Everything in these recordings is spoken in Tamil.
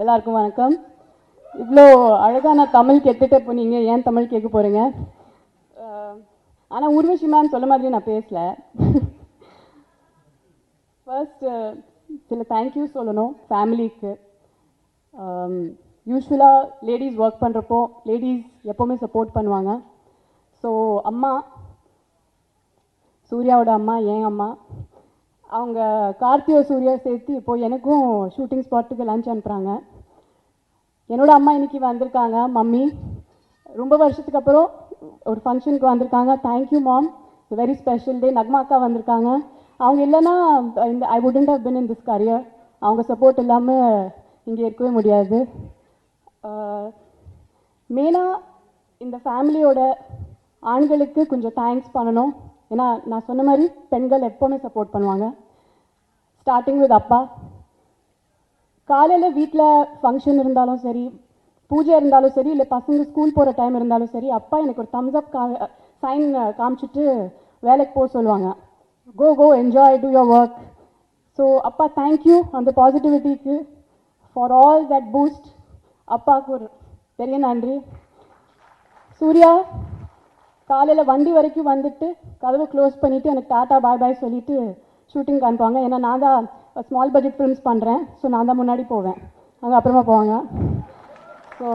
எல்லாருக்கும் வணக்கம். இவ்வளோ அழகான தமிழ் கேட்டுட்டு இப்போ நீங்கள் ஏன் தமிழ் கேட்க போகிறீங்க? ஆனால் ஊர்வஷி மேம் சொல்ல மாதிரி நான் பேசல. ஃபர்ஸ்ட் சில தேங்க்யூ சொல்லணும் ஃபேமிலிக்கு. யூஸ்வலாக லேடிஸ் ஒர்க் பண்ணுறப்போ லேடிஸ் எப்போவுமே சப்போர்ட் பண்ணுவாங்க. ஸோ அம்மா, சூர்யாவோட அம்மா, என் அம்மா, அவங்க கார்த்தியோ சூர்யா சேர்த்து இப்போது எனக்கும் ஷூட்டிங் ஸ்பாட்டுக்கு லஞ்ச் அனுப்புகிறாங்க. என்னோட அம்மா இன்னைக்கு வந்திருக்காங்க. மம்மி ரொம்ப வருஷத்துக்கு அப்புறம் ஒரு ஃபங்க்ஷனுக்கு வந்திருக்காங்க. Thank you ma'am, very special day. Nagma அக்கா வந்திருக்காங்க. அவங்க இல்லைன்னா இந்த I wouldn't have been in this career. அவங்க சப்போர்ட் இல்லாமல் இங்கே இருக்கவே முடியாது. மெயினாக இந்த ஃபேமிலியோட ஆண்களுக்கு கொஞ்சம் தேங்க்ஸ் பண்ணணும். ஏன்னா நான் சொன்ன மாதிரி பெண்கள் எப்போவுமே சப்போர்ட் பண்ணுவாங்க. ஸ்டார்டிங் வித் அப்பா. காலையில் வீட்டில் ஃபங்க்ஷன் இருந்தாலும் சரி, பூஜை இருந்தாலும் சரி, இல்லை பசங்க ஸ்கூல் போகிற டைம் இருந்தாலும் சரி, அப்பா எனக்கு ஒரு தம்ஸ் அப் சைன் காமிச்சிட்டு வேலைக்கு போக சொல்லுவாங்க. Go go enjoy, do your work. So அப்பா தேங்க்யூ அந்த பாசிட்டிவிட்டிக்கு, ஃபார் ஆல் தட் பூஸ்ட். அப்பாவுக்கு ஒரு பெரிய நன்றி. சூர்யா காலையில் வண்டி வரைக்கும் வந்துட்டு கதவை க்ளோஸ் பண்ணிவிட்டு எனக்கு டாட்டா பாய் பாய் சொல்லிவிட்டு ஷூட்டிங்க்கு அனுப்புவாங்க. ஏன்னா நான் தான் ஸ்மால் பட்ஜெட் ஃபிலிம்ஸ் பண்ணுறேன். ஸோ நான் தான் முன்னாடி போவேன், அங்கே அப்புறமா போவாங்க. ஸோ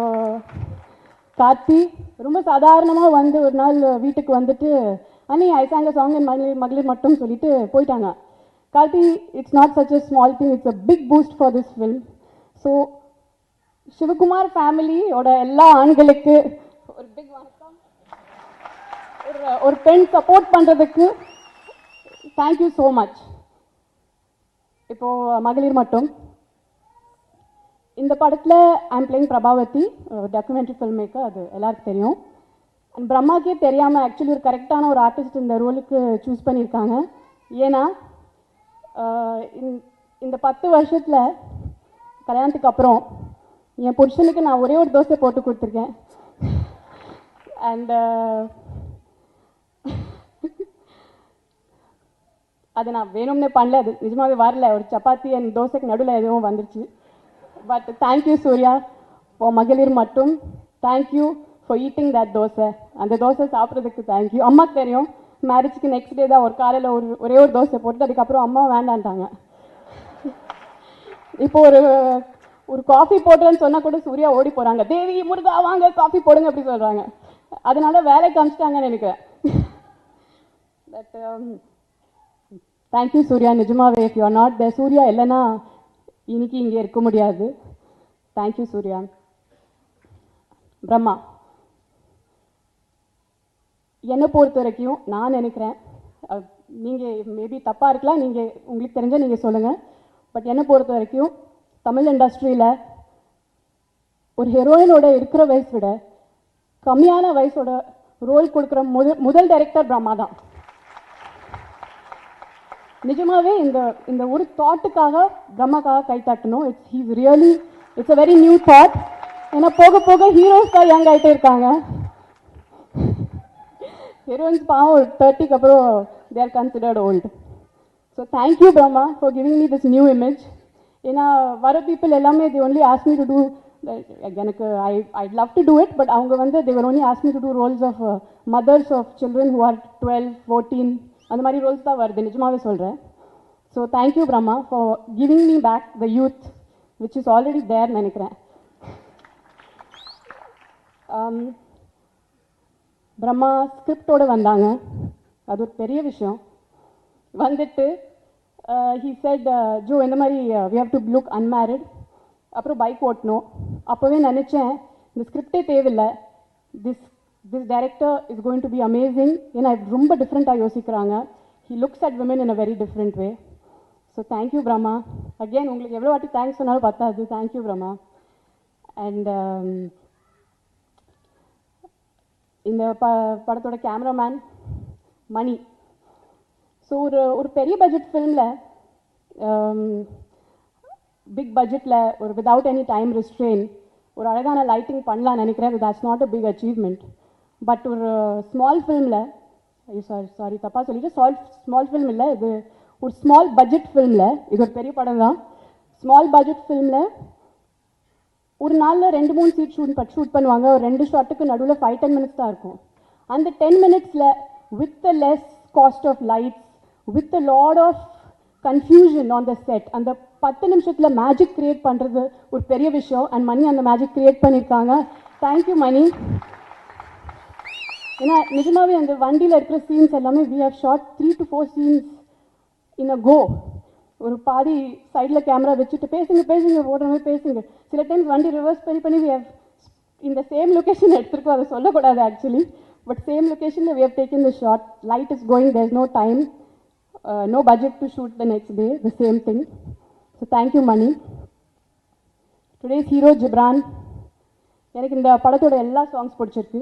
கார்த்தி ரொம்ப சாதாரணமாக வந்து ஒரு நாள் வீட்டுக்கு வந்துட்டு அண்ணி ஐசாங்க சாங் என் மகளிர் மட்டும் சொல்லிட்டு போயிட்டாங்க. Karthi, it's not such a small thing, it's a big boost for this film. So Sivakumar ஃபேமிலியோட எல்லா ஆண்களுக்கு ஒரு பிக் வணக்கம். ஒரு பெண் சப்போர்ட் பண்ணுறதுக்கு தேங்க்யூ ஸோ மச். இப்போது மகளிர் மட்டும் இந்த படத்தில் I'm playing Prabhavathi, documentary film maker, அது எல்லாருக்கும் தெரியும். அண்ட் பிரம்மாக்கே தெரியாமல் ஆக்சுவலி ஒரு கரெக்டான ஒரு ஆர்டிஸ்ட் இந்த ரோலுக்கு சூஸ் பண்ணியிருக்காங்க. ஏன்னா இந்த 10 வருஷத்தில் கல்யாணத்துக்கு அப்புறம் என் புருஷனுக்கு நான் ஒரே ஒரு தோசை போட்டு கொடுத்துருக்கேன். அண்ட் அது நான் வேணும்னே பண்ணல, அது நிஜமாவே வரல. ஒரு சப்பாத்தி அண்ட் தோசைக்கு நடுவில் எதுவும் வந்துருச்சு. பட் தேங்க்யூ சூர்யா ஃபார் மகளிர் மட்டும். Thank you for eating that dosa. அந்த தோசை சாப்பிட்றதுக்கு தேங்க்யூ. அம்மாவுக்கு தெரியும், மேரேஜ்க்கு நெக்ஸ்ட் டே தான் ஒரு காலையில் ஒரே ஒரு தோசை போட்டு அதுக்கப்புறம் அம்மா வேண்டான்ட்டாங்க. இப்போ ஒரு காஃபி போடுறேன்னு சொன்னால் கூட சூர்யா ஓடி போகிறாங்க. தேவி முருகா வாங்க காஃபி போடுங்க அப்படி சொல்கிறாங்க. அதனால வேலைக்கு அமிச்சிட்டாங்கன்னு நினைக்கிறேன். பட் தேங்க்யூ சூர்யா, நிஜமாவே. If you are not there, Surya இல்லைன்னா இன்னைக்கு இங்கே இருக்க முடியாது. தேங்க்யூ சூர்யா. பிரம்மா, என்னை பொறுத்த வரைக்கும் நான் நினைக்கிறேன், நீங்கள் மேபி தப்பாக இருக்கலாம், நீங்கள் உங்களுக்கு தெரிஞ்சால் நீங்கள் சொல்லுங்கள். பட் என்னை பொறுத்த வரைக்கும் தமிழ் இண்டஸ்ட்ரியில் ஒரு ஹீரோயினோட இருக்கிற வயசு விட கம்மியான வயசோட ரோல் கொடுக்குற முதல் டைரக்டர் பிரம்மா தான். நிஜமாவே இந்த ஒரு தாட்டுக்காக பிரம்மாக்காக கை தட்டணும். It's a very new thought. ஏன்னா போக போக ஹீரோஸ் தான் யங் ஆகிட்டே இருக்காங்க. ஹீரோயின்ஸ் பாவம் ஒரு 30க்கு அப்புறம் they are considered old. So thank you Brahma for giving me this new image. ஏன்னா வர பீப்புள் எல்லாமே the only ask me to do, எனக்கு I love to do it, but அவங்க வந்து they were only ask me to do roles of mothers of children who are 12, 14 அந்த மாதிரி ரோல்ஸ் தான் வருது. நிஜமாவே சொல்கிறேன். So thank you Brahma for giving me back the youth which is already தேர் நினைக்கிறேன். பிரம்மா ஸ்கிரிப்டோடு வந்தாங்க, அது ஒரு பெரிய விஷயம். வந்துட்டு ஹீ செட் ஜோ இந்த மாதிரி we have to look unmarried, அப்புறம் பைக் ஓட்டணும். அப்போவே நினச்சேன் இந்த ஸ்கிரிப்டே தேவையில்லை, this director is going to be amazing. ஏன்னா ரொம்ப டிஃப்ரெண்ட்டாக யோசிக்கிறாங்க. He looks at women in a very different way. So thank you Brahma. Again உங்களுக்கு எவ்வளோ வாட்டி தேங்க்ஸ் சொன்னாலும் பத்தாது. தேங்க்யூ பிரம்மா. அண்ட் இந்த படத்தோட கேமராமேன் மணி. ஸோ ஒரு பெரிய பட்ஜெட் ஃபில்மில், பிக் பட்ஜெட்டில், ஒரு விதவுட் எனி டைம் ரெஸ்ட்ரெயின் ஒரு அழகான லைட்டிங் பண்ணலான்னு நினைக்கிறேன். That's not a big achievement. But ஒரு ஸ்மால் ஃபில்மில், சாரி தப்பாக சொல்லிட்டு, ஸ்மால் ஃபில்ம் இல்லை, இது ஒரு ஸ்மால் பட்ஜெட் ஃபில்மில், இது ஒரு பெரிய படம் தான். ஸ்மால் பட்ஜெட் ஃபில்மில் ஒரு நாளில் 2-3 சீட் ஷூட் பண்ணுவாங்க. ஒரு 2 ஷாட்டுக்கு நடுவில் 5-10 மினிட்ஸ் தான் இருக்கும். அந்த 10 மினிட்ஸில் with the less cost of lights, with a lot of confusion on the set, அந்த 10 நிமிஷத்தில் மேஜிக் கிரியேட் பண்ணுறது ஒரு பெரிய விஷயம். அண்ட் மணி அந்த மேஜிக் கிரியேட் பண்ணியிருக்காங்க. தேங்க்யூ மணி. ஏன்னா நிஜமாவே அந்த வண்டியில் இருக்கிற சீன்ஸ் எல்லாமே we have shot 3 to 4 scenes in a go. ஒரு பாதி சைடில் கேமரா வச்சுட்டு பேசுங்க ஓடுற மாதிரி பேசுங்க. சில டைம்ஸ் வண்டி ரிவர்ஸ் பண்ணி வி ஹவ் இந்த சேம் லொக்கேஷன் எடுத்துருக்கோம். அதை சொல்லக்கூடாது ஆக்சுவலி. பட் சேம் லொக்கேஷனில் we have taken the shot. Light is going, there is no time, no budget to shoot the next day, the same thing. So thank you Mani. Today's hero Gibran. எனக்கு இந்த படத்தோட எல்லா சாங்ஸ் பிடிச்சிருக்கு.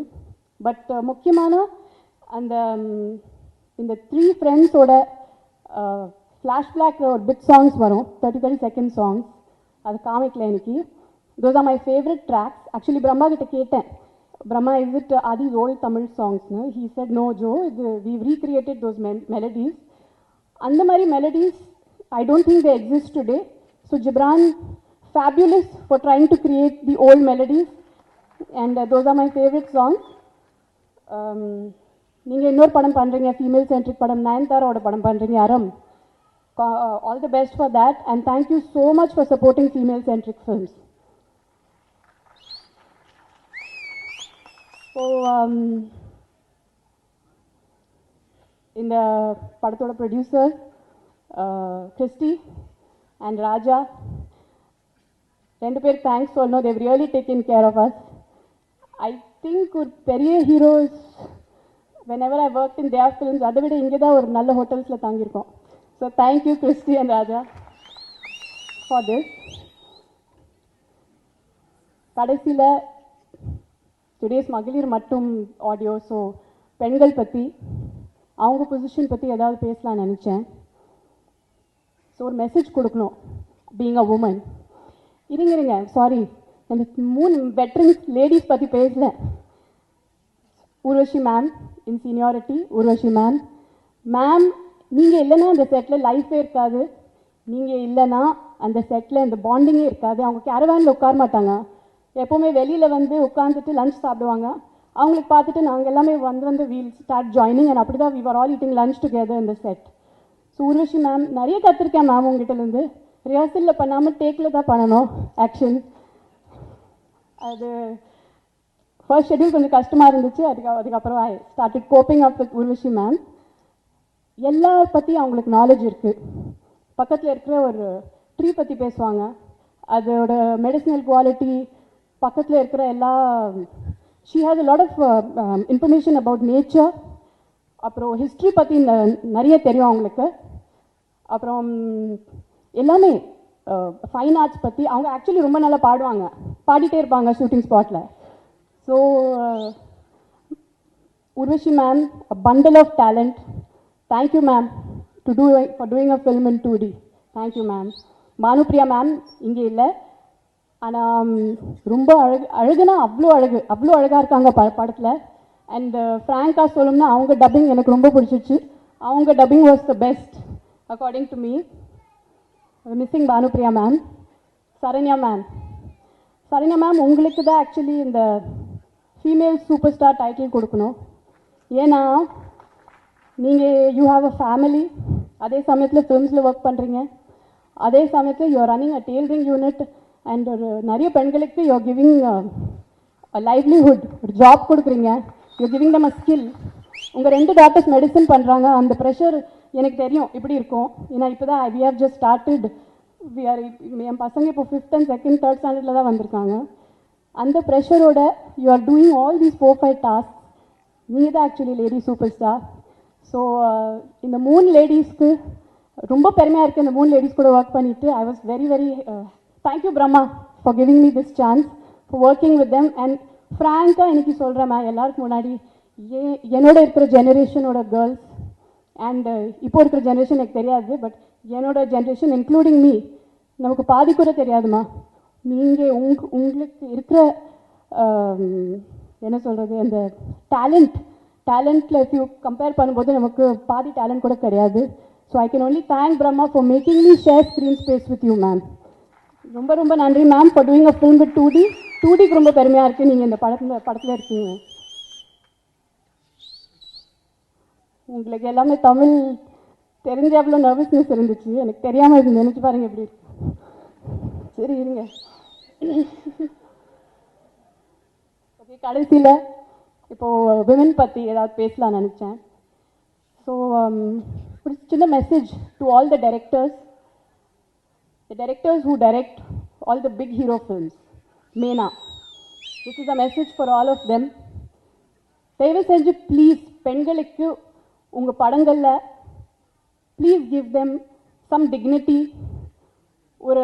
பட் முக்கியமான அந்த இந்த 3 ஃப்ரெண்ட்ஸோட ஃப்ளாஷ்பேக் ஒரு பிட் சாங்ஸ் வரும், 30 செகண்ட் சாங்ஸ். அது காமிக்கல எனக்கு. Those are my favourite tracks. Actually Brahma கிட்ட கேட்டேன், Brahma is it all these old Tamil சாங்ஸ்னு. ஹீ செட் நோ ஜோ, இது வி ரீக்ரியேட்டட் தோஸ் மெலடிஸ். அந்த மாதிரி melodies I don't think they exist today. So Gibran, fabulous for trying to create the old melodies, and those are my favorite songs. நீங்கள் இன்னொரு படம் பண்ணுறீங்க, ஃபீமேல் சென்ட்ரிக் படம், நயன்தாராவோட படம் பண்ணுறீங்க, அறம். All the best for that, and thank you so much for supporting female centric films. So இந்த படத்தோட ப்ரொடியூசர் Christy and Raja, ரெண்டு பேர் தேங்க்ஸ் சொல்லணும். they've really taken care of us. I think ஒரு பெரிய heroes whenever I worked in their films, அதை விட இங்கே தான் ஒரு நல்ல ஹோட்டல்ஸில் தங்கியிருக்கோம். So thank you Christy and Raja for this. கடைசியில் டுடேஸ் மகளிர் மட்டும் ஆடியோ. ஸோ பெண்கள் பற்றி, அவங்க பொசிஷன் பற்றி ஏதாவது பேசலாம்னு நினச்சேன். ஸோ ஒரு மெசேஜ் கொடுக்கணும், பீயிங் அ உமன். இருங்க சாரி, அந்த 3 வெட்ரன்ஸ் லேடிஸ் பற்றி பேசல. ஊர்வஷி மேம் இன் சீனியாரிட்டி. ஊர்வஷி மேம் நீங்கள் இல்லைன்னா அந்த செட்டில் லைஃபே இருக்காது. நீங்கள் இல்லைன்னா அந்த செட்டில் இந்த பாண்டிங்கே இருக்காது. அவங்க கேரவேனில் உட்கார மாட்டாங்க, எப்போவுமே வெளியில் வந்து உட்காந்துட்டு லஞ்ச் சாப்பிடுவாங்க. அவங்களுக்கு பார்த்துட்டு நாங்கள் எல்லாமே வந்து வீல் ஸ்டார்ட் ஜாயினிங், அண்ட் அப்படி தான் we are all eating lunch together இந்த செட். ஸோ ஊர்வஷி மேம் நிறைய கற்றுருக்கேன் மேம் உங்ககிட்டலேருந்து. ரிஹர்சலில் பண்ணாமல் டேக்கில் தான் பண்ணணும் ஆக்ஷன். அது ஃபர்ஸ்ட் ஷெட்யூல் கொஞ்சம் கஷ்டமாக இருந்துச்சு. அதுக்கப்புறம் I started coping up with Urvashi ma'am. எல்லார் பற்றியும் அவங்களுக்கு நாலேஜ் இருக்குது. பக்கத்தில் இருக்கிற ஒரு ட்ரீ பற்றி பேசுவாங்க, அதோட மெடிசினல் குவாலிட்டி, பக்கத்தில் இருக்கிற எல்லா she has a lot of information about nature. அப்புறம் ஹிஸ்ட்ரி பற்றி நிறைய தெரியும் அவங்களுக்கு. அப்புறம் எல்லாமே ஃபைன் ஆர்ட்ஸ் பற்றி. அவங்க ஆக்சுவலி ரொம்ப நல்லா பாடுவாங்க, பாடிட்டே இருப்பாங்க ஷூட்டிங் ஸ்பாட்டில். So Urvashi ma'am, a bundle of talent. Thank you ma'am for doing a film in 2D. Thank you ma'am. Bhanupriya ma'am இங்கே இல்லை, ஆனால் ரொம்ப அழகுனா அவ்வளோ அழகாக இருக்காங்க படத்தில். அண்ட் ஃப்ராங்காக சொல்லணும்னா அவங்க டப்பிங் எனக்கு ரொம்ப பிடிச்சிச்சு. அவங்க dubbing was the best according to me. Missing Bhanupriya ma'am. Saranya ma'am உங்களுக்கு தான் ஆக்சுவலி இந்த ஃபீமேல் சூப்பர் ஸ்டார் டைட்டில் கொடுக்கணும். ஏன்னா நீங்கள் யூ ஹாவ் அ ஃபேமிலி, அதே சமயத்தில் ஃபிலிம்ஸில் ஒர்க் பண்ணுறீங்க, அதே சமயத்தில் you are running a tailoring unit, and ஒரு நிறைய பெண்களுக்கு you are giving a livelihood, ஒரு ஜாப் கொடுக்குறீங்க, you are giving them a skill. உங்கள் 2 டாட்டர்ஸ் மெடிசன் பண்ணுறாங்க. அந்த ப்ரெஷர் எனக்கு தெரியும் இப்படி இருக்கும். ஏன்னா இப்போ தான் வி ஹவ் ஜஸ்ட் ஸ்டார்டட். என் பசங்க இப்போ 5th and 2nd 3rd ஸ்டாண்டர்டில் தான் வந்திருக்காங்க. அந்த ப்ரெஷரோட you are doing all these 4-5 task. நீங்கள் தான் actually lady super star. So இந்த 3 லேடிஸ்க்கு ரொம்ப பெருமையாக இருக்குது, இந்த 3 லேடிஸ் கூட ஒர்க் பண்ணிவிட்டு. I was very thank you Brahma for giving me this chance for working with them. And ஃப்ராங்காக இன்னைக்கு சொல்கிறேன் மேம் எல்லாருக்கும் முன்னாடி, என்னோட இருக்கிற ஜெனரேஷனோட கேர்ள்ஸ் அண்ட் இப்போ இருக்கிற ஜென்ரேஷன் எனக்கு தெரியாது, பட் என்னோட ஜென்ரேஷன் இன்க்ளூடிங் மீ, நமக்கு பாதி கூட தெரியாதுமா. நீங்கள் உங்களுக்கு இருக்கிற என்ன சொல்கிறது, அந்த டேலண்ட்டில் இஃப் யூ கம்பேர் பண்ணும்போது நமக்கு பாதி டேலண்ட் கூட கிடையாது. So I can only thank Brahma for making me share screen space with you ma'am. ரொம்ப ரொம்ப நன்றி ma'am for doing a film with 2D. 2Dக்கு ரொம்ப பெருமையாக இருக்குது நீங்கள் இந்த படத்தில் இருக்கீங்க. உங்களுக்கு எல்லாமே தமிழ் தெரிஞ்ச எவ்வளோ நர்வஸ்னஸ் இருந்துச்சு, எனக்கு தெரியாமல் இருந்து நினச்சி பாருங்கள் எப்படி இருக்கு. சரி இருங்க. ஓகே, கடைசியில் இப்போது விமன் பற்றி ஏதாவது பேசலாம்னு நினச்சேன். ஸோ ஒரு சின்ன message to all the directors, the directors who direct all the big hero films, Meena. This is a message for all of them. தயவு செஞ்சு ப்ளீஸ் பெண்களுக்கு உங்கள் படங்களில் please give them some dignity. ஒரு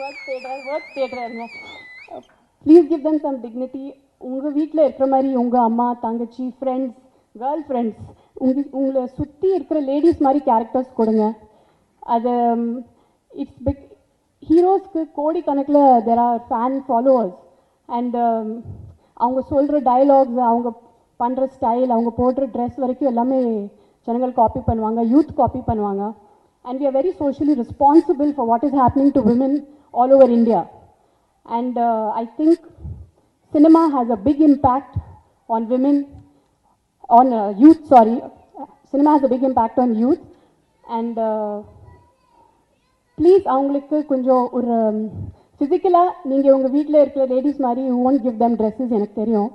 ஒர்க் தேடுறாருங்க. Please give them some dignity. உங்கள் வீட்டில் இருக்கிற மாதிரி உங்கள் அம்மா, தங்கச்சி, ஃப்ரெண்ட்ஸ், கேர்ள் ஃப்ரெண்ட்ஸ், உங்களை சுற்றி இருக்கிற லேடிஸ் மாதிரி கேரக்டர்ஸ் கொடுங்க. அது இட்ஸ் பிக். ஹீரோஸ்க்கு கோடிக்கணக்கில் there are fan followers. And அவங்க சொல்கிற டயலாக்ஸ், அவங்க பண்ணுற ஸ்டைல், அவங்க போடுற ட்ரெஸ் வரைக்கும் எல்லாமே ஜனங்கள் காப்பி பண்ணுவாங்க, யூத் காப்பி பண்ணுவாங்க. And we are very socially responsible for what is happening to women all over India. And I think cinema has a big impact on women, on youth, sorry. Cinema has a big impact on youth. And please அவங்களுக்கு கொஞ்சம் ஒரு ஃபிசிக்கலாக நீங்கள் உங்கள் வீட்டில் இருக்கிற லேடிஸ் மாதிரி you won't give them dresses, எனக்கு தெரியும்.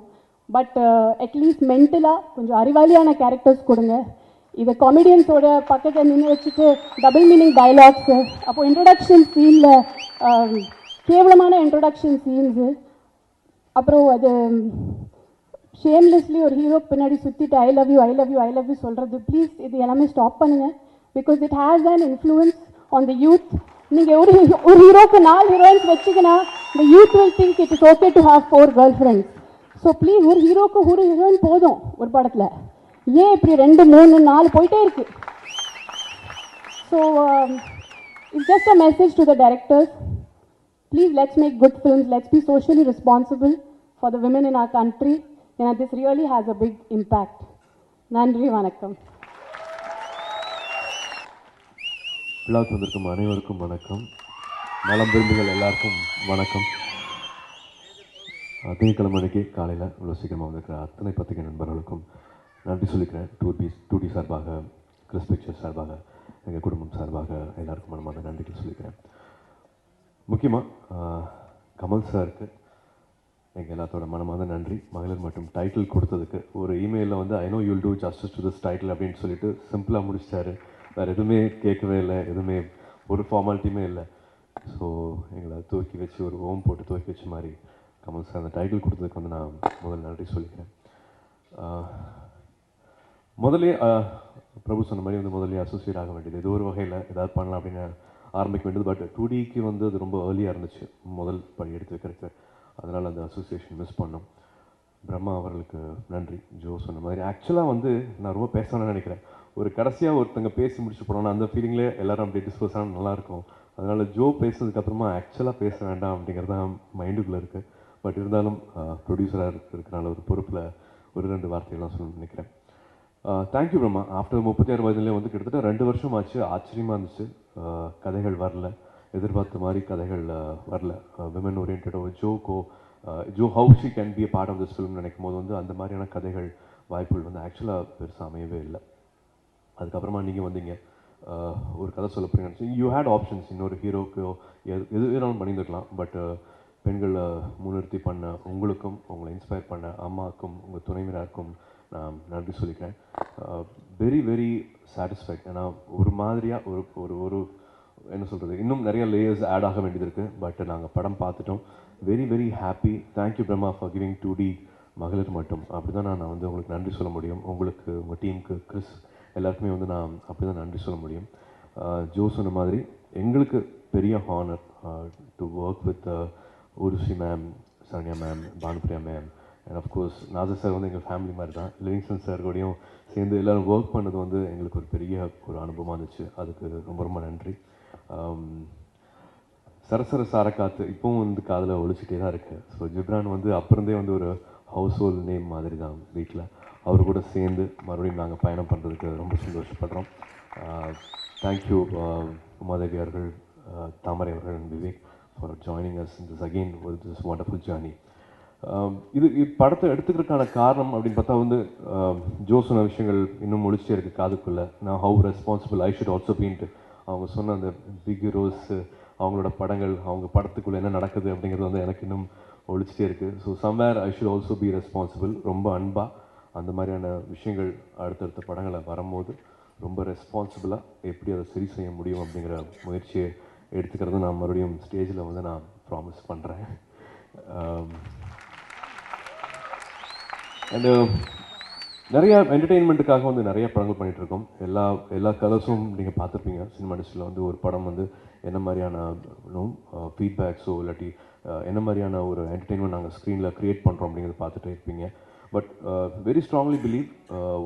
பட் அட்லீஸ்ட் மென்டலாக கொஞ்சம் அறிவாளியான கேரக்டர்ஸ் கொடுங்க. இதை காமெடியன்ஸோட பக்கத்தில் நின்று வச்சுட்டு டபுள் மீனிங் டைலாக்ஸு, அப்போது இன்ட்ரடக்ஷன் சீனில் கேவலமான இன்ட்ரடக்ஷன் சீன்ஸு, அப்புறம் அது ஷேம்லெஸ்லி ஒரு ஹீரோ பின்னாடி சுற்றிட்டு I love you I love you I love you சொல்கிறது. ப்ளீஸ் இது எல்லாமே ஸ்டாப் பண்ணுங்கள். Because it has an influence on the youth. நீங்கள் ஒரு ஹீரோக்கு 4 heroines வச்சுக்கினா the youth will think it is okay to have 4 girlfriends. So please ஒரு ஹீரோக்கு ஒரு ஹீரோயின் போதும் ஒரு படத்தில். ஏன் இப்படி 2, 3, 4 போயிட்டே இருக்கு? So it's just a message to the directors. Please, let's make good films. Let's be socially responsible for the women in our country. And this really has a big impact. Nandri Vanakkam. விழாவுக்கு வந்திருக்கும் அனைவருக்கும் வணக்கம். நலம் விரும்புகள் எல்லாருக்கும் வணக்கம். திங்கட்கிழமை அன்றைக்கி காலையில் இவ்வளோ சீக்கிரமாக வந்திருக்கிற அத்தனை பத்திரிகை நண்பர்களுக்கும் நன்றி சொல்லிக்கிறேன். 2D சார்பாக, கிறிஸ் பிக்சர்ஸ் சார்பாக, எங்கள் குடும்பம் சார்பாக எல்லாருக்கும் மனமார்ந்த நன்றிகள் சொல்லிக்கிறேன். முக்கியமாக கமல் சாருக்கு எங்கள் எல்லாத்தோட மனமார்ந்த நன்றி. மகளிர் மட்டும் டைட்டில் கொடுத்ததுக்கு ஒரு இமெயிலில் வந்து I know you'll two justice to this title அப்படின்னு சொல்லிட்டு சிம்பிளாக முடிச்சிட்டாரு. வேறு எதுவுமே கேட்கவே இல்லை, எதுவுமே ஒரு ஃபார்மாலிட்டியுமே இல்லை. ஸோ எங்களை தூக்கி வச்சு ஒரு ஓம் போட்டு தூக்கி வச்ச மாதிரி கமல் சார் அந்த டைட்டில் கொடுத்ததுக்கு வந்து நான் முதல் நன்றி சொல்லிக்கிறேன். முதலே பிரபு சொன்ன மாதிரி வந்து முதலே அசோசியேட் ஆக வேண்டியது, ஏதோ ஒரு வகையில் ஏதாவது பண்ணலாம் அப்படின்னு ஆரம்பிக்க வேண்டியது. பட் 2Dக்கு வந்து அது ரொம்ப ஏர்லியாக இருந்துச்சு முதல் படி எடுத்து வைக்கிறதுக்கு. அதனால் அந்த அசோசியேஷன் மிஸ் பண்ணோம். பிரம்மா அவர்களுக்கு நன்றி. ஜோ சொன்ன மாதிரி ஆக்சுவலாக வந்து நான் ரொம்ப பேசணும்னு நினைக்கிறேன். ஒரு கடைசியாக ஒருத்தங்க பேசி முடிச்சு போனோன்னா அந்த ஃபீலிங்லேயே எல்லோரும் அப்படி டிஸ்கஸ் ஆனால் நல்லாயிருக்கும். அதனால் ஜோ பேசுனதுக்கப்புறமா ஆக்சுவலாக பேச வேண்டாம் அப்படிங்கிறது தான் மைண்டுக்குள்ளே இருக்குது. பட் இருந்தாலும் ப்ரொடியூசராக இருக்கிறனால ஒரு பொறுப்பில் ஒரு 2 வார்த்தைகள்லாம் சொல்லணும்னு நினைக்கிறேன். தேங்க்யூ பிரம்மா. ஆஃப்டர் 36 வயதுலேயே வந்து கிட்டத்தட்ட 2 வருஷம் ஆச்சு. ஆச்சரியமாக இருந்துச்சு. கதைகள் வரல, எதிர்பார்த்த மாதிரி கதைகள் வரல. விமன் ஓரியன்டோ ஜோ how she can be a part of this film நினைக்கும் போது வந்து அந்த மாதிரியான கதைகள் வாய்ப்புகள் வந்து ஆக்சுவலாக பெருசாக அமையவே இல்லை. அதுக்கப்புறமா நீங்கள் வந்தீங்க, ஒரு கதை சொல்ல போகிறீங்க நினச்சி யூ ஹேட் ஆப்ஷன்ஸ். இன்னொரு ஹீரோக்கோ எது வேணாலும் பண்ணியிருக்கலாம். பட் பெண்களை முன்னிறுத்தி பண்ண உங்களுக்கும், உங்களை இன்ஸ்பயர் பண்ண அம்மாவுக்கும், உங்கள் துணைவினருக்கும் நான் நன்றி சொல்லிக்கிறேன். Very very satisfied. ஏன்னா ஒரு மாதிரியாக ஒரு என்ன சொல்கிறது, இன்னும் நிறைய லேயர்ஸ் ஆட் ஆக வேண்டியது இருக்குது. பட் நாங்கள் படம் பார்த்துட்டோம். Very very happy. Thank you Brahma for giving 2D மகளிர் மட்டும். அப்படி தான் நான் வந்து உங்களுக்கு நன்றி சொல்ல முடியும். உங்களுக்கு, உங்கள் டீமுக்கு, கிறிஸ் எல்லாருக்குமே வந்து நான் அப்படி தான் நன்றி சொல்ல முடியும். ஜோ சொன்ன மாதிரி எங்களுக்கு பெரிய honour to work with Urvashi ma'am, Saranya ma'am, Bhanupriya ma'am, and of course Nassar sir வந்து எங்கள் ஃபேமிலி மாதிரி தான். லிவிங்ஸ்டன் சார் கூடயும் சேர்ந்து எல்லோரும் ஒர்க் பண்ணது வந்து எங்களுக்கு ஒரு பெரிய ஒரு அனுபவமாக இருந்துச்சு. அதுக்கு ரொம்ப ரொம்ப நன்றி. சரசர சாரக்காத்து இப்போவும் வந்து காதில் ஒழிச்சிட்டே தான் இருக்குது. ஸோ ஜிப்ரான் வந்து அப்புறந்தே வந்து ஒரு ஹவுஸ் ஹோல்ட் நேம் மாதிரி தான் வீட்டில். அவர் கூட சேர்ந்து மறுபடியும் நாங்கள் பயணம் பண்ணுறதுக்கு ரொம்ப சந்தோஷப்படுறோம். தேங்க்யூ உமாதேவி அவர்கள், தாமரை அவர்கள் and Vivek for joining us in this again with this wonderful journey. இது படத்தை எடுத்துக்கிறதுக்கான காரணம் அப்படின்னு பார்த்தா வந்து ஜோ சொன்ன விஷயங்கள் இன்னும் முடிச்சே இருக்குது காதுக்குள்ளே. நான் how responsible I should also been to அவங்க சொன்ன அந்த பிக் ஹீரோஸ் அவங்களோட படங்கள் அவங்க படத்துக்குள்ளே என்ன நடக்குது அப்படிங்கிறது வந்து எனக்கு இன்னும் ஒழிச்சிட்டே இருக்குது. So somewhere I should also be responsible. ரொம்ப அன்பாக அந்த மாதிரியான விஷயங்கள் அடுத்தடுத்த படங்களை வரும்போது ரொம்ப ரெஸ்பான்சிபிளாக எப்படி அதை சரி செய்ய முடியும் அப்படிங்கிற முயற்சியை எடுத்துக்கிறது நான் மறுபடியும் ஸ்டேஜில் வந்து நான் ப்ராமிஸ் பண்ணுறேன். அண்டு நிறையா என்டர்டெயின்மெண்ட்டுக்காக வந்து நிறைய படங்கள் பண்ணிகிட்ருக்கோம். எல்லா கலர்ஸும் நீங்கள் பார்த்துருப்பீங்க. சினிமா இண்டஸ்ட்ரியில் வந்து ஒரு படம் வந்து என்ன மாதிரியான ஃபீட்பேக்ஸோ இல்லாட்டி என்ன மாதிரியான ஒரு என்டர்டெயின்மெண்ட் நாங்கள் ஸ்க்ரீனில் க்ரியேட் பண்ணுறோம் அப்படிங்கிறத பார்த்துட்டே இருப்பீங்க. பட் வெரி ஸ்ட்ராங்லி பிலீவ்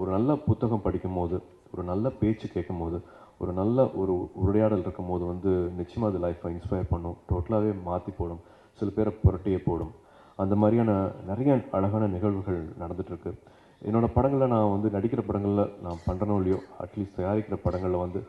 ஒரு நல்ல புத்தகம் படிக்கும் போது, ஒரு நல்ல பேச்சு கேட்கும் போது, ஒரு நல்ல ஒரு உரையாடல் இருக்கும் போது வந்து நிச்சயமாக அது லைஃப்பை இன்ஸ்பயர் பண்ணும், டோட்டலாகவே மாற்றி போடும், சில பேரை புரட்டியே போடும். அந்த மாதிரியான நிறைய அழகான நிகழ்வுகள் நடந்துகிட்ருக்கு. என்னோடய படங்களில் நான் வந்து நடிக்கிற படங்களில் நான் பண்ணுறனோ இல்லையோ, அட்லீஸ்ட் தயாரிக்கிற படங்களில் வந்து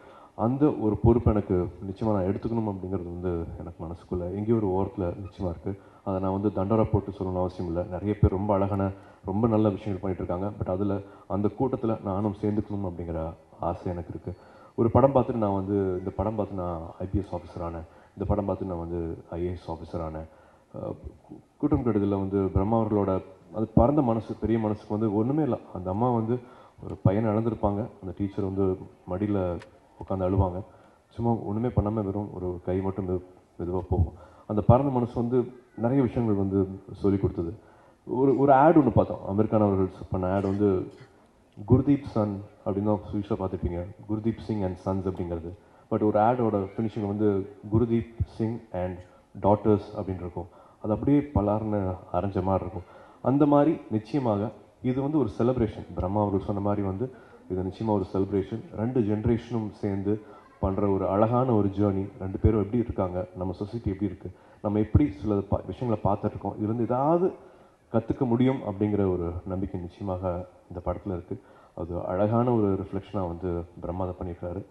அந்த ஒரு பொறுப்பு எனக்கு நிச்சயமாக நான் எடுத்துக்கணும் அப்படிங்கிறது வந்து எனக்கு மனசுக்குள்ளே எங்கேயோ ஒரு ஓரத்தில் நிச்சயமாக இருக்குது. அதை நான் வந்து தண்டோரா போட்டு சொல்லணும்னு அவசியம் இல்லை. நிறைய பேர் ரொம்ப அழகான ரொம்ப நல்ல விஷயங்கள் பண்ணிகிட்ருக்காங்க. பட் அதில் அந்த கூட்டத்தில் நானும் சேர்ந்துக்கணும் அப்படிங்கிற ஆசை எனக்கு இருக்குது. ஒரு படம் பார்த்துட்டு நான் வந்து இந்த படம் பார்த்து நான் ஐபிஎஸ் ஆஃபீஸர் ஆனேன், இந்த படம் பார்த்து நான் வந்து ஐஏஎஸ் ஆஃபீஸர் ஆனேன். கூட்டம் கெடுதலில் வந்து பிரம்மா அவர்களோட அது பறந்த மனசு, பெரிய மனசுக்கு வந்து ஒன்றுமே இல்லை. அந்த அம்மா வந்து ஒரு பையனை இழந்திருப்பாங்க, அந்த டீச்சர் வந்து மடியில் உட்காந்து அழுவாங்க, சும்மா ஒன்றுமே பண்ணாமல் வெறும் ஒரு கை மட்டும் மெதுவாக போகும். அந்த பறந்த மனசு வந்து நிறைய விஷயங்கள் வந்து சொல்லி கொடுத்தது. ஒரு ஆட் ஒன்று பார்த்தோம், அமெரிக்கான அவர்கள் பண்ண ஆட் வந்து குர்தீப் சன் அப்படின்னு தான் ஸ்வீட்ஸாக பார்த்துருப்பீங்க, குர்தீப் சிங் அண்ட் சன்ஸ் அப்படிங்கிறது. பட் ஒரு ஆடோட ஃபினிஷிங் வந்து குர்தீப் சிங் அண்ட் டாட்டர்ஸ் அப்படின்னு இருக்கும். அது அப்படியே பலார்னு அரைஞ்ச மாதிரி இருக்கும். அந்த மாதிரி நிச்சயமாக இது வந்து ஒரு செலிப்ரேஷன். பிரம்மா அவர்கள் சொன்ன மாதிரி வந்து இது நிச்சயமாக ஒரு செலிப்ரேஷன். 2 ஜென்ரேஷனும் சேர்ந்து பண்ணுற ஒரு அழகான ஒரு ஜேர்னி. 2 பேரும் எப்படி இருக்காங்க, நம்ம சொசைட்டி எப்படி இருக்குது, நம்ம எப்படி சில விஷயங்களை பார்த்துட்ருக்கோம், இது வந்து ஏதாவது கற்றுக்க முடியும் அப்படிங்கிற ஒரு நம்பிக்கை நிச்சயமாக இந்த படத்தில் இருக்குது. அது அழகான ஒரு ரிஃப்ளெக்ஷனாக வந்து பிரம்மா அதை பண்ணியிருக்காரு.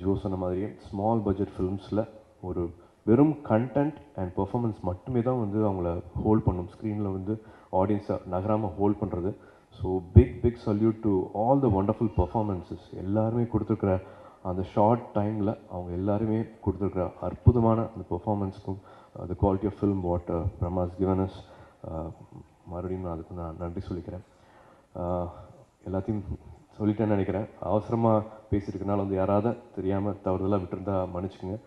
ஜோ சொன்ன மாதிரியே ஸ்மால் பட்ஜெட் ஃபிலிம்ஸில் ஒரு வெறும் கண்டென்ட் அண்ட் பெர்ஃபார்மன்ஸ் மட்டுமே தான் வந்து அவங்கள ஹோல்ட் பண்ணும், ஸ்க்ரீனில் வந்து ஆடியன்ஸை நகராமல் ஹோல்ட் பண்ணுறது. So big salute to all the wonderful performances. எல்லாருமே கொடுத்துருக்குற அந்த ஷார்ட் டைமில் அவங்க எல்லாருமே கொடுத்துருக்குற அற்புதமான அந்த பெர்ஃபார்மன்ஸ்க்கும் the quality of film what Brahma's given us. மறுபடியும் நான் அதுக்கு நான் நன்றி சொல்லிக்கிறேன். எல்லாத்தையும் சொல்லிட்டேன்னு நினைக்கிறேன். அவசரமாக பேசியிருக்கனால வந்து யாராவது தெரியாமல் தவறுதலாக விட்டுருந்தா மன்னிச்சுக்கோங்க.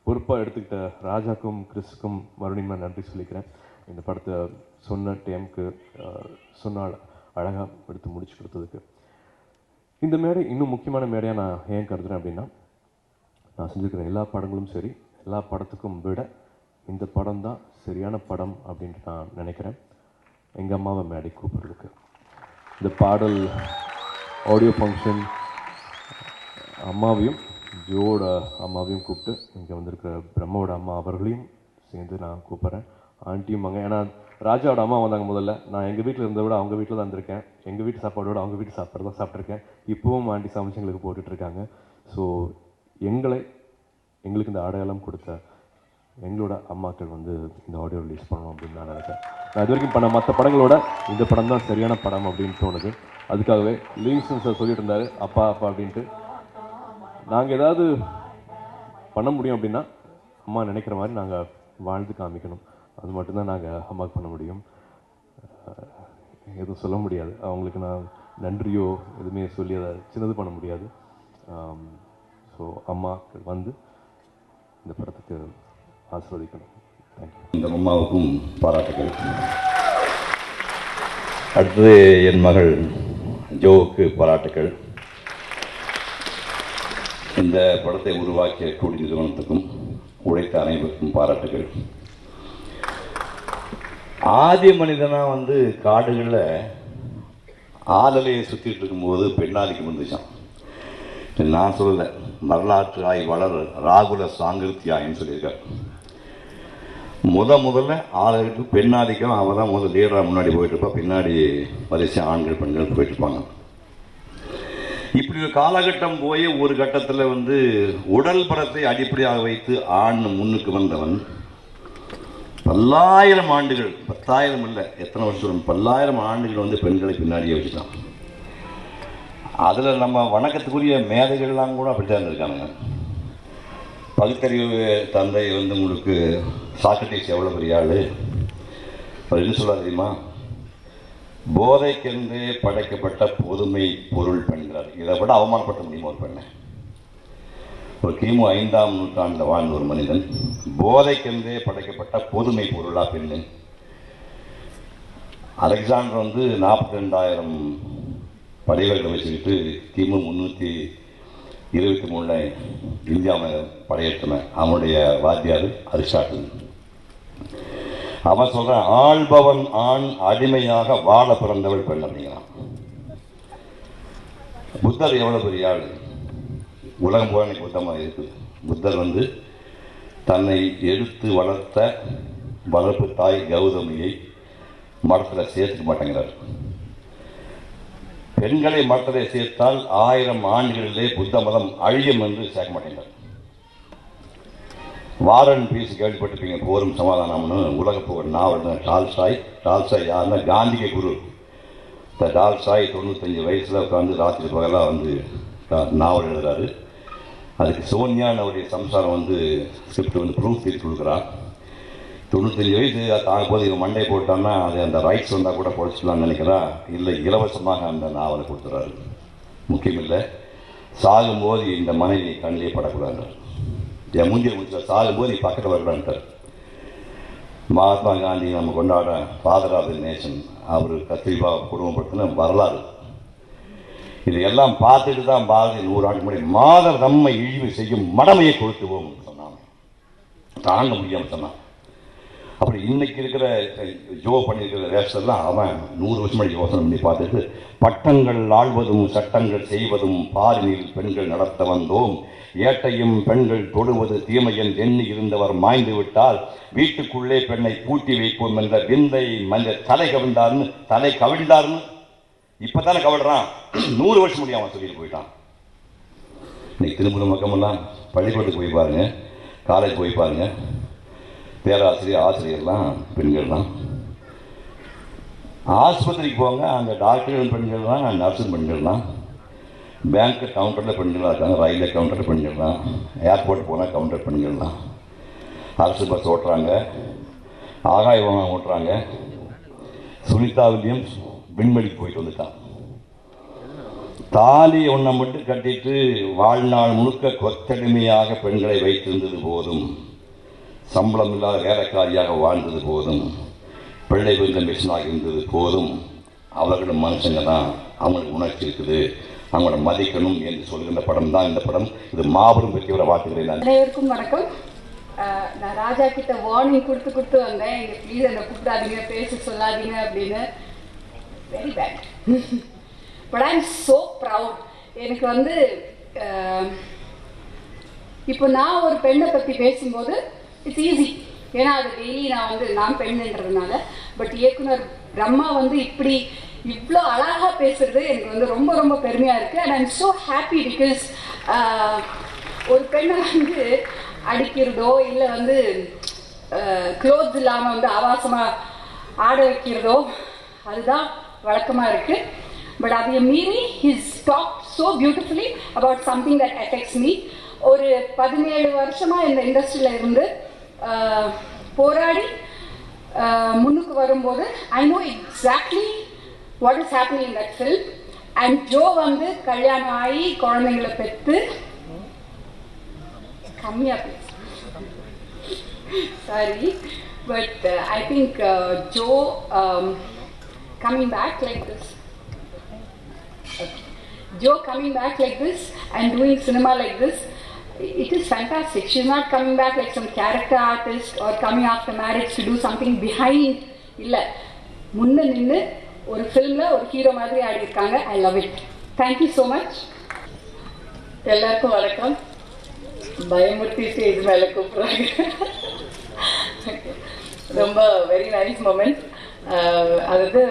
பொறுப்பாக எடுத்துக்கிட்ட ராஜாக்கும் கிறிஸ்க்கும் மறுபடியும் நான் நன்றி சொல்லிக்கிறேன். இந்த படத்தை சொன்ன டைமுக்கு சொன்னால் அழகாக எடுத்து முடிச்சு கொடுத்ததுக்கு. இந்த மேடை இன்னும் முக்கியமான மேடையாக நான் ஏன் கருதுறேன் அப்படின்னா, நான் செஞ்சுருக்கிற எல்லா படங்களும் சரி, எல்லா படத்துக்கும் விட இந்த படம் தான் சரியான படம் அப்படின்ட்டு நான் நினைக்கிறேன். எங்கள் அம்மாவை மேடை கூப்பிட்றதுக்கு இந்த பாடல் ஆடியோ ஃபங்க்ஷன் அம்மாவையும் ஜோட அம்மாவையும் கூப்பிட்டு இங்கே வந்திருக்கிற பிரம்மாவோட அம்மா அவர்களையும் சேர்ந்து நான் கூப்பிட்றேன். ஆண்டியும் வாங்க. ஏன்னா ராஜாவோட அம்மா வந்தாங்க முதல்ல. நான் எங்கள் வீட்டில் இருந்ததை விட அவங்க வீட்டில் தான் இருந்திருக்கேன். எங்கள் வீட்டு சாப்பாடோட அவங்க வீட்டு சாப்பாடு தான் சாப்பிட்ருக்கேன். இப்போவும் ஆண்டி சமைச்சு எங்களுக்கு போட்டுட்ருக்காங்க. ஸோ எங்களுக்கு இந்த அடையாளம் கொடுத்த எங்களோட அம்மாக்கள் வந்து இந்த ஆடியோ ரிலீஸ் பண்ணணும் அப்படின்னு நான் நினைக்கிறேன். நான் இது வரைக்கும் பண்ண மற்ற படங்களோட இந்த படம் தான் சரியான படம் அப்படின்னு தோணுது. அதுக்காகவே லிவிங்ஸ்டன் சார் சொல்லிட்டு இருந்தார் அப்பா அப்பா அப்படின்ட்டு. நாங்கள் ஏதாவது பண்ண முடியும் அப்படின்னா அம்மா நினைக்கிற மாதிரி நாங்கள் வாழ்ந்து காமிக்கணும். அது மட்டும்தான் நாங்கள் அம்மாவுக்கு பண்ண முடியும். எதுவும் சொல்ல முடியாது. அவங்களுக்கு நான் நன்றியோ எதுவுமே சொல்லி அதை சின்னது பண்ண முடியாது. ஸோ அம்மாக்கள் வந்து இந்த படத்துக்கு ஆசீர்வதிக்கணும். தேங்க்யூ. இந்த அம்மாவுக்கும் பாராட்டுகள். அடுத்தது என் மகள் ஜோவுக்கு பாராட்டுகள். இந்த படத்தை உருவாக்கிய கூடி நிறுவனத்துக்கும் உழைத்த அனைவருக்கும் பாராட்டுகள். ஆதி மனிதனாக வந்து காடுகளில் ஆலலையை சுற்றிட்டு இருக்கும்போது பெண்ணாலிக்கு வந்துச்சான். நான் சொல்லலை, வரலாற்று ஆய்வாளர் ராகுல சாங்கிருத்தியாயின்னு சொல்லியிருக்கார். முதல்ல ஆளுக்கு பெண்ணாதிக்கம் அவள் தான் முதல் லீடராக முன்னாடி போயிட்டுருப்பா, பின்னாடி வரிசை ஆண்கள் பெண்கள் போயிட்டுருப்பாங்க. இப்படி ஒரு காலகட்டம் போய் ஒரு கட்டத்தில் வந்து உடல் பலத்தை அடிப்படையாக வைத்து ஆண் முன்னுக்கு வந்தவன் பல்லாயிரம் ஆண்டுகள், 10,000 இல்லை, எத்தனை வருஷம், பல்லாயிரம் ஆண்டுகள் வந்து பெண்களை பின்னாடியே வச்சுட்டான். அதில் நம்ம வணக்கத்துக்குரிய மேதைகள்லாம் கூட அப்படித்தான் இருந்திருக்கானுங்க. பகுத்தறிவு தந்தை வந்து உங்களுக்கு சாக்ரட்டிஸ் எவ்வளோ பெரிய ஆள், அவர் என்ன சொல்ல தெரியுமா? போதைக்கென்றே படைக்கப்பட்ட பொதுமை பொருள் பெண்கிறார். இதை விட அவமானப்படுத்த முடியுமா ஒரு பெண்ணை? ஒரு கிமு 5ஆம் நூற்றாண்டில் வாழ்ந்த ஒரு மனிதன் போதைக்கென்றே படைக்கப்பட்ட பொதுமை பொருளா பெண்ணு. அலெக்சாண்டர் வந்து 42,000 படைவர்களை வச்சுக்கிட்டு கிமு 323 இந்தியாவில் படையெடுத்தவன். அவனுடைய வாத்தியார் அரிஸ்டாட்டில். அவன் சொல்றான், ஆள்பவன் ஆண், அடிமையாக வாழ பிறந்தவள் பெண் அப்படிங்கிறான். புத்தர் எவ்வளவு பெரிய ஆள், உலகம் போல எனக்கு புத்தமாக இருக்குது. புத்தர் வந்து தன்னை எடுத்து வளர்த்த வளர்ப்பு தாய் கௌதமியை மடத்தில் சேர்த்துக்க மாட்டேங்கிறார். பெண்களை மடத்தில் சேர்த்தால் 1000 ஆண்டுகளிலே புத்த மதம் அழியும் என்று சேர்க்க மாட்டேங்கிறார். வாரன் பீஸ் கேள்விப்பட்டிருப்பீங்க, போரும் சமாதானம்னு உலக புகழ் நாவல். டால்ஸ்டாய் யாருன்னா காந்திக்கு குரு. இந்த டால்ஸ்டாய் 95 வயசில் உட்காந்து ராத்திரி பகலாக வந்து நாவல் எழுதுறாரு. அதுக்கு சோனியான்னு அவருடைய சம்சாரம் வந்து ஸ்கிரிப்ட் வந்து ப்ரூஃப் தீர்த்து கொடுக்குறான். 95 வயசு தாங்க போது இவன் மண்டை போட்டான்னா அது அந்த ரைட்ஸ் வந்தால் கூட பொழைச்சிக்கலாம்னு நினைக்கிறான். இல்லை, இலவசமாக அந்த நாவலை கொடுத்துறாரு. முக்கியம் இல்லை, சாகும்போது இந்த மனைவி கண்ணிலே படக்கூடாது, என் மூஞ்சியை முடிச்ச சாகும்போது நீ பக்கத்தில் வரக்கூடாதுன்ட்டார். மகாத்மா காந்தி நம்ம கொண்டாட ஃபாதர் ஆஃப் தி நேஷன், அவர் கத்திரிப்பா குடும்பப்படுத்தின வரலாறு. இதையெல்லாம் பார்த்துட்டு தான் பாரதி 100 ஆண்டு முன்னாடி மாதர் நம்மை இழிவு செய்யும் மடமையை கொளுத்துவோம் சொன்னாங்க. தாங்க முடியாமல் சொன்னான். அப்படி இன்னைக்கு இருக்கிற ஜோ பண்ணியிருக்கிற வேஷத்தெல்லாம் அவன் 100 வருஷம் முன்னாடி யோசனை பண்ணி பார்த்துட்டு, பட்டங்கள் ஆள்வதும் சட்டங்கள் செய்வதும் பாரினில் பெண்கள் நடத்த வந்தோம், ஏட்டையும் பெண்கள் தொடுவது தீமையன் எண்ணி இருந்தவர் மாய்ந்து விட்டால் வீட்டுக்குள்ளே பெண்ணை பூட்டி வைப்போம் என்ற விந்தை மனித தலை கவிழ்ந்தார்னு இப்பதானே கவிழ்றான். 100 வருஷம் முடியும் அவன் சொல்லிட்டு போயிட்டான். இன்னைக்கு திரும்ப மக்கமெல்லாம் பள்ளிக்கூடத்துக்கு போய் பாருங்க, காலேஜ் போய் பாருங்க, ஆசிரியர்லாம் பெண்கள் தான். ஆஸ்பத்திரிக்கு போங்க, அங்கே டாக்டர்கள் பெண்கள் தான், நர்ஸும் பெண்கள் தான். பேங்க் கவுண்டரில் பெண்களாக இருக்காங்க, ரயில்வே கவுண்டரில் பெண்கள் தான், ஏர்போர்ட் போனால் கவுண்டர் பெண்கள் தான். அரசு பஸ் ஓட்டுறாங்க, ஆகாய விமானம் ஓட்டுறாங்க. சுனிதா வில்லியம்ஸ் விண்வெளிக்கு போயிட்டு வந்துட்டான். தாலி ஒன்றை மட்டும் கட்டிட்டு வாழ்நாள் முழுக்க கொத்தடிமையாக பெண்களை வைத்திருந்தது போதும், சம்பளம் இல்லாத வேலைக்காரியாக வாழ்ந்தது போதும், பிள்ளை பிறந்த மிஷினாக இருந்தது போதும், அவர்களும் மனுஷங்க தான், அவங்களுக்கு உணர்ச்சி இருக்குது, அவங்கள மதிக்கணும் என்று சொல்கின்ற படம் தான் இந்த படம். இது மாபெரும் வெற்றி வர வாழ்த்துக்கிறேன். அனைவருக்கும் வணக்கம். நான் ராஜா கிட்ட வார்னிங் கொடுத்து வந்தேன், இங்கே ப்ளீஸ் என்னை கூப்பிடாதீங்க, பேச சொல்லாதீங்க அப்படின்னு. Very bad. But I am so proud. எனக்கு வந்து இப்போ நான் ஒரு பெண்ணை பற்றி பேசும்போது இட்ஸ் ஈஸி, ஏன்னா அது டெய்லி நான் பெண்ணுன்றதுனால. பட் இயக்குனர் பிரம்மா வந்து இப்படி இவ்வளோ அழகாக பேசுறது எனக்கு வந்து ரொம்ப ரொம்ப பெருமையாக இருக்குது. And I am so happy because ஒரு பெண்ணை வந்து அடிக்கிறதோ இல்லை வந்து க்ளோத்ஸ் இல்லாமல் வந்து ஆபாசமாக ஆட வைக்கிறதோ அதுதான் வழக்கமாக இருக்குது. பட் அதை மீறி his talk so beautifully about something that affects me. ஒரு 17 வருஷமாக இந்த இண்டஸ்ட்ரியில் இருந்து போராடி முன்னுக்கு வரும்போது I know exactly what is happening in that film. And Jo வந்து கல்யாணம் ஆகி குழந்தைங்களை பெற்று கம்மியாக பேச sorry, but I think Jo coming back like this, Joe coming back like this and doing cinema like this, it is fantastic. She's not coming back like some character artist or coming after marriage to do something behind. illa munna ninnu ஒரு ஃபிலிமில் ஒரு ஹீரோ மாதிரி ஆடி இருக்காங்க. I love it. Thank you so much. எல்லாருக்கும் வணக்கம். பயமுறுத்தி ஸ்டேஜ் மேலே கூப்பிட்றாங்க. ரொம்ப வெரி நைஸ் மொமெண்ட். அதாவது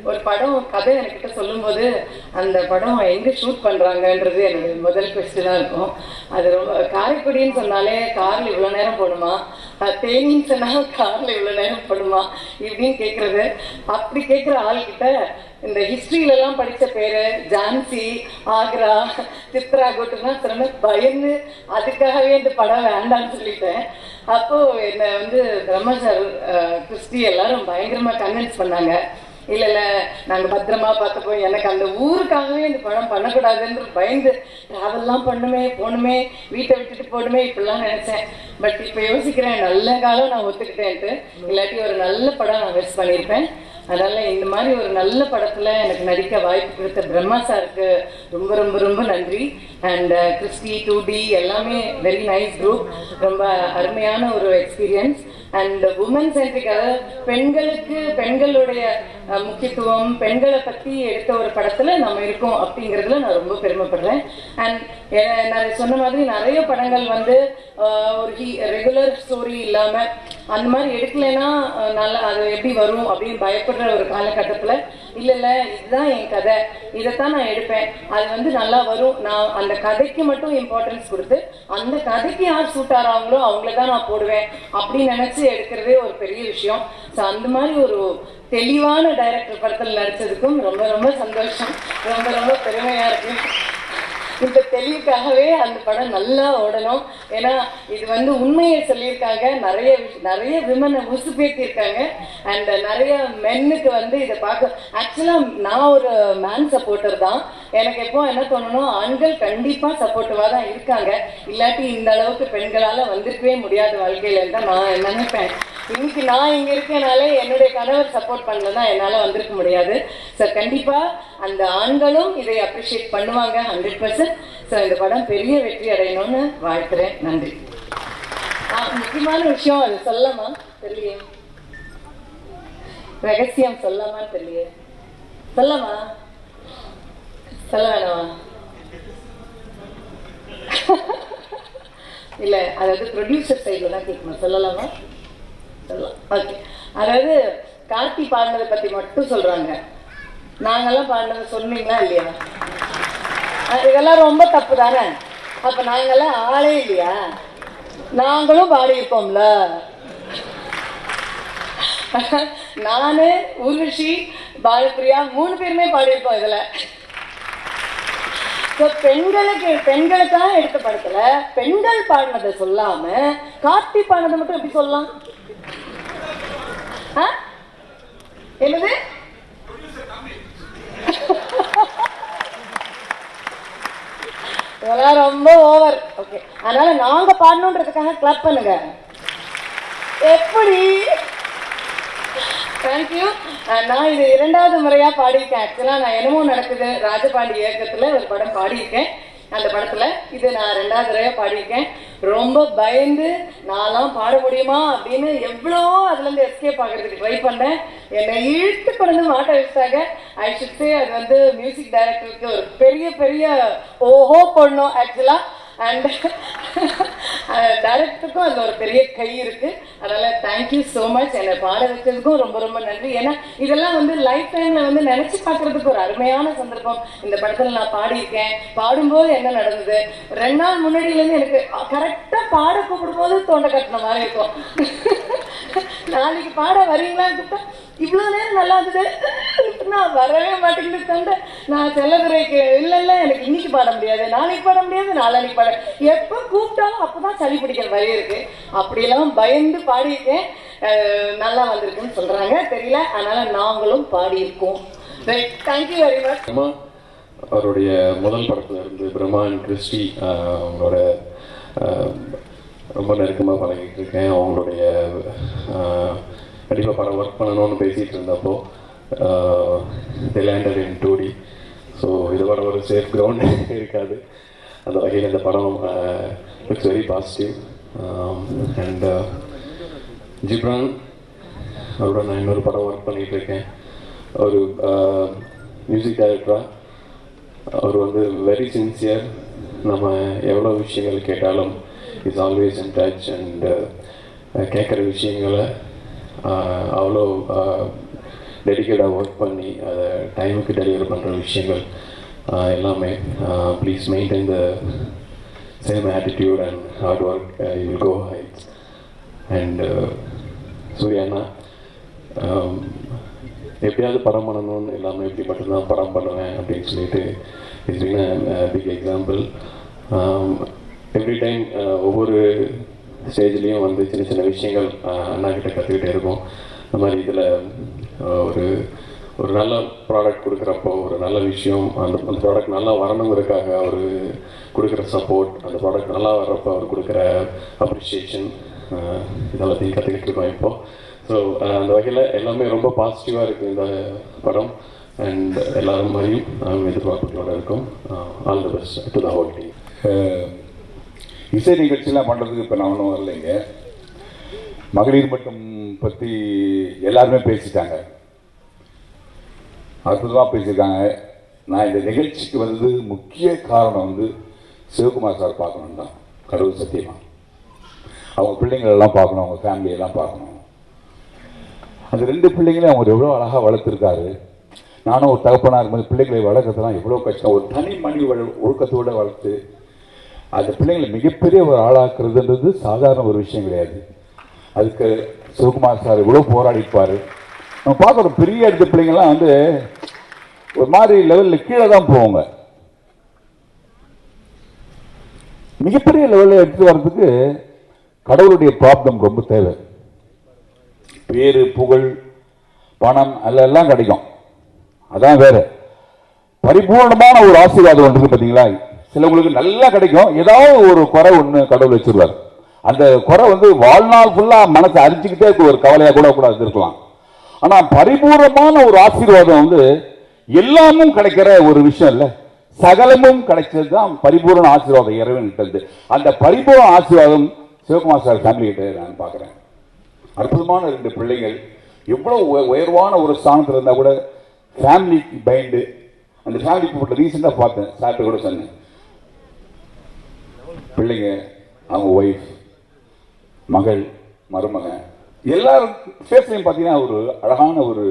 ஒரு படம் கதை என்கிட்ட சொல்லும்போது அந்த படம் எங்கே ஷூட் பண்ணுறாங்கன்றது என்னுடைய முதல் கொஸ்டினாக இருக்கும். அது ரொம்ப காரைக்குடின்னு சொன்னாலே காரில் இவ்வளோ நேரம் போடுமா, தேனின்னு சொன்னால் காரில் இவ்வளோ நேரம் போடுமா இப்படின்னு கேட்குறது. அப்படி கேட்குற ஆள்கிட்ட இந்த ஹிஸ்ட்ரியிலலாம் படித்த பேர் ஜான்சி, ஆக்ரா, சித்ராகோட்டுலாம் சொன்ன பயந்து அதுக்காகவே இந்த படம் வேண்டான்னு சொல்லிட்டேன். அப்போது என்னை வந்து பிரம்மா சார், கிறிஸ்டி எல்லாரும் பயங்கரமாக கன்வின்ஸ் பண்ணாங்க. இல்லை இல்லை நாங்கள் பத்திரமா பார்த்துப்போம், எனக்கு அந்த ஊருக்காகவே இந்த படம் பண்ணக்கூடாதுன்னு பயந்து ட்ராவல்லாம் போகணுமே வீட்டை விட்டுட்டு போகணுமே இப்படிலாம் நினச்சேன். பட் இப்போ யோசிக்கிறேன், நல்ல காலம் நான் ஒத்துக்கிட்டேன்ட்டு, இல்லாட்டி ஒரு நல்ல படம் நான் மிஸ் பண்ணியிருப்பேன். அதனால் இந்த மாதிரி ஒரு நல்ல படத்தில் எனக்கு நடிக்க வாய்ப்பு கொடுத்த பிரம்மா சாருக்கு ரொம்ப ரொம்ப ரொம்ப நன்றி. அண்ட் கிறிஸ்டி 2D எல்லாமே வெரி நைஸ் குரூப், ரொம்ப அருமையான ஒரு எக்ஸ்பீரியன்ஸ். அண்ட் உமன் சென்ட்ரிக், அதாவது பெண்களுக்கு பெண்களுடைய முக்கியத்துவம், பெண்களை பற்றி எடுத்த ஒரு படத்தில் நம்ம இருக்கோம் அப்படிங்கிறதுல நான் ரொம்ப பெருமைப்படுறேன். அண்ட் நான் சொன்ன மாதிரி நிறைய படங்கள் வந்து ஒரு ரெகுலர் ஸ்டோரி இல்லாமல் அந்த மாதிரி எடுக்கலைன்னா நல்லா அது எப்படி வரும் அப்படின்னு பயப்படுற ஒரு காலகட்டத்தில் இல்லை இல்லை இதுதான் என் கதை, இதைத்தான் நான் எடுப்பேன், அது வந்து நல்லா வரும், நான் அந்த கதைக்கு மட்டும் இம்பார்ட்டன்ஸ் கொடுத்து அந்த கதைக்கு யார் சூட் ஆகிறாங்களோ அவங்கள தான் நான் போடுவேன் அப்படின்னு நினச்சி எடுக்கிறதே ஒரு பெரிய விஷயம். ஸோ அந்த மாதிரி ஒரு தெளிவான டைரக்டர் படத்தில் நடித்ததுக்கும் ரொம்ப ரொம்ப சந்தோஷம், ரொம்ப ரொம்ப பெருமையாக இருக்கு. இந்த தெளிவுக்காகவே அந்த படம் நல்லா ஓடணும். ஏன்னா இது வந்து உண்மையை சொல்லியிருக்காங்க, நிறைய விமனை உசுப்பேற்றிருக்காங்க. அண்ட் நிறைய மென்னுக்கு வந்து இதை பார்க்க, ஆக்சுவலாக நான் ஒரு மேன் சப்போர்ட்டர் தான். எனக்கு எப்போ என்ன தோணணும், ஆண்கள் கண்டிப்பாக சப்போர்ட்டிவாக தான் இருக்காங்க, இல்லாட்டி இந்த அளவுக்கு பெண்களால் வந்திருக்கவே முடியாத வாழ்க்கையில் தான் நான் நினைப்பேன். இன்னைக்கு நான் இங்கே இருக்கனாலே என்னுடைய கணவர் சப்போர்ட் பண்ணலன்னா என்னால் வந்திருக்க முடியாது. ஸோ கண்டிப்பாக அந்த ஆண்களும் இதை அப்ரிஷியேட் பண்ணுவாங்க 100%. ஸோ இந்த படம் பெரிய வெற்றி அடையணும்னு வாழ்த்துறேன். நன்றி. முக்கியமான விஷயம் அது சொல்லலாமா தெரியலையே, ரகசியம் சொல்லலாமான்னு தெரியலையே, சொல்லலாமா சொல்ல வேணாமா? இல்லை, அதாவது ப்ரொடியூசர் சைடில் தான் கேட்கணும், சொல்லலாமா? சொல்லலாம். ஓகே. அதாவது கார்த்தி பாடினதை பற்றி மட்டும் சொல்கிறாங்க, நாங்கள்லாம் பாடினதை சொன்னீங்களா இல்லையா? இதெல்லாம் ரொம்ப தப்பு தானே. அப்போ நாங்கள்லாம் ஆளே இல்லையா? நாங்களும் பாடியிருப்போம்ல. நான், ஊர்வஷி, பாலப்பிரியா 3 பேருமே பாடியிருப்போம் இதில். ஸோ பெண்களுக்காக எடுத்த படத்துல பெண்கள் பாடினதை சொல்லாம கார்த்தி பாடினதை மட்டும் எப்படி சொல்லலாம்? என்னது? இதெல்லாம் ரொம்ப ஓவர். ஓகே, அதனால நாங்க பாடணுன்றதுக்காக கிளப் பண்ணுங்க. எப்படி? தேங்க்யூ. நான் இது 2வது முறையா பாடியிருக்கேன். ஆக்சுவலா நான் என்னமோ நடக்குது ராஜபாண்டி இயக்கத்துல ஒரு படம் பாடியிருக்கேன். அந்த படத்துல இது நான் 2வது முறையா பாடியிருக்கேன். ரொம்ப பயந்து நான்லாம் பாட முடியுமா அப்படின்னு எவ்வளோ அதுல இருந்து எஸ்கேப் ஆகிறதுக்கு ட்ரை பண்ணேன். என்னை இழுத்து கொண்டு மாட்ட வச்சுட்டாங்க. ஐ ஷுட் சே அது வந்து மியூசிக் டைரக்டருக்கு ஒரு பெரிய பெரிய ஓஹோ பண்ணணும் ஆக்சுவலா. அண்ட் டைரக்டருக்கும் அதில் ஒரு பெரிய கை இருக்கு. அதனால தேங்க்யூ ஸோ மச். என்னை பாட வச்சதுக்கும் ரொம்ப ரொம்ப நன்றி. ஏன்னா இதெல்லாம் வந்து லைஃப் டைம்ல வந்து நினைச்சு பார்க்கறதுக்கு ஒரு அருமையான சந்தர்ப்பம். இந்த படத்துல நான் பாடியிருக்கேன். பாடும்போது என்ன நடந்தது, 2 நாள் முன்னாடியிலேருந்து எனக்கு கரெக்டா பாட கூப்பிடும் போது தொண்டை கட்டின மாதிரி இருக்கும். நாளைக்கு பாட வரீங்களான்னு கூப்பிட்டா இவ்வளோ நேரம் நல்லா இருந்தது, நான் வரவே மாட்டேங்குது தொண்டை. நான் செல்லதுரைக்கு இல்லை எனக்கு இன்னைக்கு பாட முடியாது, நாளைக்கு பாட முடியாது, நாளைக்கு பாட, எப்போ கூப்பிட்டாலும் அப்போதான் சளி பிடிக்கிற மாதிரி இருக்கு. அப்படியெல்லாம் பயந்து பாடியிருக்கேன். நல்லா வந்திருக்குன்னு சொல்றாங்க, தெரியல. அதனால நாங்களும் பாடியிருக்கோம். Thank you very much. அவருடைய முதல் படத்துல இருந்து பிரம்மா அண்ட் கிறிஸ்டி அவங்களோட ரொம்ப நெருக்கமாக பழகிட்டு இருக்கேன். அவங்களுடைய கண்டிப்பாக படம் ஒர்க் பண்ணணும்னு பேசிகிட்டு இருந்தப்போ they landed in 2D. So இதோட ஒரு சேஃப் கிரவுண்ட் இருக்காது. அந்த வகையில் இந்த படம் it's very positive. And Ghibran அவரோட நான் இன்னொரு படம் ஒர்க் பண்ணிகிட்டு இருக்கேன். ஒரு மியூசிக் டைரக்டராக அவர் வந்து வெரி சின்சியர். நம்ம எவ்வளோ விஷயங்கள் கேட்டாலும் is always in touch. And கேட்குற விஷயங்களை அவ்வளோ டெடிக்கேட்டாக ஒர்க் பண்ணி அதை டைமுக்கு டெலிவரி பண்ணுற விஷயங்கள் எல்லாமே. Please maintain the same attitude and hard work, you will go heights. And சூர்யாண்ணா, எப்படியாவது படம் பண்ணணும்னு எல்லாமே இப்படி மட்டும்தான் படம் பண்ணுவேன் அப்படின்னு சொல்லிட்டு it's been a big example. Every time ஒவ்வொரு ஸ்டேஜ்லேயும் வந்து சின்ன சின்ன விஷயங்கள் அண்ணா கிட்ட கற்றுக்கிட்டே இருக்கும். இந்த மாதிரி இதில் ஒரு ஒரு நல்ல ப்ராடக்ட் கொடுக்குறப்போ ஒரு நல்ல விஷயம், அந்த ப்ராடக்ட் நல்லா வரணுங்கிறதுக்காக அவர் கொடுக்குற சப்போர்ட், அந்த ப்ராடக்ட் நல்லா வர்றப்போ அவர் கொடுக்குற அப்ரிஷியேஷன், இதெல்லாத்தையும் கற்றுக்கிட்டு இருக்கோம் இப்போது. ஸோ அந்த வகையில் எல்லாமே ரொம்ப பாசிட்டிவாக இருக்குது இந்த படம். அண்ட் எல்லாரும் மாதிரியும் எதிர்பார்ப்புகளோட இருக்கும். All the best to the whole team. இசை நிகழ்ச்சியெலாம் பண்ணுறதுக்கு இப்போ நான் ஒன்றும் வரலைங்க. மகளிர் மட்டும் பற்றி எல்லாருமே பேசிட்டாங்க, அற்புதமாக பேசியிருக்காங்க. நான் இந்த நிகழ்ச்சிக்கு வந்து முக்கிய காரணம் வந்து சிவகுமார் சார் பார்க்கணும் தான், கடவுள் சத்தியமாக. அவங்க பிள்ளைங்களெல்லாம் பார்க்கணும், அவங்க ஃபேமிலியெல்லாம் பார்க்கணும். அந்த 2 பிள்ளைங்களையும் அவங்க எவ்வளோ அழகாக வளர்த்துருக்காரு. நானும் ஒரு தகப்பனாக இருக்கும்போது பிள்ளைங்களை வளர்க்கறதுலாம் எவ்வளோ கஷ்டம். ஒரு தனி மனித ஒழுக்கத்தோடு வளர்த்து அந்த பிள்ளைங்களை மிகப்பெரிய ஒரு ஆளாக்குறதுன்றது சாதாரண ஒரு விஷயம் கிடையாது. அதுக்கு சிவகுமார் சார் எவ்வளோ போராடிப்பார். நம்ம பார்க்குற பெரிய எடுத்த பிள்ளைங்கள்லாம் வந்து ஒரு மாதிரி லெவலில் கீழே தான் போவாங்க. மிகப்பெரிய லெவலில் எடுத்து வர்றதுக்கு கடவுளுடைய பிராப்தம் ரொம்ப தேவை. பேரு, புகழ், பணம் அதெல்லாம் கிடைக்கும், அதான் வேற. பரிபூர்ணமான ஒரு ஆசீர்வாதம் ஒன்று பார்த்தீங்களா, சிலவங்களுக்கு நல்லா கிடைக்கும், ஏதாவது ஒரு குறை ஒன்று கடவுள் வச்சிருவார். அந்த குறை வந்து வாழ்நாள் ஃபுல்லாக மனசை அரிச்சுக்கிட்டே ஒரு கவலையாக கூட இருக்கலாம். ஆனால் பரிபூர்ணமான ஒரு ஆசீர்வாதம் வந்து எல்லாமும் கிடைக்கிற ஒரு விஷயம் இல்லை, சகலமும் கிடைச்சது தான் பரிபூர்ண ஆசீர்வாதம் இறைவன் கிட்டது. அந்த பரிபூர்ண ஆசீர்வாதம் சிவகுமார் சார் ஃபேமிலி கிட்ட நான் பார்க்குறேன். அற்புதமான 2 பிள்ளைகள் எவ்வளோ உயர்வான ஒரு ஸ்தானத்தில் இருந்தால் கூட ஃபேமிலிக்கு பயந்து, அந்த ஃபேமிலி போட்ட ரீசெண்டாக பார்த்தேன், சார்ட்ட கூட சொன்னேன். பிள்ளைங்க, அவங்க ஒய்ஃப், மகள், மருமகன் எல்லாரும் ஃபேஸ்லையும் பார்த்தீங்கன்னா ஒரு அழகான ஒரு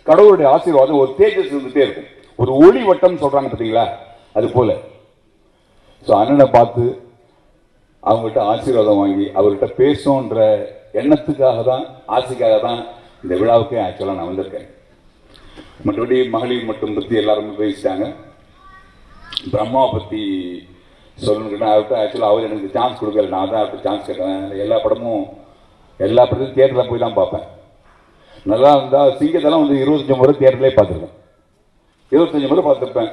கடவுளுடைய ஆசீர்வாதம், ஒரு தேஜஸ் இருந்துகிட்டே இருக்கும். ஒரு ஒளி வட்டம் சொல்கிறாங்க பார்த்தீங்களா, அது போல. ஸோ அண்ணனை பார்த்து அவங்ககிட்ட ஆசீர்வாதம் வாங்கி அவர்கிட்ட பேசுன்ற எண்ணத்துக்காக தான், ஆசைக்காக தான் இந்த விழாவுக்கே ஆக்சுவலாக நான் வந்திருக்கேன். மற்றபடி மகளிர் மட்டும் பற்றி எல்லாருமே பேசிட்டாங்க. பிரம்மாவை பற்றி சொல்லணுன்னா அவர்கிட்ட ஆக்சுவலாக அவர் எனக்கு சான்ஸ் கொடுக்கல, நான் தான் அவர்கிட்ட சான்ஸ் கேட்டேன். எல்லா படத்தையும் தியேட்டரில் போய் தான் பார்ப்பேன். நல்லா இருந்தால் சிங்கத்தெல்லாம் வந்து 25 முறை தியேட்டர்லேயே பார்த்துருக்கேன். 25 முறை பார்த்துருப்பேன்.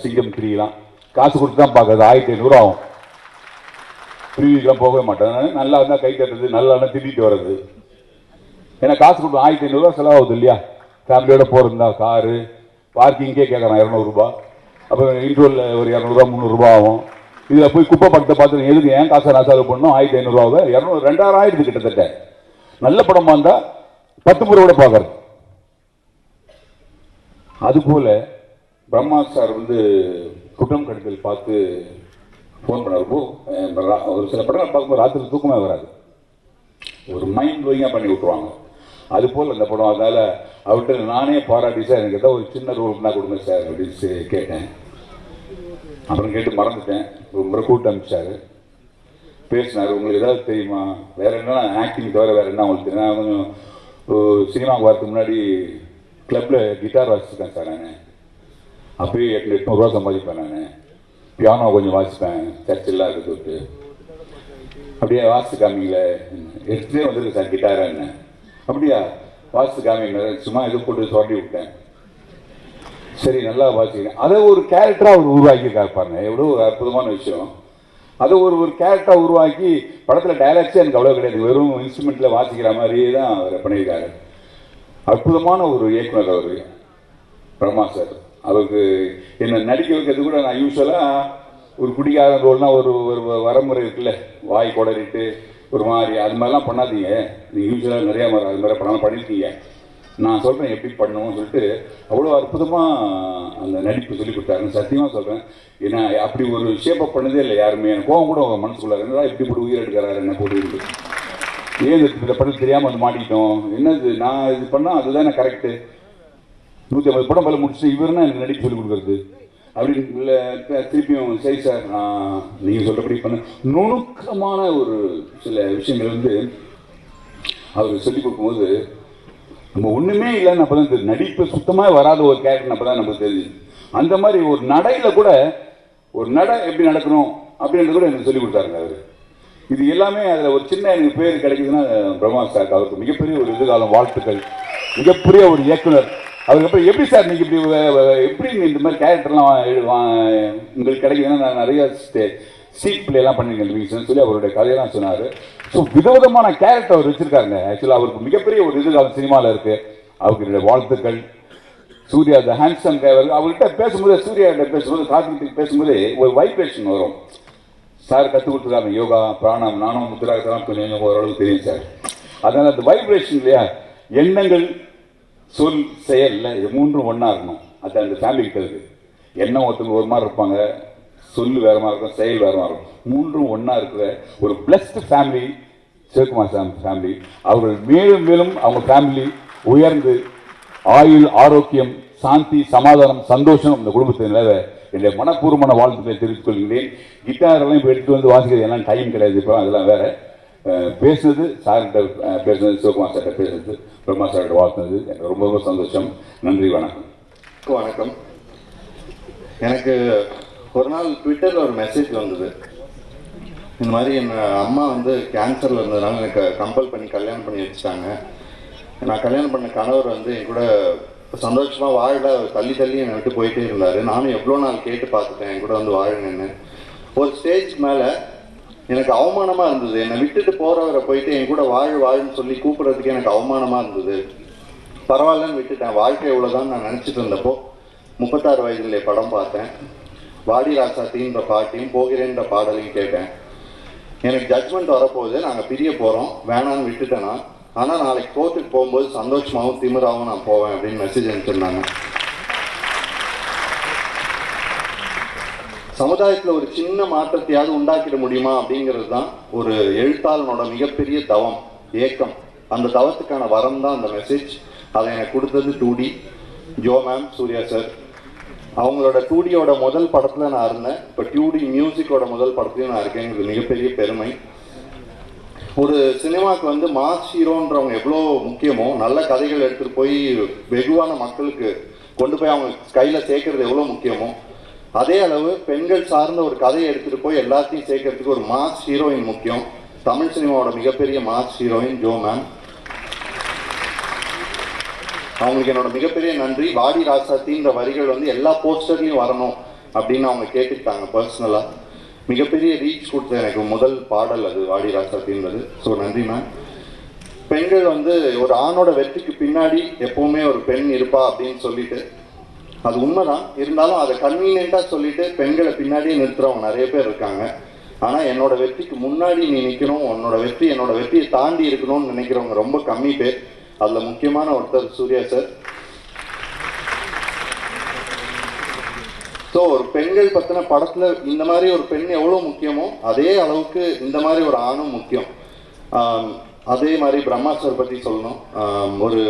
சிங்கம் 3லாம் காசு கொடுத்து தான் பார்க்குறது, 1500 ஆகும். ப்ரீவியூக்கெலாம் போகவே மாட்டேன். நல்லா இருந்தால் கை தட்டுறது, நல்லா இருந்தால் திட்டிட்டு வர்றது. ஏன்னா காசு கொடுத்து 1500 செலவாகுது இல்லையா. ஃபேமிலியோட போகிறதா காரு பார்க்கிங்கே கேட்குறான் 200 ரூபா. அப்புறம் இன்ட்ரோலில் ஒரு 200 300 ஆகும். இதில் போய் குப்பை படத்தை பார்த்து எதுக்கு ஏன் காசை நான் செலவு பண்ணணும், 1500 2000 ஆயிடுது கிட்டத்தட்ட. நல்ல படமாக இருந்தால் 10 முறை கூட பார்க்கறது. அதுபோல் பிரம்மா சார் வந்து குற்றம் கடிதல் பார்த்து ஃபோன் பண்ணப்போ ஒரு சில படங்கள் பார்க்கும்போது ராத்திரி தூக்கமே வராது, ஒரு மைண்ட் ப்ளோயிங்காக பண்ணி விட்டுருவாங்க. அதுபோல் அந்த படம். அதனால் அவர்கிட்ட நானே பாராட்டி, சார் எனக்கு ஏதாவது ஒரு சின்ன ரோல்னா கொடுங்க சார் அப்படின்னு கேட்டேன். அப்புறம் கேட்டு மறந்துட்டேன். ஒரு முறை கூட்டு அனுப்பிச்சார், பேசினார். உங்களுக்கு ஏதாவது தெரியுமா, வேறு என்ன ஆக்டிங் தவிர வேறு என்ன உங்களுக்கு தெரியும்? கொஞ்சம் சினிமாவுக்கு வரதுக்கு முன்னாடி கிளப்பில் கிட்டார் வாசிச்சிருக்கேன் சார். நான் அப்போயே 800 ரூபா சம்பாதிப்பேன். நான் பியானோ கொஞ்சம் வாசிப்பேன், சர்ச்செல்லாம் இருக்குது. அப்படியே வாசித்து காமிங்கள எடுத்துகிட்டே வந்துருக்கு சார் கிட்டார். என்ன அப்படியா வாசித்து காமிங்க, சும்மா இது போட்டு சொல்லி விட்டேன். சரி நல்லா வாசிக்கிறேன். அதை ஒரு கேரக்டராக அவர் உருவாக்கியிருக்காரு பாருங்க, எவ்வளோ ஒரு அற்புதமான விஷயம். அதை ஒரு கேரக்டராக உருவாக்கி படத்தில் டைலாக்ஸே எனக்கு அவ்வளோ கிடையாது, வெறும் இன்ஸ்ட்ருமெண்ட்டில் வாசிக்கிற மாதிரியே தான் அவர் பண்ணியிருக்காரு. அற்புதமான ஒரு இயக்குனர் அவர் பிரம்மா சார். அவருக்கு என்னை நடிக்க வைக்கிறது கூட நான் யூஸ்வலாக ஒரு குடிக்காத ரோல்னால் ஒரு வரமுறை இருக்குல்ல, வாய் கொடரிட்டு ஒரு மாதிரி அது மாதிரிலாம் பண்ணாதீங்க. நீங்கள் யூஸ்வலாக நிறையா அது மாதிரி படம் பண்ணியிருக்கீங்க, நான் சொல்கிறேன் எப்படி பண்ணணும்னு சொல்லிட்டு அவ்வளோ அற்புதமாக அந்த நடிப்பு சொல்லி கொடுத்தாருன்னு சத்தியமாக சொல்கிறேன். ஏன்னா அப்படி ஒரு ஷேப்பப் பண்ணதே இல்லை யாருமே. எனக்கு கோவம் கூட மனசுக்குள்ள என்னடா இப்படி போட்டு உயிர் எடுக்கிறாரு என்ன போட்டு, ஏன் இந்த படத்தில் தெரியாமல் வந்து மாட்டிக்கிட்டோம், என்னது நான் இது பண்ணால் அதுதானே கரெக்டு, 150 படம் மேலே முடிச்சுட்டு இவருன்னா எனக்கு நடிக்க சொல்லிக் கொடுக்குறது அப்படின்னு இல்லை திருப்பியும் சரி சார் நீங்கள் சொல்கிறபடி பண்ண நுணுக்கமான ஒரு சில விஷயங்கள் வந்து அவர் சொல்லிக் கொடுக்கும்போது நம்ம ஒன்றுமே இல்லைன்னு அப்போ தான் தெரியும். நடிப்பு சுத்தமாக வராத ஒரு கேரக்டர் அப்போ தான் நமக்கு தெரியுது. அந்த மாதிரி ஒரு நடையில் கூட ஒரு நடை எப்படி நடக்கணும் அப்படின்றது கூட எனக்கு சொல்லிக் கொடுத்தாருங்க அவர். இது எல்லாமே அதில் ஒரு சின்ன எனக்கு பேர் கிடைக்குதுன்னா பிரம்மா சார், அவருக்கு மிகப்பெரிய ஒரு எதிர்காலம் வாழ்த்துக்கள். மிகப்பெரிய ஒரு இயக்குனர். அதுக்கப்புறம் எப்படி சார் நீங்கள் இப்படி எப்படி இந்த மாதிரி கேரக்டர்லாம் உங்களுக்கு கிடைக்குதுன்னா நான் நிறைய சீட் பிளேலாம் பண்ணிருக்கேன் சொல்லி அவருடைய கதையெல்லாம் சொன்னார். ஸோ விதவிதமான கேரக்டர் அவர் வச்சிருக்காருங்க. ஆக்சுவலாக அவருக்கு மிகப்பெரிய ஒரு எதிர்காலம் சினிமாவில் இருக்குது. அவருக்கு என்னுடைய வாழ்த்துக்கள். சூர்யா த ஹேண்ட்ஸம் அவர்கிட்ட பேசும்போது, சூர்யா கிட்ட பேசும்போது, கார்த்திக் பேசும்போது ஒரு வைப்ரேஷன் வரும். சார் கற்றுக் கொடுத்துருக்காங்க யோகா பிராணம், நானும் முத்திராகத்தான் கொஞ்சம் ஓரளவுக்கு தெரியும் சார். அதனால் அந்த வைப்ரேஷன் இல்லையா, எண்ணங்கள் சொல் செயல் இது மூன்றும் ஒன்றா இருக்கணும். அது அந்த ஃபேமிலி கிட்ட இருக்குது. எண்ணம் ஒருத்தவங்க ஒரு மாதிரி இருப்பாங்க, சொல்லு வேற மாதிரி இருக்கும், செயல் வேற மாதிரி இருக்கும். மூன்றும் ஒன்றா இருக்கிற ஒரு பிளஸ்டு ஃபேமிலி சிவகுமார் ஃபேமிலி. அவர்கள் மேலும் மேலும் அவங்க ஃபேமிலி உயர்ந்து ஆயுள், ஆரோக்கியம், சாந்தி, சமாதானம், சந்தோஷம் இந்த குடும்பத்தை நிலவ என்னுடைய மனப்பூர்வமான வாழ்த்துக்களை தெரிவித்துக் கொள்கிறேன். கிட்டாரெல்லாம் இப்போ எடுத்து வந்து வாசிக்கிறது எல்லாம் டைம் கிடையாது. இப்போ அதெல்லாம் வேற. பேசுனது சார்கிட்ட பேசுனது, சிவகுமார் சார்கிட்ட பேசுனது, பிரம்மா சார்கிட்ட வாழ்த்துனது எனக்கு ரொம்ப ரொம்ப சந்தோஷம். நன்றி, வணக்கம். வணக்கம். எனக்கு ஒரு நாள் ட்விட்டரில் ஒரு மெசேஜ் வந்தது. இந்த மாதிரி என் அம்மா வந்து கேன்சரில் இருந்ததுனால எனக்கு கம்பல் பண்ணி கல்யாணம் பண்ணி வச்சுட்டாங்க. நான் கல்யாணம் பண்ண கணவர் வந்து என் கூட சந்தோஷமாக வாழ தள்ளி தள்ளி என்னை விட்டு போயிட்டே இருந்தார். நானும் எவ்வளோ நாள் கேட்டு பார்த்துட்டேன் என் கூட வந்து வாழணுன்னு. ஒரு ஸ்டேஜ் மேலே எனக்கு அவமானமாக இருந்தது. என்னை விட்டுட்டு போகிறவரை போயிட்டு என் கூட வாழுன்னு சொல்லி கூப்பிட்றதுக்கு எனக்கு அவமானமாக இருந்தது. பரவாயில்லன்னு விட்டுட்டேன். வாழ்க்கை இவ்வளோதான் நான் நினச்சிட்டு இருந்தப்போ 36 வயதிலே படம் பார்த்தேன். வாடி ராசாத்தின்ற பாட்டையும் போகிறேன்ற பாடலையும் கேட்டேன். எனக்கு ஜட்ஜ்மெண்ட் வரப்போகுது, நாங்கள் பிரிய போகிறோம், வேணான்னு விட்டுட்டேன்னா. ஆனால் நாளைக்கு கோர்ட்டுக்கு போகும்போது சந்தோஷமாகவும் திமிராகவும் நான் போவேன் அப்படின்னு மெசேஜ் அனுப்பிச்சிருந்தாங்க. சமுதாயத்தில் ஒரு சின்ன மாற்றத்தையாவது உண்டாக்கிட முடியுமா அப்படிங்கிறது தான் ஒரு எழுத்தாளனோட மிகப்பெரிய தவம், ஏக்கம். அந்த தவத்துக்கான வரம் தான் அந்த மெசேஜ். அதை எனக்கு கொடுத்தது 2D Joe ma'am, Surya sir. அவங்களோட 2Dயோட முதல் படத்தில் நான் இருந்தேன். இப்போ 2D மியூசிக்கோட முதல் படத்துலையும் நான் இருக்கேங்கிறது மிகப்பெரிய பெருமை. ஒரு சினிமாவுக்கு வந்து மாஸ் ஹீரோன்றவங்க எவ்வளோ முக்கியமோ, நல்ல கதைகள் எடுத்துகிட்டு போய் வெகுவான மக்களுக்கு கொண்டு போய் அவங்க கையில் சேர்க்கறது எவ்வளோ முக்கியமோ, அதே அளவு பெண்கள் சார்ந்த ஒரு கதையை எடுத்துகிட்டு போய் எல்லாத்தையும் சேர்க்கறதுக்கு ஒரு மாஸ் ஹீரோயின் முக்கியம். தமிழ் சினிமாவோட மிகப்பெரிய மாஸ் ஹீரோயின் ஜோ மேம். அவங்களுக்கு என்னோட மிகப்பெரிய நன்றி. வாடி ராசாத்தின்ற வரிகள் வந்து எல்லா போஸ்டர்லையும் வரணும் அப்படின்னு அவங்க கேட்டுக்கிட்டாங்க பர்சனலாக. மிகப்பெரிய ரீச் கொடுத்த எனக்கு முதல் பாடல் அது வாடி ராசாத்தின்றது. ஸோ நன்றி மேம். பெண்கள் வந்து ஒரு ஆணோட வெற்றிக்கு பின்னாடி எப்பவுமே ஒரு பெண் இருப்பா அப்படின்னு சொல்லிட்டு, அது உண்மைதான். இருந்தாலும் அதை கன்வீனியண்டாக சொல்லிட்டு பெண்களை பின்னாடியே நிறுத்துறவங்க நிறைய பேர் இருக்காங்க. ஆனால் என்னோட வெற்றிக்கு முன்னாடி நீ நிற்கணும், உன்னோட வெற்றி என்னோட வெற்றியை தாண்டி இருக்கணும்னு நினைக்கிறவங்க ரொம்ப கம்மி பேர். அதில் முக்கியமான ஒருத்தர் சூர்யா சார். ஸோ ஒரு பெண்கள் பற்றின படத்தில் இந்த மாதிரி ஒரு பெண் எவ்வளோ முக்கியமோ அதே அளவுக்கு இந்த மாதிரி ஒரு ஆணும் முக்கியம். அதே மாதிரி பிரம்மா சார் பற்றி சொல்லணும். ஒரு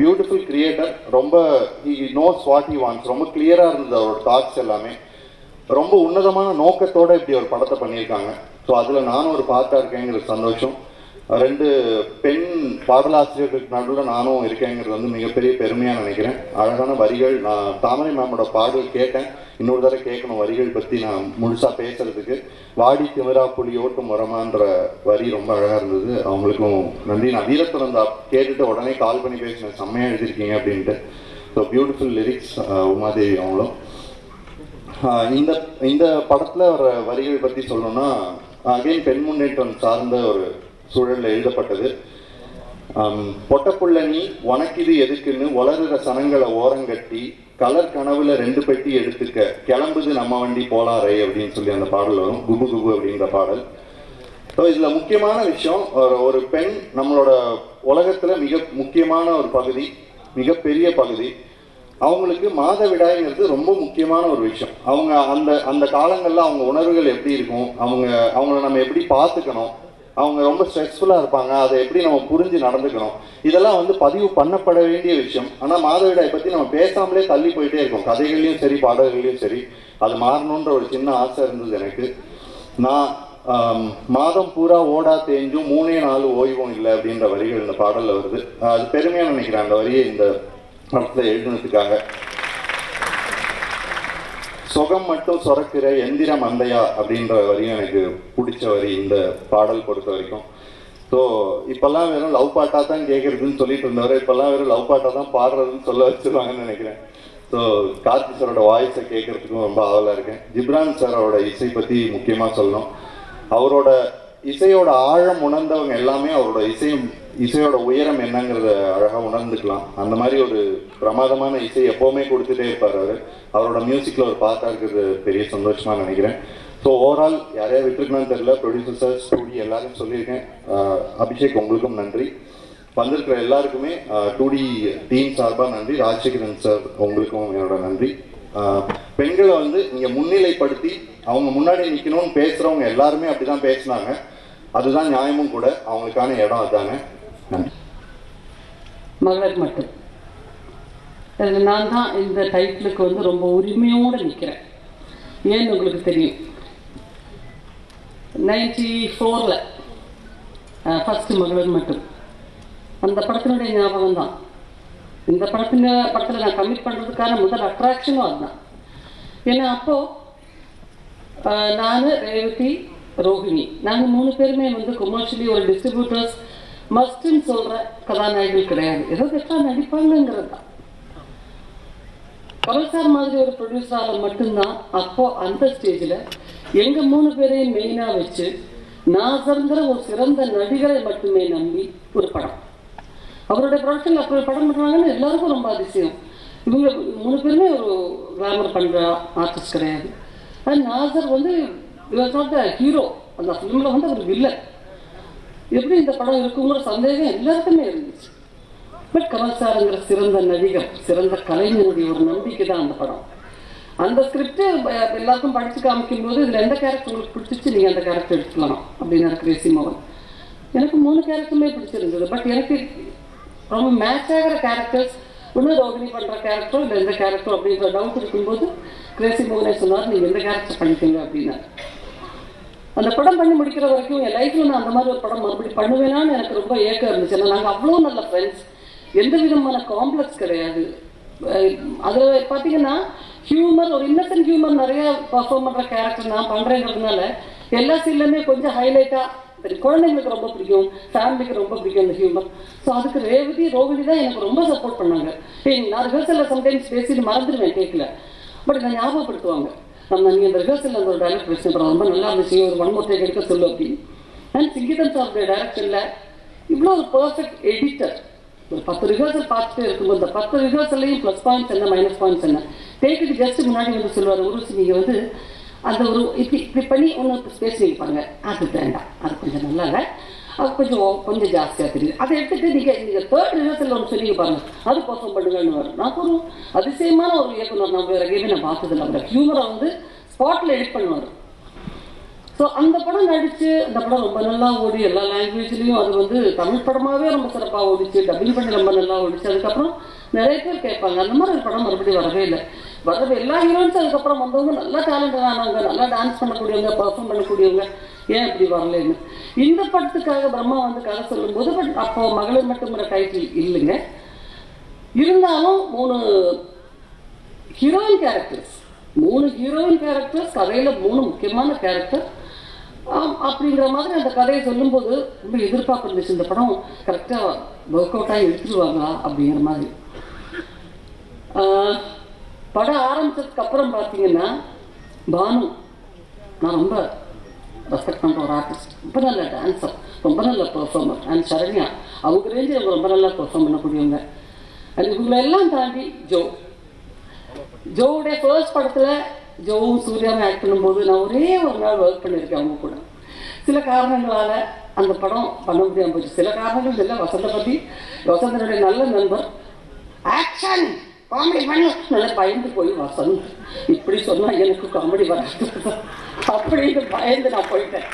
பியூட்டிஃபுல் கிரியேட்டர். ரொம்ப he knows what he wants. ரொம்ப கிளியராக இருந்தது அவரோட தாட்ஸ் எல்லாமே. ரொம்ப உன்னதமான நோக்கத்தோடு இப்படி ஒரு படத்தை பண்ணியிருக்காங்க. ஸோ அதில் நானும் ஒரு பார்ட்டாக இருக்கேங்கிறது சந்தோஷம். 2 பெண் பாடலாசிரியர்களுக்கு நடுவில் நானும் இருக்கேங்கிறது வந்து மிகப்பெரிய பெருமையாக நினைக்கிறேன். அழகான வரிகள். நான் தாமரை மேமோட பாடல் கேட்டேன், இன்னொரு தடவை கேட்கணும் வரிகள் பற்றி நான் முழுசாக பேசுறதுக்கு. வாடி திமிரா புலி ஓட்டும் வரமான்ற வரி ரொம்ப அழகாக இருந்தது. அவங்களுக்கும் நன்றி. நான் வீரத்திறந்தா கேட்டுட்டு உடனே கால் பண்ணி பேசினேன், செம்மையாக எழுதியிருக்கீங்க அப்படின்ட்டு. ஸோ பியூட்டிஃபுல் லிரிக்ஸ் உமாதேவி அவங்களும். இந்த படத்தில் வர வரிகள் பற்றி சொல்லணும்னா, அகைன் பெண் முன்னேற்றம் சார்ந்த ஒரு சூழலில் எழுதப்பட்டது. பொட்டப்புள்ள நீ உனக்கிது எதுக்குன்னு வளருற சனங்களை ஓரங்கட்டி கலர் கனவுல 2 பெட்டி எடுத்துக்க கிளம்புது நம்ம வண்டி போலாரை அப்படின்னு சொல்லி அந்த பாடல் வரும். குபு குபு அப்படின்ற பாடல். ஸோ இதில் முக்கியமான விஷயம், ஒரு பெண் நம்மளோட உலகத்தில் மிக முக்கியமான ஒரு பகுதி, மிகப்பெரிய பகுதி. அவங்களுக்கு மாதவிடாய்ங்கிறது ரொம்ப முக்கியமான ஒரு விஷயம். அவங்க அந்த காலங்களில் அவங்க உணர்வுகள் எப்படி இருக்கும், அவங்கள நம்ம எப்படி பார்த்துக்கணும், அவங்க ரொம்ப ஸ்ட்ரெஸ்ஃபுல்லாக இருப்பாங்க, அதை எப்படி நம்ம புரிஞ்சு நடந்துக்கணும், இதெல்லாம் வந்து பதிவு பண்ணப்பட வேண்டிய விஷயம். ஆனால் மாதவிடாயை பற்றி நம்ம பேசாமலே தள்ளி போயிட்டே இருக்கோம், கதைகள்லையும் சரி பாடல்கள்லையும் சரி. அது மாறணுன்ற ஒரு சின்ன ஆசை இருந்தது எனக்கு. நான் மாதம் பூரா ஓடா தேஞ்சும் 3 நாள் ஓய்வும் இல்லை அப்படின்ற வரிகள் இந்த பாடலில் வருது. அது பெருமையாக நினைக்கிறேன் அந்த வரியை இந்த படத்தில் எழுதுனதுக்காக. சொகம் மட்டும் சொரக்கிற எந்திரம் அந்தையா அப்படின்ற வரியும் எனக்கு பிடிச்ச வரி இந்த பாடல் பொறுத்த வரைக்கும். ஸோ இப்போல்லாம் வெறும் லவ் பாட்டாக தான் கேட்குறதுன்னு சொல்லிட்டு இருந்தவர் இப்போல்லாம் வெறும் லவ் பாட்டாக தான் பாடுறதுன்னு சொல்ல வச்சுருவாங்கன்னு நினைக்கிறேன். ஸோ கார்த்தி சாரோட வாய்ஸை கேட்குறதுக்கும் ரொம்ப ஆவலாக இருக்கேன். ஜிப்ரான் சாரோட இசை பற்றி முக்கியமாக சொல்லணும். அவரோட இசையோட ஆழம் உணர்ந்தவங்க எல்லாமே அவரோட இசையோட உயரம் என்னங்கிறத அழகாக உணர்ந்துக்கலாம். அந்த மாதிரி ஒரு பிரமாதமான இசை எப்போவுமே கொடுத்துட்டே இருப்பார் அவர். அவரோட மியூசிக்கில் ஒரு பார்ட்டாக இருக்கிறது பெரிய சந்தோஷமாக நினைக்கிறேன். ஸோ ஓவரால் யாரையா விட்டுருக்கணும்னு தெரியல, ப்ரொடியூசர் ஸ்டூடியோ எல்லாரும் சொல்லியிருக்கேன். அபிஷேக் உங்களுக்கும் நன்றி, வந்திருக்கிற எல்லாருக்குமே 2D டீம் சார்பாக நன்றி. ராஜசேகரன் சார் உங்களுக்கும் என்னோட நன்றி. பெண்களை வந்து இங்கே முன்னிலைப்படுத்தி அவங்க முன்னாடி நிற்கணும்னு பேசுகிறவங்க எல்லாருமே அப்படி தான் பேசினாங்க. அதுதான் நியாயமும் கூட, அவங்களுக்கான இடம் அதுதாங்க. நன்றி. மகளிர் மட்டும் அதில் நான் தான் இந்த டைட்டிலுக்கு வந்து ரொம்ப உரிமையோடு நிற்கிறேன். ஏன்னு உங்களுக்கு தெரியும், 94 ஃபஸ்ட்டு மகளிர் மட்டும் அந்த படத்தினுடைய ஞாபகம் தான். இந்த படத்தில் நான் கமிட் பண்ணுறதுக்கான முதல் அட்ராக்ஷனும் அதுதான். ஏன்னா அப்போது நான், ரேவதி, ரோஹிணி நாங்கள் 3 பேருமே வந்து கொமர்ஷியலி ஒரு டிஸ்ட்ரிபியூட்டர்ஸ் மஸ்ட்ன்னு சொல்கிற கதாநாயகிகள் கிடையாது. ஏதோ எக்ஸ்ட்ரா நடிப்பாங்கிறது தான். கமல் சார் மாதிரி ஒரு ப்ரொடியூசரால் மட்டும்தான் அப்போது அந்த ஸ்டேஜில் எங்கள் 3 பேரையும் மெயினாக வச்சு நாசர்ங்கிற ஒரு சிறந்த நடிகரை மட்டுமே நம்பி ஒரு படம், அவருடைய ப்ரொடக்ஷனில் அப்படி படம் பண்ணுறாங்கன்னு எல்லாருக்கும் ரொம்ப அதிசயம். இவங்க 3 பேருமே ஒரு கிளாமர் பண்ணுற ஆர்டிஸ்ட் கிடையாது. அது நாசர் வந்து ஹீரோ, அந்த ஃபிலிமில் வந்து அவர் வில்லன். எப்படி இந்த படம் இருக்குங்கிற சந்தேகம் எல்லாருக்குமே இருந்துச்சு. பட் கமல் சாருங்கிற சிறந்த நடிகர், சிறந்த கலைஞருடைய ஒரு நம்பிக்கை தான் அந்த படம். அந்த ஸ்கிரிப்ட் எல்லாருக்கும் படித்து காமிக்கும் போது இதில் எந்த கேரக்டர் உங்களுக்கு பிடிச்சிச்சு, நீங்கள் அந்த கேரக்டர் எடுத்துக்கலாம் அப்படின்னு கிரேசி மோகன். எனக்கு 3 கேரக்டருமே பிடிச்சிருந்தது. பட் எனக்கு ரொம்ப மேட்ச் ஆகிற கேரக்டர்ஸ் ஒன்று ரோகிணி பண்ணுற கேரக்டரோ இல்லை எந்த கேரக்டரோ அப்படின்ற டவுட் இருக்கும்போது கிரேசி மோகனே சொன்னார், நீங்கள் எந்த கேரக்டர் பண்ணிக்கோங்க அப்படின்னா. அந்த படம் பண்ணி முடிக்கிற வரைக்கும் என் லைஃப்பில் நான் அந்த மாதிரி ஒரு படம் மறுபடியும் பண்ணுவேனான்னு எனக்கு ரொம்ப ஏக்கம் இருந்துச்சு. ஏன்னா நாங்கள் அவ்வளோ நல்ல ஃப்ரெண்ட்ஸ், எந்த விதமான காம்ப்ளெக்ஸ் கிடையாது. அதில் பார்த்தீங்கன்னா ஹியூமர், ஒரு இன்னசென்ட் ஹியூமர் நிறையா பர்ஃபார்ம் பண்ணுற கேரக்டர் நான் பண்ணுறேங்கிறதுனால எல்லா சீன்லையுமே கொஞ்சம் ஹைலைட்டாக குழந்தைங்களுக்கு ரொம்ப பிடிக்கும், ஃபேமிலிக்கு ரொம்ப பிடிக்கும் அந்த ஹியூமர். ஸோ அதுக்கு ரேவதி, ரோகிணி தான் எனக்கு ரொம்ப சப்போர்ட் பண்ணாங்க. நான் ரிஹர்சலில் சம்டைம்ஸ் பேசிட்டு மறந்துடுவேன் கேட்கல, பட் நான் ஞாபகப்படுத்துவாங்க. நீ அந்த ரிஹர்சலில் அந்த ஒரு டைலாக் பேசின ரொம்ப நல்லா இருந்துச்சு, ஒரு 1 more take எடுக்க சொல்லு அப்படின்னு. அண்ட் சிங்கிதன் சாருடைய டைரக்ஷனில் இவ்வளோ ஒரு பர்ஃபெக்ட் எடிட்டர். ஒரு 10 ரிஹர்சல் பார்த்துட்டே இருக்கும்போது அந்த 10 ரிஹர்சல்லையும் ப்ளஸ் பாயிண்ட்ஸ் என்ன மைனஸ் பாயிண்ட்ஸ் என்ன டேக்குக்கு ஜஸ்ட் முன்னாடி வந்து சொல்லுவார், உருசி நீங்கள் வந்து அந்த ஒரு இப்படி பண்ணி ஒன்று பேசுவீங்க பாருங்க, அது வேண்டாம், அது கொஞ்சம் நல்லா இல்லை, அது கொஞ்சம் ஜாஸ்தியாக தெரியுது, அதை எடுத்துகிட்டு நீங்கள் 3rd ரிஹர்சலில் ஒன்று சொல்லிங்க பாருங்க, அது பர்ஃபார்ம் பண்ணுங்கன்னு வரும். நான் ஒரு அதிசயமான ஒரு இயக்குனர், நான் வேறு எங்கேயுமே நான் பார்த்ததில்லை. அவர் ஹியூமரை வந்து ஸ்பாட்டில் எடிட் பண்ணுவார். ஸோ அந்த படம் நடித்து அந்த படம் ரொம்ப நல்லா ஓடி, எல்லா லாங்குவேஜ்லேயும் அது வந்து தமிழ் படமாகவே ரொம்ப சிறப்பாக ஓடிச்சு, டப்பிங் பண்ணி ரொம்ப நல்லா ஓடிச்சு. அதுக்கப்புறம் நிறைய பேர் கேட்பாங்க, அந்த மாதிரி ஒரு படம் மறுபடியும் வரவே இல்லை. எல்லா ஹீரோயின்ஸும் அதுக்கப்புறம் வந்தவங்க நல்லா டேலண்டட் ஆனவங்க, நல்லா டான்ஸ் பண்ணக்கூடியவங்க, பர்ஃபார்ம் பண்ணக்கூடியவங்க, ஏன் இப்படி வரலன்னு. இந்த படத்துக்காக பிரம்மா வந்து கதை சொல்லும்போது, பட் அப்போ மகளிர் மட்டுங்கிற டைட்டில் இல்லைங்க. இருந்தாலும் 3 ஹீரோயின் கேரக்டர்ஸ், 3 ஹீரோயின் கேரக்டர்ஸ், கதையில் 3 முக்கியமான கேரக்டர் அப்படிங்கிற மாதிரி அந்த கதையை சொல்லும்போது ரொம்ப எதிர்பார்ப்பு இருந்துச்சு. இந்த படம் கரெக்டாக ஒர்க் அவுட் ஆகி எடுத்துருவாங்களா அப்படிங்கிற மாதிரி. படம் ஆரம்பித்ததுக்கு அப்புறம் பார்த்தீங்கன்னா பானு, நான் ரொம்ப ரெஸ்பெக்ட் பண்ணுற ஒரு ஆர்டிஸ்ட், ரொம்ப நல்ல டான்ஸர், ரொம்ப நல்ல பெர்ஃபார்மர். அண்ட் சரண்யா, அவங்க ரேஞ்சு அவங்க ரொம்ப நல்லா பெர்ஃபார்ம் பண்ணக்கூடியவங்க. அண்ட் இவங்களெல்லாம் தாண்டி ஜோவுடைய ஃபர்ஸ்ட் படத்தில் ஜோவும் சூர்யாவும் ஆக்ட் பண்ணும்போது நான் ஒரே ஒரு நாள் ஒர்க் பண்ணியிருக்கேன் அவங்க கூட. சில காரணங்களால் அந்த படம் பண்ண முடியாமல் போச்சு. சில காரணங்கள் இல்லை, வசந்தனுடைய நல்ல நண்பர் ஆக்ஷன் காமெடி பண்ணி நல்லா பயந்து போய் வசந்த் இப்படி சொன்னால் எனக்கு காமெடி வராது அப்படின்னு பயந்து நான் போயிட்டேன்.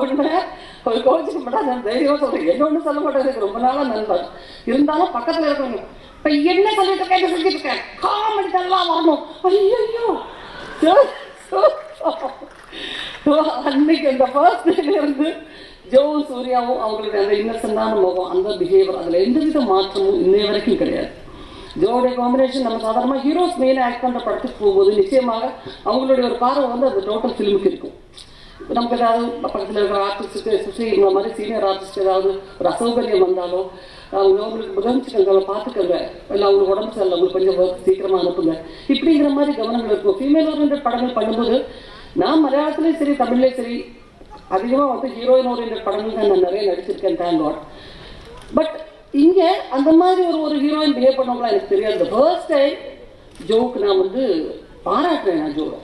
உடனே ஒரு கோச்சுக்க மாட்டா, நான் தைரியமாக சொல்கிறேன். என்ன ஒன்றும் சொல்ல மாட்டேன், எனக்கு ரொம்ப நாளாக நண்பர். இருந்தாலும் பக்கத்தில் இருக்கவங்க இப்போ என்ன சொல்லிட்டு இருக்கேன், என்ன செஞ்சுட்டு இருக்கேன், காமெடி எல்லாம் வரணும். ஐயோ அன்னைக்கு அந்த ஃபர்ஸ்ட் டேலேருந்து ஜோவும் சூர்யாவும் அவங்களுக்கு அந்த இன்னசென்டான முகம், அந்த பிஹேவியர், அதில் எந்தவித மாற்றமும் இன்னைய வரைக்கும் கிடையாது. ஜோடைய காம்பினேஷன் நம்ம சாதாரணமாக ஹீரோஸ் மெயினாக ஆக்ட் பண்ணுற படத்துக்கு போகும்போது நிச்சயமாக அவங்களுடைய ஒரு பார்வை வந்து அது டோட்டல் ஃபிலிமுக்கு இருக்கும். நமக்கு ஏதாவது பக்கத்தில் இருக்கிற ஆர்டிஸ்ட்டுக்கு எஸ்பெஷலி இந்த மாதிரி சீனியர் ஆர்டிஸ்ட் ஏதாவது ஒரு அசௌகரியம் வந்தாலும் அவங்களுக்கு கவனிச்சுக்கோங்க, பார்த்துக்கோங்க, இல்லை அவங்களுக்கு உடம்பு சரியில்லை, அவங்களுக்கு கொஞ்சம் ஒர்க் சீக்கிரமாக அனுப்புங்க, இப்படிங்கிற மாதிரி கவனங்கள் இருக்கும். ஃபீமேல் ஓரியன்ட் படங்கள் பண்ணும்போது நான் மலையாளத்துலேயும் சரி தமிழ்லேயும் சரி அதிகமாக வந்து ஹீரோயின் ஓரியன்ட் படங்கள் தான் நான் நிறைய நடிச்சிருக்கேன், தேங்க் காட். பட் இங்கே அந்த மாதிரி ஒரு ஹீரோயின் பிஹேவ் பண்ணவங்களாம் எனக்கு தெரியாது. ஃபர்ஸ்ட் டைம் ஜோவுக்கு நான் வந்து பாராட்டுறேன். நான் ஜோவை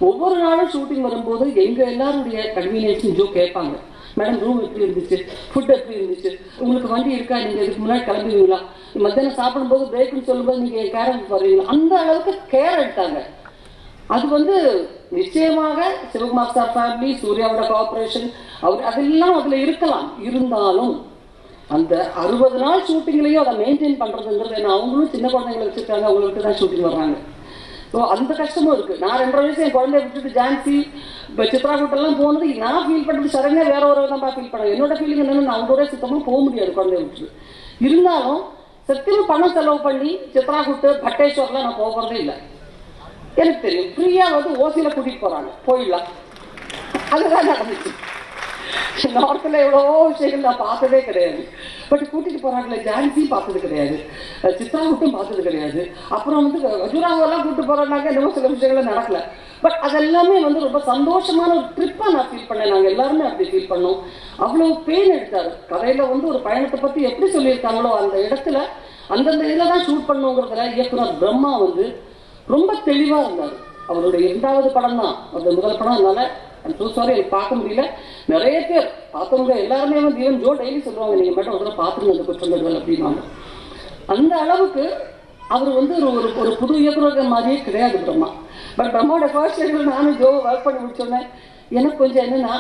ஒவ்வொரு நாளும் ஷூட்டிங் வரும்போது எங்கள் எல்லாருடைய கன்வீனியன்ஸும் ஜோ கேட்பாங்க, மேடம் ரூம் எப்படி இருந்துச்சு, ஃபுட் எப்படி இருந்துச்சு, உங்களுக்கு வண்டி இருக்கா, நீங்கள் இதுக்கு முன்னாடி கிளம்புவீங்களா, மத்தியானம் சாப்பிடும்போது பிரேக்குன்னு சொல்லும்போது நீங்கள் என் கேர் வருவீங்களா, அந்த அளவுக்கு கேர் எடுத்தாங்க. அது வந்து நிச்சயமாக சிவகுமார் சார் ஃபேமிலி, சூர்யாவோட கோஆப்ரேஷன், அவர் அதெல்லாம் அதில் இருக்கலாம். இருந்தாலும் அந்த 60 நாள் ஷூட்டிங்லேயும் அதை மெயின்டைன் பண்ணுறதுங்கிறது, ஏன்னா அவங்களும் சின்ன குழந்தைங்களை வச்சுருக்காங்க, அவங்களுக்கு தான் ஷூட்டிங் வர்றாங்க. ஸோ அந்த கஷ்டமும் இருக்குது. நான் 2.5 வயசு என் குழந்தைய விட்டுட்டு ஜான்சி இப்போ சித்ராகூட்டெல்லாம் போனது நான் ஃபீல் பண்ணுறது சடனாக வேற ஒரு தான் ஃபீல் பண்ணேன். என்னோட ஃபீலிங் என்னென்னு நான் அவங்களோட சுத்தமாக போக முடியாது குழந்தைய விட்டுட்டு. இருந்தாலும் சத்தியமாக பணம் செலவு பண்ணி சித்ராகூட்டு பட்டேஸ்வர்லாம் நான் போகிறதே இல்லை. எனக்கு தெரியும் ஃப்ரீயாக வந்து ஓசியில் கூட்டிகிட்டு போகிறாங்க, போயிடலாம். அதுதான் நடந்துச்சு. நார்த்தில் எவ்வளோ விஷயங்கள் நான் பார்த்ததே கிடையாது. பட் கூட்டிகிட்டு போகிறாங்களே, ஜான்சியும் பார்த்தது கிடையாது, சித்ராகூட்டும் பார்த்தது கிடையாது. அப்புறம் வந்து கஜுராவெல்லாம் கூப்பிட்டு போகிறோம்னாக்க இன்னும் சில விஷயங்கள்லாம் நடக்கல. பட் அதெல்லாமே வந்து ரொம்ப சந்தோஷமான ஒரு ட்ரிப்பாக நான் ஃபீல் பண்ணேன். நாங்கள் எல்லாருமே அப்படி ஃபீல் பண்ணோம். அவ்வளோ பெயின் எடுத்தார். கதையில் வந்து ஒரு பயணத்தை பற்றி எப்படி சொல்லியிருக்காங்களோ அந்த இடத்துல அந்தந்த இதில் தான் ஷூட் பண்ணுங்கிறதுல இயக்குனர் பிரம்மா வந்து ரொம்ப தெளிவாக இருந்தார். அவருடைய 2வது படம் தான், அவருடைய முதல் படம். அதனால சாரி எனக்கு பார்க்க முடியல. நிறைய பேர் பார்த்தவங்க எல்லாருமே வந்து ஈவன் ஜோ டெய்லி சொல்லுவாங்க, நீங்கள் மட்டும் ஒரு பார்த்துருங்க அந்த குற்றங்கள் அப்படின்னாங்க. அந்த அளவுக்கு அவர் வந்து ஒரு புது இயக்குநர்கள் மாதிரியே கிடையாது பிரம்மா. பட் பிரம்மாவோட ஃபர்ஸ்ட் ஷெட்யூல் நானும் ஜோ ஒர்க் பண்ணி முடிச்சோன்னே எனக்கு கொஞ்சம் என்னென்னா,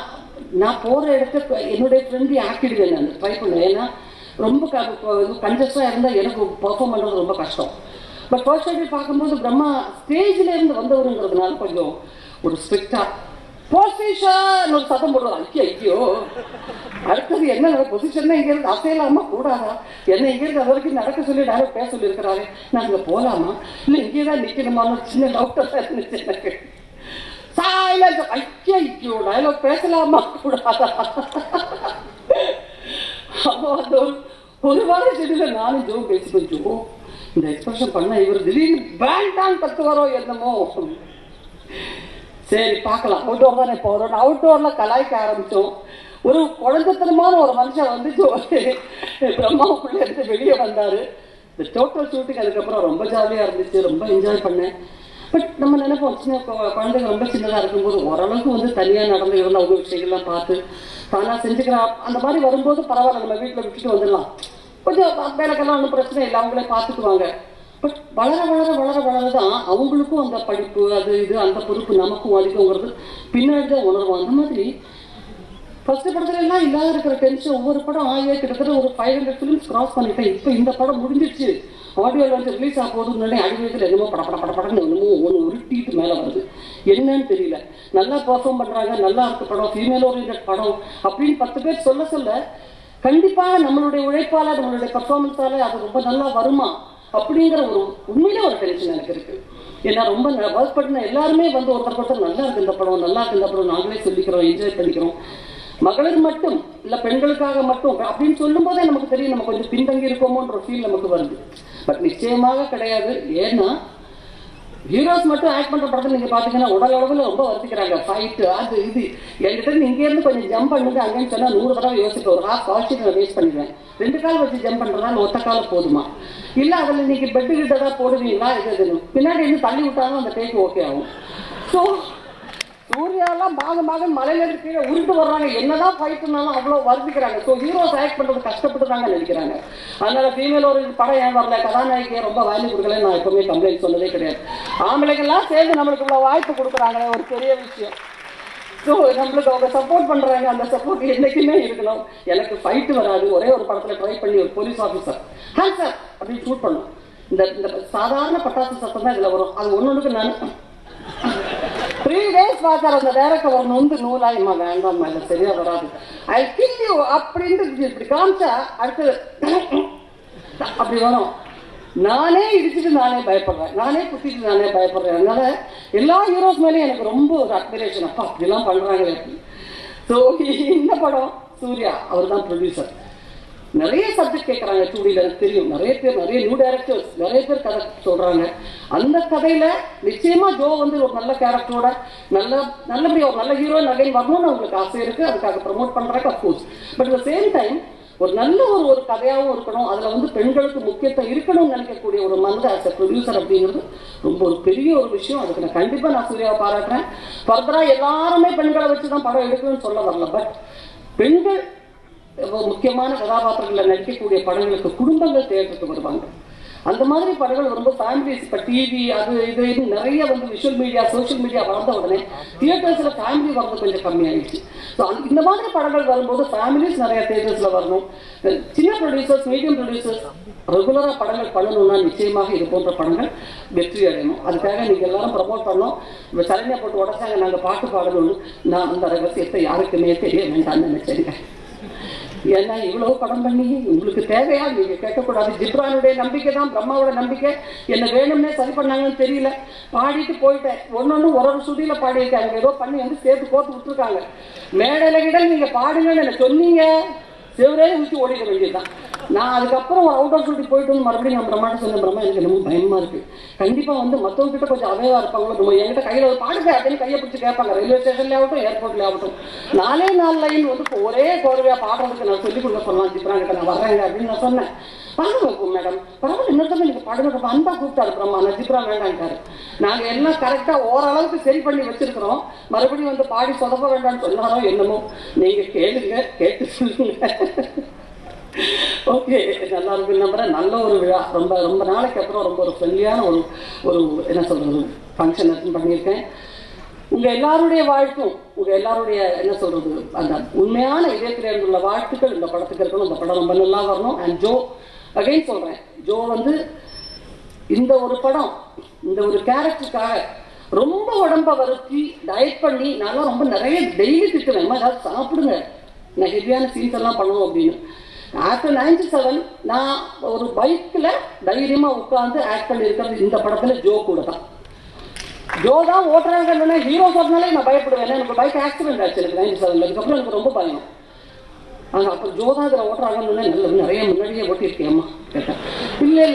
நான் போகிற இடத்த என்னுடைய ஃப்ரெண்ட்லி ஆக்கிடுவேன், நான் ட்ரை பண்ணுவேன். ஏன்னா ரொம்ப கன்ஜஸ்டாக இருந்தால் எனக்கு பெர்ஃபார்ம் பண்ணுறது ரொம்ப கஷ்டம். பட் ஃபர்ஸ்ட் ஷெட்யூல் பார்க்கும்போது பிரம்மா ஸ்டேஜில் இருந்து வந்தவருங்கிறதுனால கொஞ்சம் ஒரு ஸ்ட்ரிக்டாக பொசிஷன் ஒரு சத்தம் போடுவாங்க. ஐயோ அடுத்தது என்ன பொசிஷன் இங்கிருந்து அசையலாமா கூடாதா, என்ன இங்கிருந்து அது வரைக்கும் நடக்க சொல்லி டைலாக் பேச சொல்லி இருக்கிறாரு, நான் அங்கே போகலாமா இல்லை இங்கே தான் நிற்கணுமான்னு சின்ன டவுட்டாக இருந்துச்சு எனக்கு. சைலன்ஸ். ஐயோ டைலாக் பேசலாமா கூடாதா. அப்போ அந்த ஒரு வாரம் செடியில நானும் ஜோ பேசிப்பேன். ஜோ இந்த எக்ஸ்பிரஷன் பண்ண இவர் திடீர்னு வேண்டாம் கத்துவாரோ என்னமோ. சரி பார்க்கலாம், அவுட்டோர் தானே போகிறோம். அவுட்டோரில் கலாய்க்க ஆரம்பித்தோம். ஒரு குழந்தைத்தனமான ஒரு மனுஷன் வந்து பிரம்மாவுக்குள்ளே இருந்து வெளியே வந்தார். இந்த டோட்டல் ஷூட்டிங் அதுக்கப்புறம் ரொம்ப ஜாலியாக இருந்துச்சு, ரொம்ப என்ஜாய் பண்ணேன். பட் நம்ம நினைப்போம் சின்ன குழந்தைங்க ரொம்ப சின்னதாக இருக்கும்போது ஓரளவுக்கு வந்து தனியாக நடந்து இருந்தால் அவங்க விஷயங்கள்லாம் பார்த்து தானாக செஞ்சுக்கிறா. அந்த மாதிரி வரும்போது பரவாயில்ல, நம்ம வீட்டில் விட்டுட்டு வந்துடலாம், கொஞ்சம் வேலைக்கெல்லாம் ஒன்றும் பிரச்சனை இல்லை, அவங்களே பார்த்துக்குவாங்க. பட் வளர வளர வளர வளர தான் அவங்களுக்கும் அந்த படிப்பு அது இது அந்த பொறுப்பு நமக்கும் அதிகங்கிறது பின்னாடி தான் உணர்வோம். அந்த மாதிரி ஃபர்ஸ்ட் படத்துல எல்லாம் இல்லாத இருக்கிற டென்ஷன் ஒவ்வொரு படம் கிட்டத்தட்ட ஒரு 500 ஃபிலிம்ஸ் கிராஸ் பண்ணிட்டேன். இப்போ இந்த படம் முடிஞ்சிருச்சு, ஆடியோவில் வந்து ரிலீஸ் ஆக போதும் முன்னாடி அடிவயத்தில் என்னமோ படப்படன்னு என்னமோ ஒன்று உருட்டிட்டு மேலே வருது, என்னன்னு தெரியல. நல்லா பெர்ஃபார்ம் பண்ணுறாங்க, நல்லா இருக்க படம், ஃபீமேல் ஓரியன்ட் படம் அப்படின்னு 10 பேர் சொல்ல சொல்ல கண்டிப்பாக நம்மளுடைய உழைப்பால் நம்மளுடைய பர்ஃபார்மன்ஸால் அது ரொம்ப நல்லா வருமா அப்படிங்கிற ஒரு உண்மையிலே ஒரு டென்ஷன் எனக்கு இருக்குது. ஏன்னா ரொம்ப ஒர்க் பண்ண எல்லாருமே வந்து ஒருத்தர் நல்லா இருக்கு இந்த படம், நல்லா இருக்கு இந்த படம் நாங்களே சொல்லிக்கிறோம், என்ஜாய் பண்ணிக்கிறோம். மகளிர் மட்டும் இல்லை பெண்களுக்காக மட்டும் அப்படின்னு சொல்லும் போதே நமக்கு தெரியும் நம்ம கொஞ்சம் பின்தங்கி இருக்கோமோன்ற ஃபீல் நமக்கு வருது. பட் நிச்சயமாக கிடையாது. ஏன்னா ஹீரோஸ் மட்டும் ஆக்ட் பண்ணுற படத்தில் நீங்கள் பார்த்தீங்கன்னா உடல் அளவில் ரொம்ப வருத்திக்கிறாங்க, ஃபைட்டு அது இது. என்கிட்ட இங்கேருந்து கொஞ்சம் ஜம்ப் பண்ணுங்க அங்கேன்னு சொன்னால் 100 தடவை யோசிக்க ஒரு ஹாஃப் வாட்சி நான் வேஸ்ட் பண்ணிடுவேன். 2 கால் வச்சு ஜம்ப் பண்ணுறதால ஒத்த காலம் போதுமா, இல்லை அதில் இன்னைக்கு பெட்டு கிட்ட தான் போடுவீங்களா, இது பின்னாடி இருந்து தள்ளி விட்டாலும் அந்த டேக் ஓகே ஆகும். ஸோ சூர்யாலாம் பாகமாக மலையில கீழே உருட்டு வர்றாங்க, என்னதான் ஃபைட்டுனாலும் அவ்வளோ வருத்திக்கிறாங்க. ஸோ ஹீரோஸ் ஆக்ட் பண்ணுறது கஷ்டப்பட்டு தாங்க நினைக்கிறாங்க. அதனால ஃபீமேல் ஒரு படம் ஏன் வரல, கதாநாயகியை ரொம்ப வேல்யூ கொடுக்கல நான் எப்பவுமே கம்ப்ளைண்ட் சொன்னதே கிடையாது. ஆம்பளைங்கெல்லாம் சேர்ந்து நம்மளுக்கு இவ்வளோ வாய்ப்பு கொடுக்குறாங்களே ஒரு பெரிய விஷயம். ஸோ நம்மளுக்கு அவங்க சப்போர்ட் பண்ணுறாங்க, அந்த சப்போர்ட் என்றைக்குமே இருக்கணும். எனக்கு ஃபைட்டு வராது. ஒரே ஒரு படத்தில் ட்ரை பண்ணி ஒரு போலீஸ் ஆஃபீஸர் ஹேண்ட் சார் அப்படின்னு ஷூட் பண்ணணும். இந்த சாதாரண பட்டாசு சத்தம் தான் இதில் வரும். அது ஒன்றுக்கு நான் 3 days பார்த்தார் அந்த டேரக்டர் வரணும் வந்து நூலாயமா வேண்டாம்மா இல்லை சரியா வராது ஐ கில் யூ அப்படின்ட்டு இப்படி காமிச்சா அடுத்தது அப்படி வரும். நானே இடிச்சுட்டு நானே பயப்படுறேன், நானே குத்திட்டு நானே பயப்படுறேன். அதனால எல்லா ஹீரோஸ் மேலேயும் எனக்கு ரொம்ப ஒரு அட்மிரேஷன், அப்பா அப்படிலாம் பண்ணுறாங்களே. ஸோ இந்த படம் சூர்யா அவர் தான் ப்ரொடியூசர். நிறைய சப்ஜெக்ட் கேட்குறாங்க 2D எனக்கு தெரியும். நிறைய பேர், நிறைய நியூ டைரக்டர்ஸ் நிறைய பேர் கதை சொல்கிறாங்க. அந்த கதையில் நிச்சயமாக ஜோ வந்து ஒரு நல்ல கேரக்டரோட நல்லபடியாக ஒரு நல்ல ஹீரோயின் அகைன் வரணும்னு அவங்களுக்கு ஆசை இருக்குது. அதுக்காக ப்ரமோட் பண்ணுறாங்க of course. But at the same time ஒரு நல்ல ஒரு கதையாகவும் இருக்கணும், அதில் வந்து பெண்களுக்கு முக்கியத்துவம் இருக்கணும்னு நினைக்கக்கூடிய ஒரு மனது ஆஸ் அ ப்ரொடியூசர் அப்படிங்கிறது ரொம்ப ஒரு பெரிய ஒரு விஷயம். அதுக்கு நான் கண்டிப்பாக நான் சூர்யாவை பாராட்டுறேன். ஃபர்தராக எல்லாருமே பெண்களை வச்சு தான் படம் எடுக்கணும்னு சொல்ல வரல. பட் பெண்கள் முக்கியமான கதாபாத்திரங்களை நடிக்கக்கூடிய படங்களுக்கு குடும்பங்கள் தேட்டருக்கு வருவாங்க. அந்த மாதிரி படங்கள் ரொம்ப ஃபேமிலிஸ், இப்போ டிவி அது இது நிறைய வந்து விஷுவல் மீடியா சோஷியல் மீடியா வளர்ந்த உடனே தியேட்டர்ஸில் ஃபேமிலி வரது கொஞ்சம் கம்மியாயிடுச்சு. ஸோ இந்த மாதிரி படங்கள் வரும்போது ஃபேமிலிஸ் நிறைய தியேட்டர்ஸில் வரணும். சின்ன ப்ரொடியூசர்ஸ், மீடியம் ப்ரொடியூசர்ஸ் ரெகுலராக படங்கள் பண்ணணும்னா நிச்சயமாக இது போன்ற படங்கள் வெற்றி அடையணும். அதுக்காக நீங்கள் எல்லாரும் ப்ரமோட் பண்ணணும். இப்போ சரணியா போட்டு உடச்சாங்க நாங்கள் பாட்டு பாடணும்னு, நான் அந்த ரகசியத்தை யாருக்குமே தெரிய வேண்டாம்னு நினைச்சேங்க. ஏன்னா இவ்வளவு படம் பண்ணி உங்களுக்கு தேவையா நீங்க கேட்கக்கூடாது. ஜிப்ரானுடைய நம்பிக்கை தான் பிரம்மாவோட நம்பிக்கை. என்ன வேணும்னே சரி பண்ணாங்கன்னு தெரியல, பாடிட்டு போயிட்டேன். ஒன்னொன்னு ஒரு சுதியில பாடியிருக்காங்க, ஏதோ பண்ணி வந்து சேர்த்து கோர்த்து விட்டுருக்காங்க. மேடையில கிட்ட நீங்க பாடுங்கன்னு என்ன சொன்னீங்க, செவரே ஊற்றி ஓடிட வேண்டியதுதான். நான் அதுக்கப்புறம் ஒரு அவுட் ஆஃப் டியூட்டி போயிட்டு வந்து மறுபடியும் நான் பிரம்மாட்ட சொன்ன, பிரம்மா எனக்கு ரொம்ப பயமா இருக்கு, கண்டிப்பா வந்து மற்றவங்க கிட்ட கொஞ்சம் அவைவா இருப்பாங்களோ, என்கிட்ட கையில ஒரு பாடுங்க அப்படின்னு கையை பிடிச்சி கேட்பாங்க. ரயில்வே ஸ்டேஷன்ல ஆகட்டும், ஏர்போர்ட்ல ஆகட்டும். 4 லைன் வந்து ஒரே கோர்வையா பாடுறதுக்கு நான் சொல்லிக் கொடுக்க சொல்லலாம் ஜிப்ரா கிட்ட, நான் வர்றேங்க அப்படின்னு நான் சொன்னேன். பாடுங்க மேடம், பரவாயில்ல இன்னொருத்தவங்க நீங்க பாடுங்க அன்பா கூப்பிட்டாரு பிரம்மா. நான் ஜிப்ரா வேண்டான்ட்டாரு. நாங்க எல்லாம் கரெக்டா ஓரளவுக்கு சரி பண்ணி வச்சிருக்கிறோம். மறுபடியும் வந்து பாடி சொதப்ப வேண்டாம்னு சொன்னாரோ என்னமோ, நீங்க கேளுங்க, கேட்டு சொல்லுங்க. ஓகே, நல்லா இருக்கு நம்புறேன். நல்ல ஒரு விழா, ரொம்ப ரொம்ப நாளைக்கு அப்புறம் ரொம்ப ஒரு ஃப்ரெண்ட்லியான ஒரு என்ன சொல்றது ஃபங்க்ஷன் அட்டன் பண்ணியிருக்கேன். உங்க எல்லாருடைய வாழ்க்கும், உங்க எல்லாருடைய என்ன சொல்றது அந்த உண்மையான இதயத்தில் உள்ள வாழ்த்துக்கள் இந்த படத்துக்கு இருக்கணும். இந்த படம் ரொம்ப நல்லா வரணும். அண்ட் ஜோ அகைன் சொல்றேன், ஜோ வந்து இந்த ஒரு படம், இந்த ஒரு கேரக்டருக்காக ரொம்ப உடம்ப வருத்தி டயட் பண்ணி நான் ரொம்ப நிறைய டெய்லி திட்டுவேன், ஏதாவது சாப்பிடுங்க, நான் ஹெவியான சீன்ஸ் எல்லாம் பண்ணணும் அப்படின்னு. ஆஃப்டர் 97 நான் ஒரு பைக்கில் தைரியமாக உட்காந்து ஆக்ட் பண்ணியிருக்கிறது இந்த படத்தில் ஜோ கூட தான். ஜோ தான் ஓட்டுறாங்கன்னா ஹீரோ ஓட்டினாலே நான் பயப்படுவேன். எனக்கு பைக் ஆக்சிடென்ட் ஆச்சு எனக்கு 97. அதுக்கப்புறம் எனக்கு ரொம்ப பயம். ஆனால் அப்போ ஜோ தான் இதில் ஓட்டுறாங்கன்னு நிறைய முன்னாடியே ஓட்டியிருக்கேம்மா கேட்டேன். இல்லை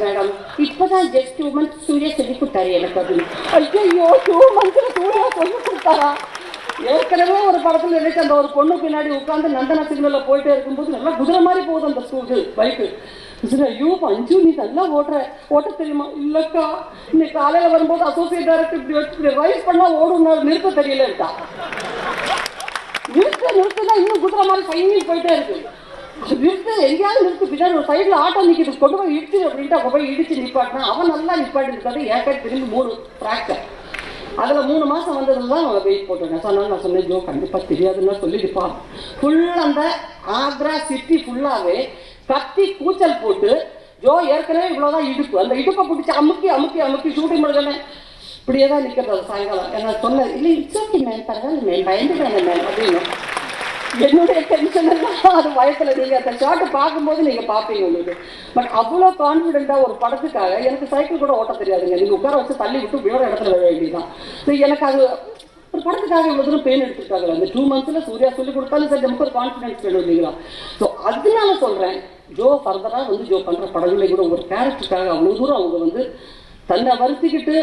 மேடம் இப்போதான் ஜஸ்ட் 2 months சூர்யா சொல்லி கொடுத்தாரு எனக்கு அப்படின்னு. ஐயோ 2 months சூர்யா சொல்லி கொடுத்தாரா? ஏற்கனவே ஒரு படத்தில் நினைச்சு அந்த ஒரு பொண்ணு பின்னாடி உட்காந்து நந்தன சிக்னல்ல போயிட்டே இருக்கும்போது நல்லா குதிரை மாதிரி போகுது அந்த ஸ்கூல் பைக்கு. ஐயோ பஞ்சு நீ நல்லா ஓட்ட தெரியுமா? இல்லக்கா இன்னைக்கு காலையில வரும்போது அசோசியேட் டைரக்டர் இப்படி ரைஸ் பண்ணா ஓடும், நிறுத்த தெரியலட்டா. நிறுத்துனா இன்னும் குதிரை மாதிரி சைனிங் போயிட்டே இருக்கு. நிறுத்து, எங்கேயாவது நிறுத்து, பின்னாடி ஒரு சைட்ல ஆட்டோ நிற்கிது, கொண்டு போய் இடிச்சு அப்படின்ட்டு அப்போ போய் இடிச்சு நிப்பாட்டினா அவன் நல்லா நிப்பாட்டி இருக்காது. ஏற்கனவே திரும்பி 3 ஃப்ராக்சர். அதில் 3 மாதம் வந்ததுல தான் அவன் வெயிட் போட்டுருக்கேன். சொன்னாலும் நான் சொன்னேன் ஜோ கண்டிப்பாக தெரியாதுன்னா சொல்லிடுப்பா. ஃபுல் அந்த ஆக்ரா சிட்டி ஃபுல்லாகவே கத்தி கூச்சல் போட்டு ஜோ ஏற்கனவே இவ்வளோதான் இடுப்பு, அந்த இடுப்பை பிடிச்சி அமுக்கி அமுக்கி அமுக்கி ஷூட்டிங் முடிஞ்சோன்னே இப்படியே தான் நிற்கிறது அது சாயங்காலம். என்ன சொன்ன இல்லை இட்ஸ் ஓகே மேம், பரவாயில்ல மேம், பயந்துட்டாங்க மேம் அப்படின்னு. என்னுடைய டென்ஷன் எல்லாம் அது வயசில் நீங்கள் அந்த ஷார்ட்டை பார்க்கும்போது நீங்கள் பார்ப்பீங்க உங்களுக்கு. பட் அவ்வளோ கான்ஃபிடென்ட்டாக ஒரு படத்துக்காக எனக்கு சைக்கிள் கூட ஓட்ட தெரியாதுங்க. நீங்கள் உட்கார வச்சு தள்ளி விட்டு வேற இடத்துல விழ வேண்டியதுதான். ஸோ எனக்கு அது ஒரு படத்துக்காக இவ்வளோ தூரம் பெயின் எடுத்துருக்காங்க. அந்த 2 months சூர்யா சொல்லி கொடுத்தாலும் சரி நமக்கு ஒரு கான்ஃபிடென்ஸ் வேணும் இல்லைங்களா? ஸோ அதனால சொல்கிறேன், ஜோ ஃபர்தராக வந்து ஜோ பண்ணுற படங்களை கூட ஒரு கேரக்டருக்காக அவ்வளோ தூரம் அவங்க வந்து தன்னை வருத்திக்கிட்டு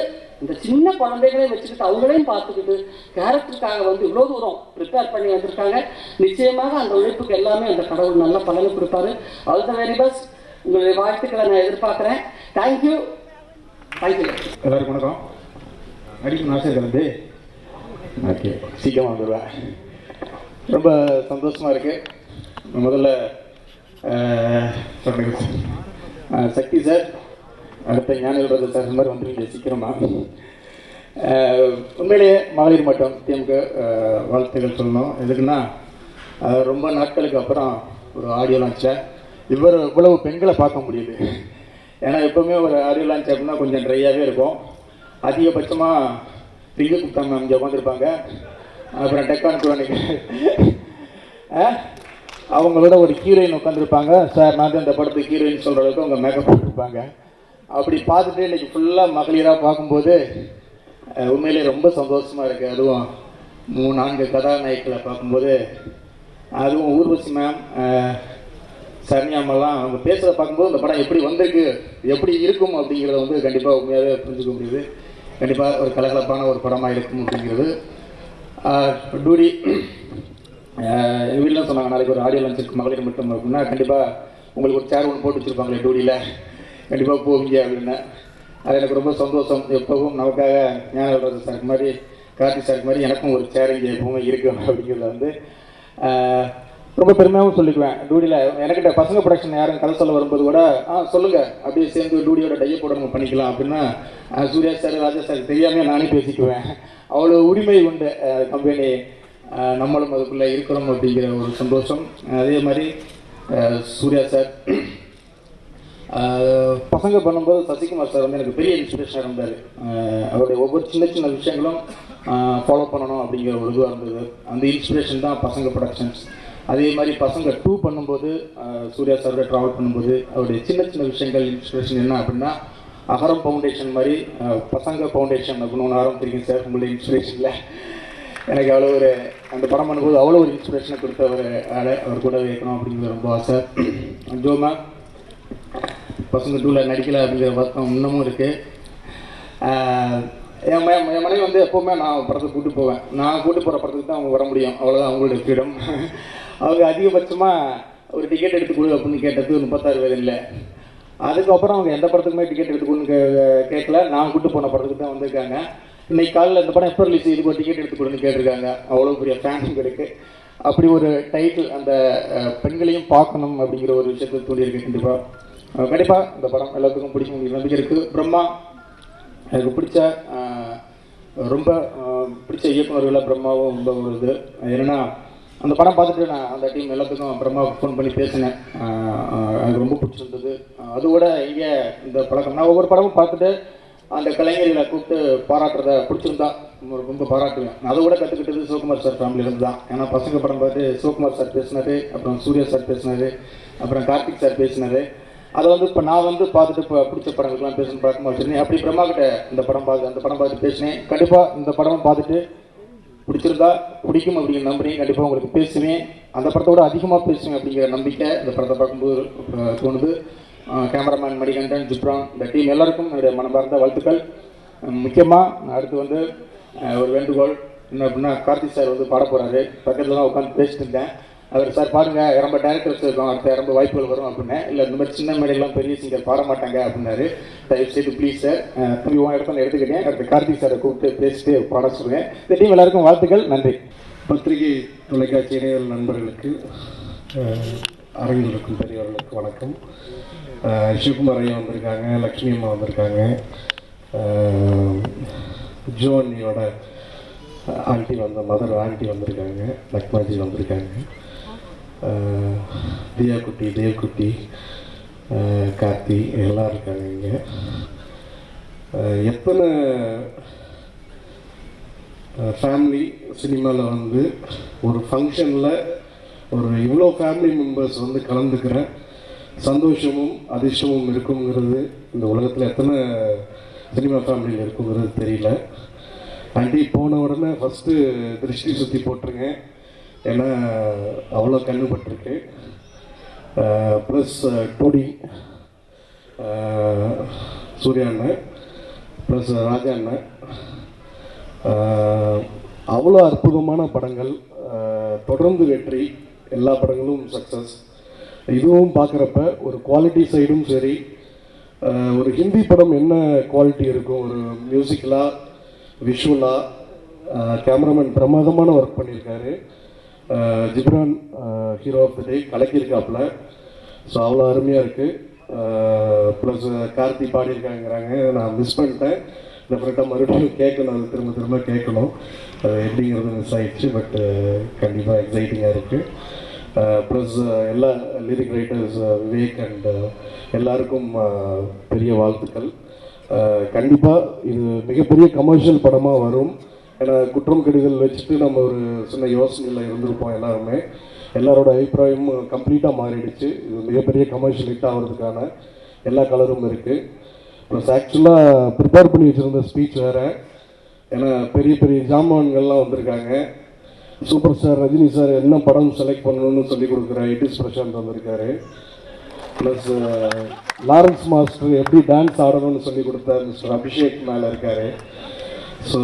இந்த சின்ன குழந்தைகளே வச்சுக்கிட்டு அவங்களையும் பார்த்துக்கிட்டு கேரக்டருக்காக வந்து இவ்வளோ தூரம் ப்ரிப்பேர் பண்ணி வந்திருக்காங்க. நிச்சயமாக அந்த உழைப்புக்கு எல்லாமே அந்த கடவுள் நல்ல பலனை கொடுப்பாரு. All the very best. உங்களுடைய வாழ்த்துக்களை நான் எதிர்பார்க்குறேன். தேங்க்யூ. எல்லாருக்கும் வணக்கம். அடிக்கணும் ஆசை கலந்து ஓகே சீக்கிரமாக வந்துடுவேன். ரொம்ப சந்தோஷமாக இருக்குது. முதல்ல சக்தி சார், அடுத்த ஞான எழுறது சார், இந்த மாதிரி வந்துருக்கீங்க சீக்கிரமாக. உண்மையிலேயே மகளிர் மட்டம் டீமுக்கு வாழ்த்துக்கள் சொல்லணும். எதுக்குன்னா ரொம்ப நாட்களுக்கு அப்புறம் ஒரு ஆடியோ லான்ச்சில் இவ்வளவு பெண்களை பார்க்க முடியுது. ஏன்னா எப்போவுமே ஒரு ஆடியோ லான்ச் அப்படின்னா கொஞ்சம் ட்ரையாகவே இருக்கும். அதிகபட்சமாக ரிங்கு குப்தா மேம் இங்கே உட்காந்துருப்பாங்க. அப்புறம் டெக்கான் குரானிக்கு அவங்களோட ஒரு ஹீரோயின் உட்காந்துருப்பாங்க. சார் நான் தான் இந்த படத்துக்கு ஹீரோயின் சொல்கிற அளவுக்கு அவங்க மேக்கப் போட்டிருப்பாங்க. அப்படி பார்த்துட்டு இன்றைக்கி ஃபுல்லாக மகளிராக பார்க்கும்போது உண்மையிலே ரொம்ப சந்தோஷமாக இருக்குது. அதுவும் 3-4 கதாநாயகிகளை பார்க்கும்போது, அதுவும் ஊர்வசி மேம், சரண்யாமெல்லாம் அவங்க பேசுகிறத பார்க்கும்போது இந்த படம் எப்படி வந்திருக்கு, எப்படி இருக்கும் அப்படிங்கிறத வந்து கண்டிப்பாக உண்மையாகவே புரிஞ்சுக்க முடியுது. கண்டிப்பாக ஒரு கலகலப்பான ஒரு படமாக இருக்கும் அப்படிங்கிறது. டூடி எங்கள் வீட்டில் சொன்னாங்க, நாளைக்கு ஒரு ஆடியோ லான்ச் இருக்கு மகளிர் மட்டும் அப்படின்னா கண்டிப்பாக உங்களுக்கு ஒரு சேர் ஒன்று போட்டு வச்சுருப்பாங்களே டூடியில், கண்டிப்பாக போவீங்க அப்படின்னு. அது எனக்கு ரொம்ப சந்தோஷம். எப்போவும் நமக்காக ஞானவரது சாருக்கு மாதிரி, கார்த்தி சாருக்கு மாதிரி எனக்கும் ஒரு சேர் இங்கே எப்பவுமே இருக்கும் அப்படிங்கிறத வந்து ரொம்ப பெருமையாகவும் சொல்லிக்குவேன். டூடியில் எனக்கிட்ட பசங்க ப்ரொடக்ஷன் யாரும் கதை சொல்ல வரும்போது கூட சொல்லுங்கள் அப்படியே சேர்ந்து டூடியோட டையை போட நம்ம பண்ணிக்கலாம் அப்படின்னா சூர்யா சார், ராஜா சார் தெரியாமல் நானே பேசிக்குவேன். அவ்வளோ உரிமை உண்டு கம்பெனி, நம்மளும் அதுக்குள்ளே இருக்கிறோம் அப்படிங்கிற ஒரு சந்தோஷம். அதே மாதிரி சூர்யா சார் பசங்க பண்ணும்போது சசிகுமார் சார் வந்து எனக்கு பெரிய இன்ஸ்பிரேஷனாக இருந்தார். அவருடைய ஒவ்வொரு சின்ன சின்ன விஷயங்களும் ஃபாலோ பண்ணணும் அப்படிங்கிற ஒரு இதுவாக இருந்தது. அந்த இன்ஸ்பிரேஷன் தான் பசங்க ப்ரொடக்ஷன்ஸ். அதே மாதிரி பசங்க 2 பண்ணும்போது சூர்யா சாரோட ட்ராவல் பண்ணும்போது அவருடைய சின்ன சின்ன விஷயங்கள் இன்ஸ்பிரேஷன் என்ன அப்படின்னா, அகரம் ஃபவுண்டேஷன் மாதிரி பசங்க ஃபவுண்டேஷன் அப்படின்னு ஒன்று ஆரம்பிச்சிருக்கீங்க சார். உங்களுடைய இன்ஸ்பிரேஷனில் எனக்கு அவ்வளோ ஒரு அந்த படம் பண்ணும்போது அவ்வளோ ஒரு இன்ஸ்பிரேஷனை கொடுத்த ஒரு ஆளை அவர் கூட வைக்கணும் அப்படிங்கிறது ரொம்ப ஆசை. ஜோமா பசங்க 2ல் நடிக்கலை அப்படிங்கிற வருத்தம் இன்னமும் இருக்குது. என் மனைவி வந்து எப்போவுமே நான் படத்துக்கு கூப்பிட்டு போவேன். நான் கூப்பிட்டு போகிற படத்துக்கு தான் அவங்க வர முடியும், அவ்வளோதான் அவங்களுடைய ஃப்ரீடம். அவங்க அதிகபட்சமாக ஒரு டிக்கெட் எடுத்து கொடு அப்படின்னு கேட்டது 36 வயது இல்லை. அதுக்கப்புறம் அவங்க எந்த படத்துக்குமே டிக்கெட் எடுத்துக்கொடுன்னு கேட்கல. நான் கூப்பிட்டு போன படத்துக்கு தான் வந்திருக்காங்க. இன்றைக்கி காலையில் இந்த படம் எப்போ ரிலீஸ், இதுக்கு ஒரு டிக்கெட் எடுத்துக்கொடுன்னு கேட்டிருக்காங்க. அவ்வளோ பெரிய ஃபேன்ஸுங்களுக்கு அப்படி ஒரு டைட்டில் அந்த பெண்களையும் பார்க்கணும் அப்படிங்கிற ஒரு விஷயத்தை தூண்டியிருக்கு. கண்டிப்பாக இந்த படம் எல்லாத்துக்கும் பிடிக்கும் அப்படிங்கிற நம்பிக்கை இருக்குது. பிரம்மா எனக்கு ரொம்ப பிடிச்ச இயக்குநர்களில் பிரம்மாவும் ரொம்ப ஒரு இது. என்னென்னா அந்த படம் பார்த்துட்டு நான் அந்த டீம் எல்லாத்துக்கும் பிரம்மாவுக்கு ஃபோன் பண்ணி பேசினேன். எனக்கு ரொம்ப பிடிச்சிருந்தது. அதோட இங்கே இந்த பழக்கம் நான் ஒவ்வொரு படமும் பார்த்துட்டு அந்த கலைஞர்களை கூப்பிட்டு பாராட்டுறத பிடிச்சிருந்தா ரொம்ப பாராட்டுவேன். அதை கூட கற்றுக்கிட்டது சிவகுமார் சார் ஃபேமிலியிலேருந்து தான். ஏன்னா பசங்க படம் பார்த்து சிவகுமார் சார் பேசினார், அப்புறம் சூர்யா சார் பேசினார், அப்புறம் கார்த்திக் சார் பேசினார். அதை வந்து இப்போ நான் வந்து பார்த்துட்டு இப்போ பிடிச்ச படங்களுக்குலாம் பேசணும் பழக்கமாக வச்சுருந்தேன். அப்படி பிரம்மா கிட்ட அந்த படம் பார்த்து பேசினேன். கண்டிப்பாக இந்த படமும் பார்த்துட்டு பிடிச்சிருந்தா பிடிக்கும் அப்படிங்கிற நம்புறேன். கண்டிப்பாக உங்களுக்கு பேசுவேன், அந்த படத்தோட அதிகமாக பேசுவேன் அப்படிங்கிற நம்பிக்கை இந்த படத்தை பார்க்கும்போது தோணுது. கேமராமேன் மணிகண்டன், ஜிப்ரான், இந்த டீம் எல்லாருக்கும் என்னுடைய மனமார்ந்த வாழ்த்துக்கள். முக்கியமாக அடுத்து வந்து ஒரு வேண்டுகோள் என்ன அப்படின்னா, கார்த்திக் சார் வந்து பாட போகிறாரு. பக்கத்தில் தான் உட்காந்து பேசிட்டு இருந்தேன். அவர் சார் பாருங்கள், ரொம்ப டேரக்டர்ஸ் இருக்கும், அடுத்த ரொம்ப வாய்ப்புகள் வரும் அப்படின்னு. இல்லை இந்த மாதிரி சின்ன மேடையெல்லாம் பெரிய சிங்கர் பாட மாட்டாங்க அப்படின்னாரு. தயவு செய்து ப்ளீஸ் சார், திரும்பி இடத்துல எடுத்துக்கிட்டேன். அடுத்து கார்த்திக் சாரை கூப்பிட்டு பேசிட்டு பாட சொல்லுவேன். இந்த டீம் எல்லாருக்கும் வாழ்த்துக்கள், நன்றி. பத்திரிகை தொலைக்காட்சி இணையல் நண்பர்களுக்கு, அரங்கில் இருக்கும் பெரியவர்களுக்கு வணக்கம். சிவகுமார் ஐயா வந்திருக்காங்க, லக்ஷ்மி அம்மா வந்திருக்காங்க, ஜோனியோட ஆண்டி மதர் ஆண்டி வந்திருக்காங்க, லக்மாஜி வந்திருக்காங்க, தியாக்குட்டி, தேவ்குட்டி, கார்த்தி எல்லாம் இருக்காங்க. இங்கே எத்தனை ஃபேமிலி சினிமாவில் வந்து ஒரு ஃபங்க்ஷனில் ஒரு இவ்வளோ ஃபேமிலி மெம்பர்ஸ் வந்து கலந்துக்கிற சந்தோஷமும் அதிர்ஷ்டமும் இருக்குங்கிறது இந்த உலகத்தில் எத்தனை சினிமா ஃபேமிலியில் இருக்குங்கிறது தெரியல. ஆண்டி போன உடனே ஃபஸ்ட்டு திருஷ்டி சுற்றி போட்டிருங்க, ஏன்னா அவ்வளோ கண்ணுபட்டிருக்கு. ப்ளஸ் டூடி சூர்யா அண்ணன் ப்ளஸ் ராஜா அண்ணன், அவ்வளோ அற்புதமான படங்கள், தொடர்ந்து வெற்றி, எல்லா படங்களும் சக்ஸஸ். இதுவும் பார்க்குறப்ப ஒரு குவாலிட்டி சைடும் சரி, ஒரு ஹிந்தி படம் என்ன குவாலிட்டி இருக்கும், ஒரு மியூசிக்கலாக விஷுவலாக கேமராமேன் பிரமாதமான ஒர்க் பண்ணியிருக்காரு. Ghibran hero of the day கலக்கியிருக்காப்புல. ஸோ அவ்வளோ அருமையாக இருக்குது. ப்ளஸ் கார்த்தி பாடியிருக்காங்கிறாங்க, நான் மிஸ் பண்ணிட்டேன். டெஃபினட்டாக மறுபடியும் கேட்கணும், அது திரும்ப திரும்ப கேட்கணும். அது எப்படிங்கிறது மிஸ் ஆகிடுச்சு. பட் கண்டிப்பாக எக்ஸைட்டிங்காக இருக்குது. ப்ளஸ் எல்லா லிரிக் ரைட்டர்ஸ் விவேக் அண்ட் எல்லாருக்கும் பெரிய வாழ்த்துக்கள். கண்டிப்பாக இது மிகப்பெரிய கமர்ஷியல் படமாக வரும். ஏன்னா குற்றம் கடிதல் வச்சுட்டு நம்ம ஒரு சின்ன யோசனையில் இருந்திருப்போம் எல்லாருமே. எல்லாரோட அபிப்பிராயமும் கம்ப்ளீட்டாக மாறிடுச்சு. இது மிகப்பெரிய கமர்ஷியல் ஹிட் ஆகிறதுக்கான எல்லா கலரும் இருக்குது. ப்ளஸ் ஆக்சுவலாக ப்ரிப்பேர் பண்ணி வச்சுருந்த ஸ்பீச் வேறு. ஏன்னா பெரிய பெரிய ஜாமான்கள்லாம் வந்திருக்காங்க. சூப்பர் ஸ்டார் ரஜினி சார் என்ன படம் செலக்ட் பண்ணணும்னு சொல்லி கொடுக்குற இட்டிஸ் பிரசாந்த் வந்திருக்காரு. ப்ளஸ் லாரன்ஸ் மாஸ்டர் எப்படி டான்ஸ் ஆடணும்னு சொல்லி கொடுத்த மிஸ்டர் அபிஷேக் மேலே இருக்கார். ஸோ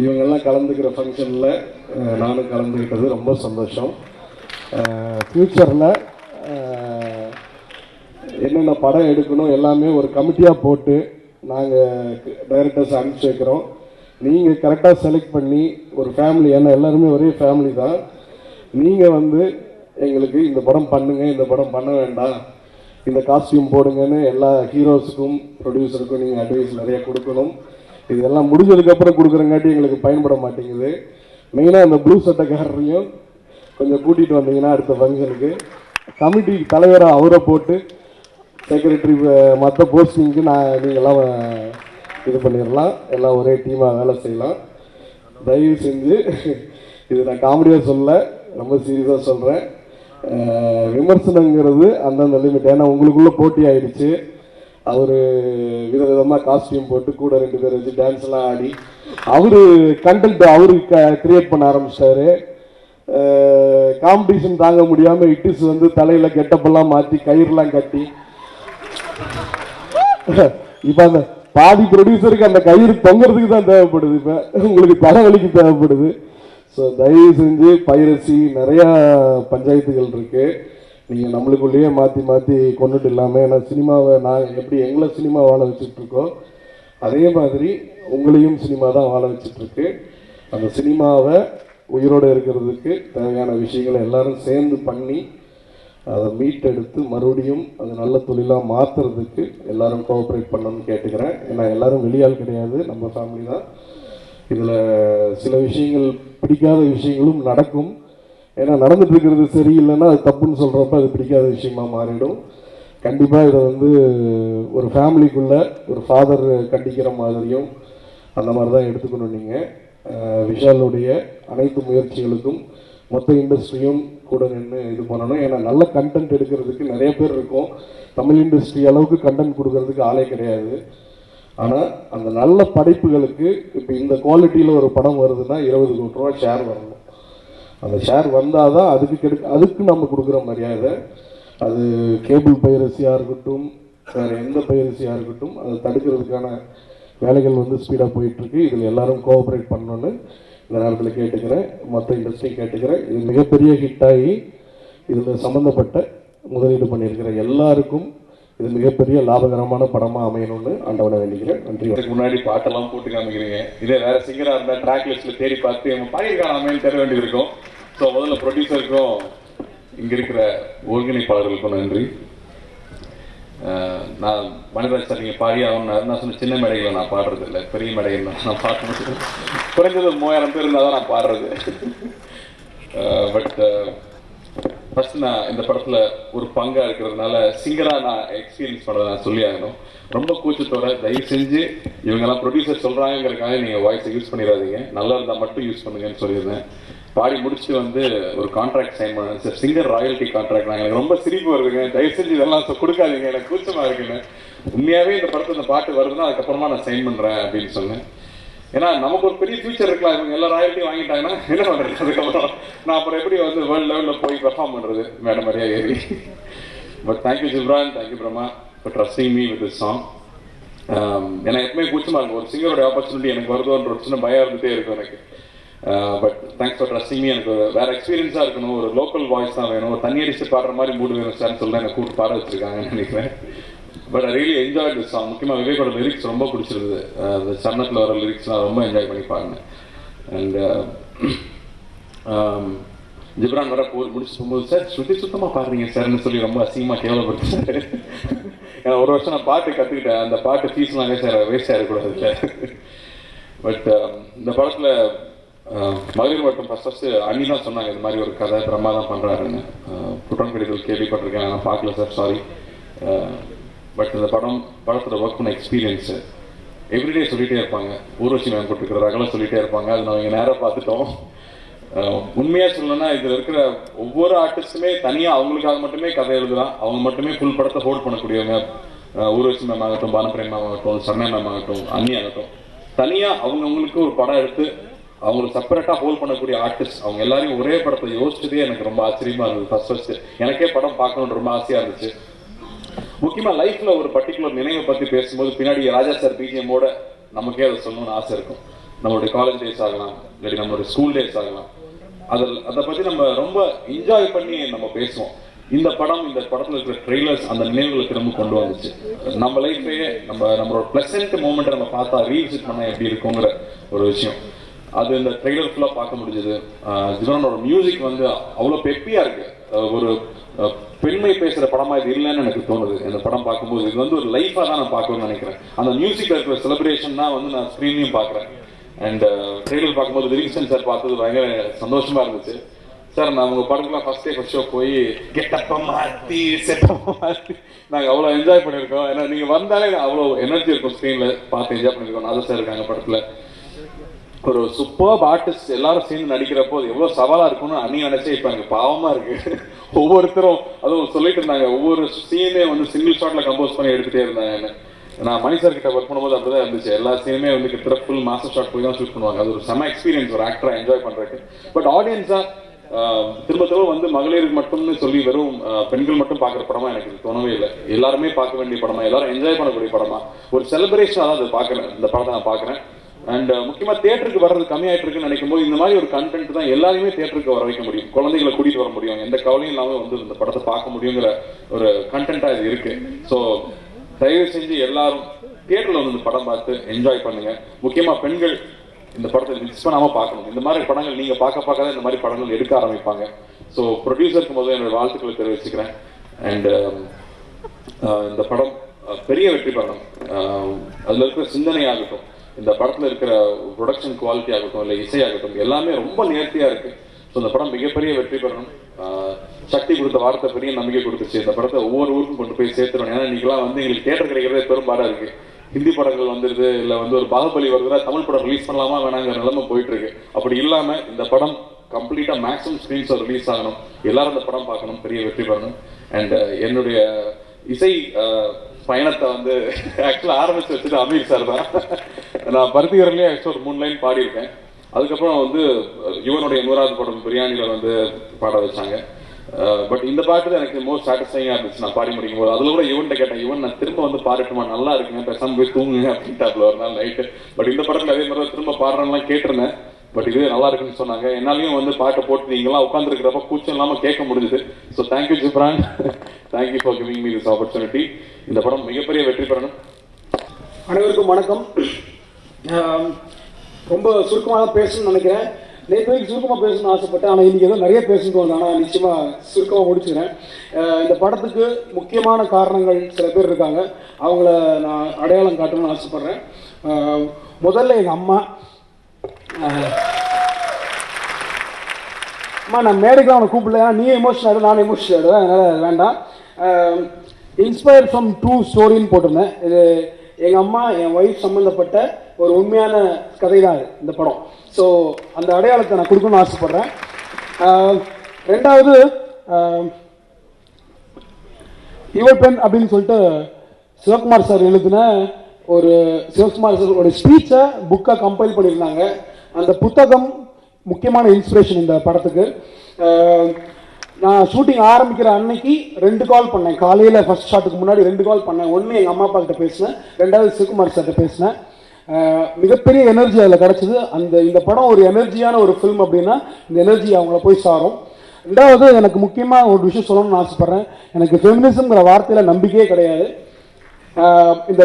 இவங்கெல்லாம் கலந்துக்கிற ஃபங்க்ஷனில் நானும் கலந்துக்கிட்டது ரொம்ப சந்தோஷம். ஃப்யூச்சரில் என்னென்ன படம் எடுக்கணும் எல்லாமே ஒரு கமிட்டியாக போட்டு நாங்கள் டைரக்டர்ஸ் அனுப்பிச்சி வைக்கிறோம். நீங்கள் கரெக்டாக செலக்ட் பண்ணி ஒரு ஃபேமிலி, ஏன்னா எல்லாருமே ஒரே ஃபேமிலி தான், நீங்கள் வந்து எங்களுக்கு இந்த படம் பண்ணுங்கள், இந்த படம் பண்ண வேண்டாம், இந்த காஸ்டியூம் போடுங்கன்னு எல்லா ஹீரோஸுக்கும் ப்ரொடியூசருக்கும் நீங்கள் அட்வைஸ் நிறைய கொடுக்கணும். இதெல்லாம் முடிஞ்சதுக்கப்புறம் கொடுக்குறங்காட்டி எங்களுக்கு பயன்பட மாட்டேங்குது. மெயினாக அந்த ப்ளூ சட்டைக்காரரையும் கொஞ்சம் கூட்டிகிட்டு வந்தீங்கன்னா அடுத்த ஃபங்க்ஷனுக்கு கமிட்டி தலைவராக அவரை போட்டு செக்ரட்டரி மற்ற போஸ்டிங்க்கு நீங்கள்லாம் இது பண்ணிடலாம். எல்லாம் ஒரே டீமாக வேலை செய்யலாம். தயவு செஞ்சு இது நான் காமெடியாக சொல்ல, ரொம்ப சீரியஸாக சொல்கிறேன். விமர்சனங்கிறது அந்தந்த லிமிட். ஏன்னா உங்களுக்குள்ளே போட்டி ஆகிடுச்சு. அவர் விதவிதமாக காஸ்டியூம் போட்டு கூட 2 பேர் வச்சு டான்ஸ்லாம் ஆடி அவர் கண்டென்ட் அவரு கிரியேட் பண்ண ஆரம்பிச்சிட்டாரு. காம்படிஷன் தாங்க முடியாமல் இட்டிஸ் வந்து தலையில் கெட்டப்பெல்லாம் மாற்றி கயிறுலாம் கட்டி, இப்போ அந்த பாதி ப்ரொடியூசருக்கு அந்த கயிறு தொங்குறதுக்கு தான் தேவைப்படுது. இப்போ உங்களுக்கு தலைவலிக்கு தேவைப்படுது. ஸோ தயவு செஞ்சு பைரசி நிறையா பஞ்சாயத்துகள் இருக்குது. நீங்கள் நம்மளுக்குள்ளேயே மாற்றி மாற்றி கொண்டுட்டு இல்லாமல், ஏன்னா சினிமாவை நான் எப்படி எங்களை சினிமா வாழ வச்சுட்ருக்கோ அதே மாதிரி உங்களையும் சினிமா தான் வாழ வச்சிட்ருக்கு. அந்த சினிமாவை உயிரோடு இருக்கிறதுக்கு தேவையான விஷயங்களை எல்லாரும் சேர்ந்து பண்ணி அதை மீட்டெடுத்து மறுபடியும் அது நல்ல தொழிலாக மாற்றுறதுக்கு எல்லாரும் கோஆப்ரேட் பண்ணணும்னு கேட்டுக்கிறேன். ஏன்னா எல்லாரும் வெளியால் கிடையாது, நம்ம ஃபேமிலி தான். இதில் சில விஷயங்கள் பிடிக்காத விஷயங்களும் நடக்கும். ஏன்னா நடந்துட்டு இருக்கிறது சரியில்லைன்னா அது தப்புன்னு சொல்கிறப்ப அது பிடிக்காத விஷயமா மாறிடும். கண்டிப்பாக இதை வந்து ஒரு ஃபேமிலிக்குள்ளே ஒரு ஃபாதர் கண்டிக்கிற மாதிரியும் அந்த மாதிரி தான் எடுத்துக்கணும். நீங்கள் விஷாலுடைய அனைத்து முயற்சிகளுக்கும் மொத்த இண்டஸ்ட்ரியும் கூட நின்று இது பண்ணணும். ஏன்னா நல்ல கண்டென்ட் எடுக்கிறதுக்கு நிறைய பேர் இருக்கும். தமிழ் இண்டஸ்ட்ரி அளவுக்கு கண்டென்ட் கொடுக்கறதுக்கு ஆளே கிடையாது. ஆனால் அந்த நல்ல படைப்புகளுக்கு இப்போ இந்த குவாலிட்டியில் ஒரு படம் வருதுன்னா 20 கோடி ரூபா ஷேர் வரணும். அந்த ஷேர் வந்தால் தான் அதுக்கு நம்ம கொடுக்குற மரியாதை. அது கேபிள் பைரசியாக இருக்கட்டும், வேறு எந்த பைரசியாக இருக்கட்டும், அதை தடுக்கிறதுக்கான வேலைகள் வந்து ஸ்பீடாக போயிட்டுருக்கு. இதில் எல்லாரும் கோஆப்ரேட் பண்ணணுன்னு இந்த நேரத்தில் கேட்டுக்கிறேன். மற்ற இண்டஸ்ட்ரி கேட்டுக்கிறேன். இது மிகப்பெரிய ஹிட்டாகி இதில் சம்மந்தப்பட்ட முதலீடு பண்ணியிருக்கிற எல்லாருக்கும் இது மிகப்பெரிய லாபகரமான படமாக அமையணும்னு ஆண்டவனை வேண்டிக்கிறேன். நன்றி. முன்னாடி பாட்டெல்லாம் போட்டு காமிக்கிறீங்க. இதே வேற சிங்கராக இருந்தால் ட்ராக் லிஸ்ட்டில் தேடி பார்த்து நம்ம பாடியிருக்கான அமையல் தர வேண்டியிருக்கும். ஸோ முதல்ல ப்ரொடியூசருக்கும் இங்கே இருக்கிற ஒருங்கிணைப்பாளர்களுக்கும் நன்றி. நான் மணிராஜ் சார் நீங்கள் பாடி ஆகணும். நான் சொன்ன சின்ன மேடைகளை நான் பாடுறது இல்லை, பெரிய மேடைகள் நான் பார்க்க முடியும். குறைஞ்சது 3000 பேர் இருந்தால் தான் நான் பாடுறது. பட் ஃபர்ஸ்ட் நான் இந்த படத்தில் ஒரு பங்காக இருக்கிறதுனால சிங்கராக நான் எக்ஸ்பீரியன்ஸ் பண்ணுறதை நான் சொல்லி ஆகணும். ரொம்ப கூச்சத்தோட தயவு செஞ்சு இவங்கெல்லாம் ப்ரொடியூசர் சொல்கிறாங்கிறதுக்காக நீங்கள் வாய்ஸை யூஸ் பண்ணிடாதீங்க, நல்லா இருந்தால் மட்டும் யூஸ் பண்ணுங்கன்னு சொல்லியிருந்தேன். பாடி முடிச்சுட்டு வந்து ஒரு கான்ட்ராக்ட் சைன் பண்ணேன் சார், சிங்கர் ராயல்ட்டி கான்ட்ராக்ட். நான் எனக்கு ரொம்ப சிரிப்பு வருதுங்க, தயவு செஞ்சு இதெல்லாம் கொடுக்காதீங்க, எனக்கு கூச்சமாக இருக்குன்னு. உண்மையாகவே இந்த படத்தில் இந்த பாட்டு வருதுன்னா அதுக்கப்புறமா நான் சைன் பண்ணுறேன் அப்படின்னு சொன்னேன். ஏன்னா நமக்கு ஒரு பெரிய ஃபியூச்சர் இருக்கலாம். இவங்க எல்லா ராயல்ட்டி வாங்கிட்டாங்கன்னா என்ன பண்ணுறது? அதுக்கப்புறம் நான் அப்புறம் எப்படி வந்து வேர்ல்டு லெவலில் போய் பெர்ஃபார்ம் பண்ணுறது மேடம் மாதிரியா ஏறி. But thank you Ghibran, thank you Brahma for trusting me with this song. ஏன்னா எப்பவுமே கூச்சமாக இருக்கும், ஒரு சிங்கரோட ஆப்பர்ச்சுனிட்டி எனக்கு வருதோன்ற ஒரு சின்ன பயம் இருந்துகிட்டே இருக்கும் எனக்கு. But thanks for trusting me. எனக்கு வேறு எக்ஸ்பீரியன்ஸாக இருக்கணும், ஒரு லோக்கல் வாய்ஸ் தான் வேணும், ஒரு தண்ணி அடிச்சு பாடுற மாதிரி மூடு வேணும் சார்னு சொல்லி எனக்கு கூப்பிட்டு பாட வச்சுருக்காங்கன்னு நினைக்கிறேன். But I really enjoy this song. முக்கியமாக விவேக்கோட லிரிக்ஸ் ரொம்ப பிடிச்சிருந்தது. அந்த சரணத்தில் வர லிரிக்ஸ்லாம் ரொம்ப என்ஜாய் பண்ணி பாடினேன். அண்ட் ஜிப்ரான் வர முடிச்சு போகும்போது சார் சுத்தமாக பாடுறீங்க சார்னு சொல்லி ரொம்ப அசிங்கமாக கேவலப்படுத்தாரு. ஏன்னா ஒரு வருஷம் நான் பாட்டு கற்றுக்கிட்டேன், அந்த பாட்டு ஃபீஸ்லாம் வேஸ்ட் ஆகிடக்கூடாது இல்லை. பட் இந்த படத்தில் மகளிர் மட்டும் ஃபஸ்ட்டு அண்ணி தான் சொன்னாங்க இந்த மாதிரி ஒரு கதை பிரம்மா தான் பண்ணுறாருன்னு. குற்றம் கடிதல் கேள்விப்பட்டிருக்கேன், நான் பார்க்கல சார், சாரி. பட் இந்த படத்தில் ஒர்க் பண்ண எக்ஸ்பீரியன்ஸு எவ்ரிடே சொல்லிகிட்டே இருப்பாங்க. ஊர்வசி மேம் கொடுத்துருக்குற ரகலை சொல்லிகிட்டே இருப்பாங்க. அது நான் இங்கே நேராக பார்த்துட்டோம். உண்மையாக சொல்லணும்னா இதில் இருக்கிற ஒவ்வொரு ஆர்டிஸ்ட்டுமே தனியாக அவங்களுக்காக மட்டுமே கதை எழுதலாம், அவங்க மட்டுமே ஃபுல் படத்தை ஹோல்ட் பண்ணக்கூடியவங்க. ஊர்வசி மேம் ஆகட்டும், பானுப்பிரேம் மேம் ஆகட்டும், சர்ணா மேம் ஆகட்டும், அண்ணி ஆகட்டும், தனியாக அவங்கவுங்களுக்கு ஒரு படம் எடுத்து அவங்களுக்கு செப்பரேட்டாக ஹோல்ட் பண்ணக்கூடிய ஆர்டிஸ்ட். அவங்க எல்லாரையும் ஒரே படத்தை யோசிச்சதே எனக்கு ரொம்ப ஆச்சரியமாக இருந்தது. ஃபர்ஸ்ட் எனக்கே படம் பார்க்கணுன்னு ரொம்ப ஆசையாக இருந்துச்சு. முக்கியமாக லைஃப்பில் ஒரு பர்டிகுலர் நினைவை பற்றி பேசும்போது பின்னாடி ராஜா சார் பிஜிஎம்மோட நமக்கே அதை சொல்லணும்னு ஆசை இருக்கும். நம்மளுடைய காலேஜ் டேஸ் ஆகலாம், இல்லாட்டி நம்மளுடைய ஸ்கூல் டேஸ் ஆகலாம். அதை பற்றி நம்ம ரொம்ப என்ஜாய் பண்ணி நம்ம பேசுவோம். இந்த படத்தில் இருக்கிற ட்ரெய்லர்ஸ் அந்த நினைவுகளுக்கு ரொம்ப கொண்டு வந்துச்சு. நம்ம லைஃப்லேயே நம்மளோட ப்ளசன்ட் மூமெண்ட்டை நம்ம பார்த்தா ரீவிசிட் பண்ணால் எப்படி இருக்குங்கிற ஒரு விஷயம் அது இந்த ட்ரெய்லர் ஃபுல்லாக பார்க்க முடிஞ்சது. ஜிவனோட மியூசிக் வந்து அவ்வளோ பெப்பியாக இருக்கு. ஒரு பெண்மை பேசுகிற படமாக இது இல்லைன்னு எனக்கு தோணுது. இந்த படம் பார்க்கும்போது இது வந்து ஒரு லைஃபாக தான் நான் பார்க்கணும்னு நினைக்கிறேன். அந்த மியூசிக்கில் இருக்கிற செலிப்ரேஷன் தான் வந்து நான் ஸ்க்ரீன்லையும் பார்க்குறேன். அண்ட் ட்ரெய்லர் பார்க்கும்போது லிவிங்ஸ்டன் சார் பார்த்தது பயங்கர சந்தோஷமாக இருந்துச்சு. சார் நான் உங்கள் படத்துக்குலாம் ஃபர்ஸ்ட் ஷோ போய் கெட்டப்ப மாற்றி செட்டப்ப மாற்றி நாங்கள் அவ்வளோ என்ஜாய் பண்ணியிருக்கோம். ஏன்னா நீங்கள் வந்தாலே அவ்வளோ எனர்ஜி இருக்கும் ஸ்க்ரீனில் பார்த்து என்ஜாய் பண்ணியிருக்கோம். அது சார் இருக்காங்க படத்தில் ஒரு சூப்பர் ஆர்டிஸ்ட் எல்லாரும் சேர்ந்து நடிக்கிறப்போ அது எவ்வளோ சவாலாக இருக்கும்னு அன்னி நினைச்சே இப்போ எனக்கு பாவமாக இருக்கு. ஒவ்வொருத்தரும் அதுவும் சொல்லிட்டு இருந்தாங்க, ஒவ்வொரு சீனே வந்து சிங்கிள் ஷாட்ல கம்போஸ் பண்ணி எடுத்துகிட்டே இருந்தாங்க. நான் மணி சார் கிட்ட ஒர்க் பண்ணும்போது அப்படிதான் இருந்துச்சு. எல்லா சீனுமே வந்து கிட்ட ஃபுல் மாஸ்டர் ஷாட் போய் தான் ஷூட் பண்ணுவாங்க. அது ஒரு செம எக்ஸ்பீரியன்ஸ் ஒரு ஆக்டராக என்ஜாய் பண்ணுறதுக்கு. பட் ஆடியன்ஸாக திரும்ப வந்து மகளிருக்கு மட்டும்னு சொல்லி வெறும் பெண்கள் மட்டும் பார்க்குற படமா எனக்கு தோணவே இல்லை. எல்லாருமே பார்க்க வேண்டிய படமா, எல்லாரும் என்ஜாய் பண்ணக்கூடிய படமா, ஒரு செலிப்ரேஷனாக தான் அதை பார்க்குறேன். இந்த படத்தை நான் பார்க்குறேன். அண்ட் முக்கியமாக தேட்டருக்கு வர்றது கம்மியாயிட்டு இருக்குன்னு நினைக்கும் போது இந்த மாதிரி ஒரு கண்டென்ட் தான் எல்லாருமே தேட்டருக்கு வர வைக்க முடியும், குழந்தைகளை கூட்டிகிட்டு வர முடியும், எந்த கவலையும் இல்லாமல் வந்து இந்த படத்தை பார்க்க முடியுங்கிற ஒரு கண்டென்ட்டாக இது இருக்கு. ஸோ தயவு செஞ்சு எல்லாரும் தியேட்டரில் வந்து இந்த படம் பார்த்து என்ஜாய் பண்ணுங்க. முக்கியமாக பெண்கள் இந்த படத்தை மிஸ் பண்ணாமல் பார்க்கணும். இந்த மாதிரி படங்கள் நீங்கள் பார்க்க தான் இந்த மாதிரி படங்கள் எடுக்க ஆரம்பிப்பாங்க. ஸோ ப்ரொடியூசருக்கு முதல்ல என்னோட வாழ்த்துக்களை தெரிவிச்சுக்கிறேன். அண்ட் இந்த படம் பெரிய வெற்றி பெறணும். அதில் இருக்கிற சிந்தனை ஆகட்டும், இந்த படத்தில் இருக்கிற ப்ரொடக்ஷன் குவாலிட்டி ஆகட்டும், இல்லை இசையாகட்டும், எல்லாமே ரொம்ப நேர்த்தியாக இருக்கு. ஸோ இந்த படம் மிகப்பெரிய வெற்றி பெறணும். சக்தி கொடுத்த வார்த்தை பெரிய நம்பிக்கை கொடுத்துச்சு. இந்த படத்தை ஒவ்வொரு ஊருக்கும் கொண்டு போய் சேர்த்துறோம். ஏன்னா இன்னைக்கெல்லாம் வந்து எங்களுக்கு தியேட்டர் கிடைக்கிறதே பெரும்பாடாக இருக்கு. ஹிந்தி படங்கள் வந்துருது, இல்லை வந்து ஒரு பாகுபலி வருதுன்னா தமிழ் படம் ரிலீஸ் பண்ணலாமா வேணாங்கிற நிலைமை போயிட்டு இருக்கு. அப்படி இல்லாமல் இந்த படம் கம்ப்ளீட்டாக மேக்ஸிமம் ஸ்க்ரீன்ஸ் ரிலீஸ் ஆகணும், எல்லாரும் இந்த படம் பார்க்கணும், பெரிய வெற்றி பெறணும். அண்ட் என்னுடைய இசை பயணத்தை வந்து ஆக்சுவலாக ஆரம்பிச்சு வச்சுட்டு அமீர் சார் தான். நான் பருத்திகரன்லேயே ஆக்சுவலாக ஒரு 3 லைன் பாடியிருக்கேன். அதுக்கப்புறம் வந்து யுவனுடைய 100வது படம் பிரியாணியில் வந்து பாட வச்சாங்க. பட் இந்த பாட்டு தான் எனக்கு மோஸ்ட் சாட்டிஸ்ஃபைங்காக இருந்துச்சு. நான் பாடி முடிக்கும் போது அதில் கூட யுவன்கிட்ட கேட்டேன், யுவன் நான் திரும்ப வந்து பாடட்டுமா, நல்லா இருக்குங்க, பேசாமல் போய் தூங்குங்க அப்படின்ட்டாப்புல ஒரு நாள் நைட்டு. பட் இந்த படத்தில் அதே மாதிரி திரும்ப பாடுறேன்லாம் கேட்டிருந்தேன். பட் இதுவே நல்லா இருக்குன்னு சொன்னாங்க. என்னாலையும் வந்து பாட்டை போட்டு நீங்களாம் உட்காந்துருக்கிறப்ப கூச்சம் இல்லாமல் கேட்க முடிஞ்சுது. So thank you Ghibran, thank you for giving me this opportunity. இந்த படம் மிகப்பெரிய வெற்றி பெறணும். அனைவருக்கும் வணக்கம். ரொம்ப சுருக்கமாக தான் பேசணும்னு நினைக்கிறேன். நேற்று வரைக்கும் சுருக்கமாக பேசணும்னு ஆசைப்பட்டேன், ஆனால் இன்றைக்கி ஏதோ நிறைய பேசணும் தோணுது. ஆனால் நிச்சயமாக சுருக்கமாக முடிச்சுக்கிறேன். இந்த படத்துக்கு முக்கியமான காரணங்கள் சில பேர் இருக்காங்க, அவங்கள நான் அடையாளம் காட்டணும்னு ஆசைப்பட்றேன். முதல்ல எங்கள் அம்மா. அம்மா நான் மேடைக்கெலாம் அவனை கூப்பிடல, ஏன்னா நீ எமோஷனல் ஆகிடும், நான் எமோஷனல் ஆகிடுவேன், அதனால் வேண்டாம். இன்ஸ்பயர் ஃப்ரம் ட்ரூ ஸ்டோரின்னு போட்டிருந்தேன். இது எங்கள் அம்மா என் ஒய்ஃப் சம்மந்தப்பட்ட ஒரு உண்மையான கதை தான் இந்த படம். ஸோ அந்த அடையாளத்தை நான் கொடுக்கணும்னு ஆசைப்பட்றேன். ரெண்டாவது, இவள் பெண் அப்படின்னு சொல்லிட்டு சிவகுமார் சார் எழுதின சிவகுமார் சார் ஒரு ஸ்பீச்சை புக்காக கம்பைல் பண்ணியிருந்தாங்க. அந்த புத்தகம் முக்கியமான இன்ஸ்பிரேஷன் இந்த படத்துக்கு. நான் ஷூட்டிங் ஆரம்பிக்கிற அன்னைக்கு 2 கால் பண்ணேன். காலையில் ஃபர்ஸ்ட் ஷாட்டுக்கு முன்னாடி 2 கால் பண்ணேன். ஒன்று எங்கள் அம்மா அப்பா கிட்ட பேசினேன், 2வது சிவகுமார் சார்கிட்ட பேசினேன். மிகப்பெரிய எனர்ஜி அதில் கிடச்சிது. இந்த படம் ஒரு எனர்ஜியான ஒரு ஃபில்ம் அப்படின்னா இந்த எனர்ஜி அவங்கள போய் சாரும். 2வது, எனக்கு முக்கியமாக ஒரு விஷயம் சொல்லணும்னு ஆசைப்பட்றேன். எனக்கு ஃபெமினிசம்ங்கிற வார்த்தையில் நம்பிக்கையே கிடையாது. இந்த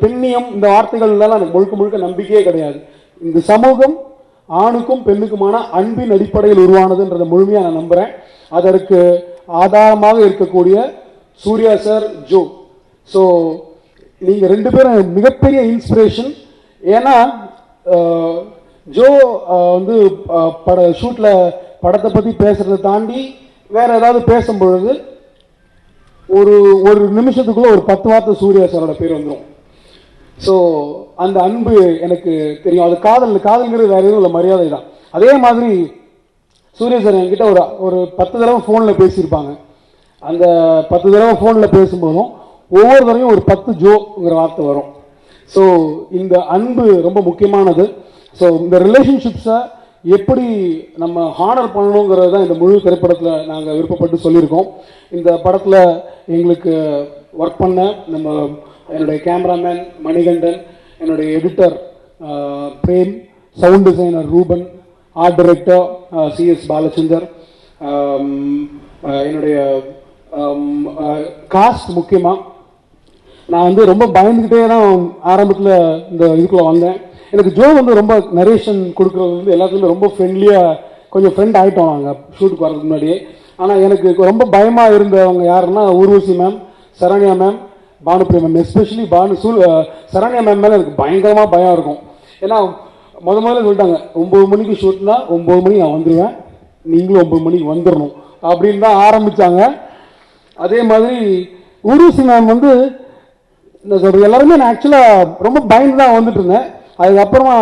பெண்ணியம் இந்த வார்த்தைகள்லாம் எனக்கு முழுக்க நம்பிக்கையே கிடையாது. இந்த சமூகம் ஆணுக்கும் பெண்ணுக்குமான அன்பின் அடிப்படையில் உருவானதுன்றதை முழுமையாக நான் நம்புகிறேன். அதற்கு ஆதாரமாக இருக்கக்கூடிய சூர்யா சார், ஜோ, ஸோ நீங்கள் 2 பேரும் மிகப்பெரிய இன்ஸ்பிரேஷன். ஏன்னா ஜோ வந்து ஷூட்டில் படத்தை பற்றி பேசுகிறத தாண்டி வேறு ஏதாவது பேசும்பொழுது ஒரு நிமிஷத்துக்குள்ளே ஒரு 10 வார்த்தை சூர்யா சாரோட பேர் வந்துடும். ஸோ அந்த அன்பு எனக்கு தெரியும். அது காதல்ங்கிறது வேறு எதுவும் இல்லை, மரியாதை தான். அதே மாதிரி சூர்யா சார் என்கிட்ட ஒரு 10 தடவை ஃபோனில் பேசியிருப்பாங்க. அந்த 10 தடவை ஃபோனில் பேசும்போதும் ஒவ்வொரு தடவையும் ஒரு 10 ஜோங்கிற வார்த்தை வரும். ஸோ இந்த அன்பு ரொம்ப முக்கியமானது. ஸோ இந்த ரிலேஷன்ஷிப்ஸை எப்படி நம்ம ஹானர் பண்ணணுங்கிறது தான் இந்த முழு திரைப்படத்தில் நாங்கள் விருப்பப்பட்டு சொல்லியிருக்கோம். இந்த படத்தில் எங்களுக்கு ஒர்க் பண்ண என்னுடைய கேமராமேன் மணிகண்டன், என்னுடைய editor Prem, sound designer Ruban, art director CS Balachandar, என்னுடைய காஸ்ட் முக்கியமாக நான் வந்து ரொம்ப பயந்துக்கிட்டே தான் ஆரம்பத்தில் இந்த இதுக்குள்ளே வந்தேன். எனக்கு ஜோ வந்து ரொம்ப நரேஷன் கொடுக்குறது வந்து எல்லாத்துக்குமே ரொம்ப ஃப்ரெண்ட்லியாக கொஞ்சம் ஃப்ரெண்ட் ஆகிட்டோம் நாங்கள் ஷூட்டுக்கு வரதுக்கு முன்னாடியே. ஆனால் எனக்கு ரொம்ப பயமாக இருந்தவங்க யாருன்னா Urvashi ma'am, Saranya ma'am, Bhanupriya ma'am. Especially Saranya ma'am மேலே எனக்கு பயங்கரமாக பயம் இருக்கும். ஏன்னா முதல்ல சொல்லிட்டாங்க 9 மணிக்கு ஷூட்னா 9 மணிக்கு நான் வந்துடுவேன், நீங்களும் 9 மணிக்கு வந்துடணும் அப்படின்னு தான் ஆரம்பித்தாங்க. அதே மாதிரி ஊர்வசி மேம் வந்து என்ன சொல்கிறது, எல்லாருமே நான் ஆக்சுவலாக ரொம்ப பயந்து தான் வந்துட்டு இருந்தேன். அதுக்கப்புறமா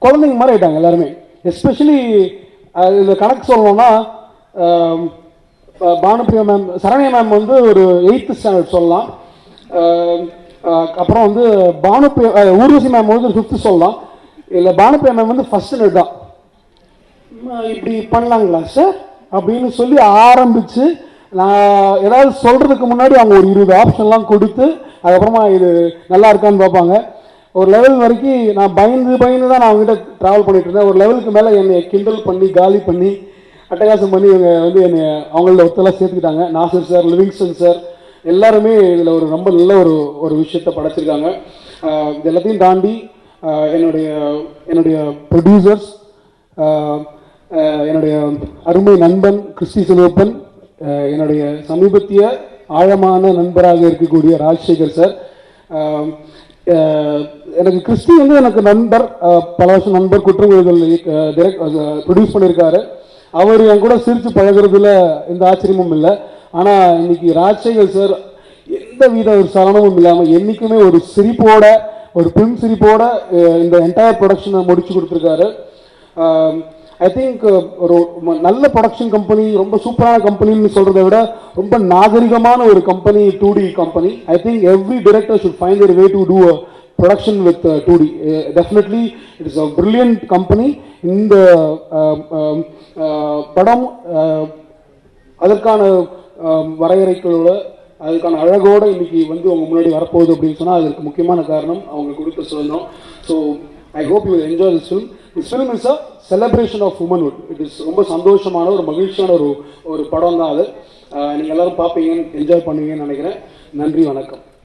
குழந்தைங்க மாதிரி ஆகிட்டாங்க எல்லாருமே. எஸ்பெஷலி இதில் கணக்கு சொல்லணும்னா பானுப்ரியா மேம், சரண்யா மேம் வந்து ஒரு 8th ஸ்டாண்டர்ட் சொல்லலாம். அப்புறம் வந்து ஊர்வசி மேம் வந்து 5th சொல்லலாம். இல்லை பானுப்ரியா மேம் வந்து 1st ஸ்டாண்டர்ட் தான். இப்படி பண்ணலாங்களா சார் அப்படின்னு சொல்லி ஆரம்பித்து நான் ஏதாவது சொல்கிறதுக்கு முன்னாடி அவங்க ஒரு 20 ஆப்ஷன்லாம் கொடுத்து அதுக்கப்புறமா இது நல்லா இருக்கான்னு பார்ப்பாங்க. ஒரு லெவல் வரைக்கும் நான் பயந்து தான் நான் அவங்ககிட்ட ட்ராவல் பண்ணிட்டு இருந்தேன். ஒரு லெவலுக்கு மேலே என்னை கிண்டல் பண்ணி காலி பண்ணி அட்டகாசம் பண்ணி இவங்க வந்து என்னை அவங்களோட ஒத்தெல்லாம் சேர்த்துக்கிட்டாங்க. நாசர் சார், லிவிங்ஸ்டன் சார் எல்லாருமே இதில் ஒரு ரொம்ப நல்ல ஒரு விஷயத்தை படைச்சிருக்காங்க. இது எல்லாத்தையும் தாண்டி என்னுடைய ப்ரொடியூசர்ஸ், என்னுடைய அருமை நண்பன் கிறிஸ்டி செல்வப்பன், என்னுடைய சமீபத்திய ஆழமான நண்பராக இருக்கக்கூடிய ராஜசேகர் சார். எனக்கு கிறிஸ்டி வந்து எனக்கு நண்பர், பல வருஷம் நண்பர். குற்றங்குழுதல் ப்ரொடியூஸ் பண்ணியிருக்காரு. அவர் என் கூட சிரித்து பழகிறதுல எந்த ஆச்சரியமும் இல்லை. ஆனால் இன்னைக்கு ராஜசேகர் சார் எந்த வித ஒரு சலனமும் இல்லாமல் என்றைக்குமே ஒரு சிரிப்போட, ஒரு பின் சிரிப்போட இந்த என்டையர் ப்ரொடக்ஷனை முடிச்சு கொடுத்துருக்காரு. ஐ திங்க் ஒரு நல்ல ப்ரொடக்ஷன் கம்பெனி, ரொம்ப சூப்பரான கம்பெனின்னு சொல்கிறத விட ரொம்ப நாகரிகமான ஒரு company 2D company. I think every director should find their way to do a production with 2D. Definitely it is a brilliant company. இந்த படம் அதற்கான வரையறைகளோட, அதுக்கான அழகோடு இன்னைக்கு வந்து அவங்க முன்னாடி வரப்போகுது அப்படின்னு சொன்னால் அதற்கு முக்கியமான காரணம் அவங்க கொடுத்த சொல்லணும். So I hope you will enjoy this film. This film is a celebration of womanhood. It is ரொம்ப சந்தோஷமான ஒரு மகிழ்ச்சியான ஒரு படம் தான் அது. நீங்கள் எல்லாரும் பார்ப்பீங்க, என்ஜாய் பண்ணுவீங்கன்னு நினைக்கிறேன். நன்றி, வணக்கம்.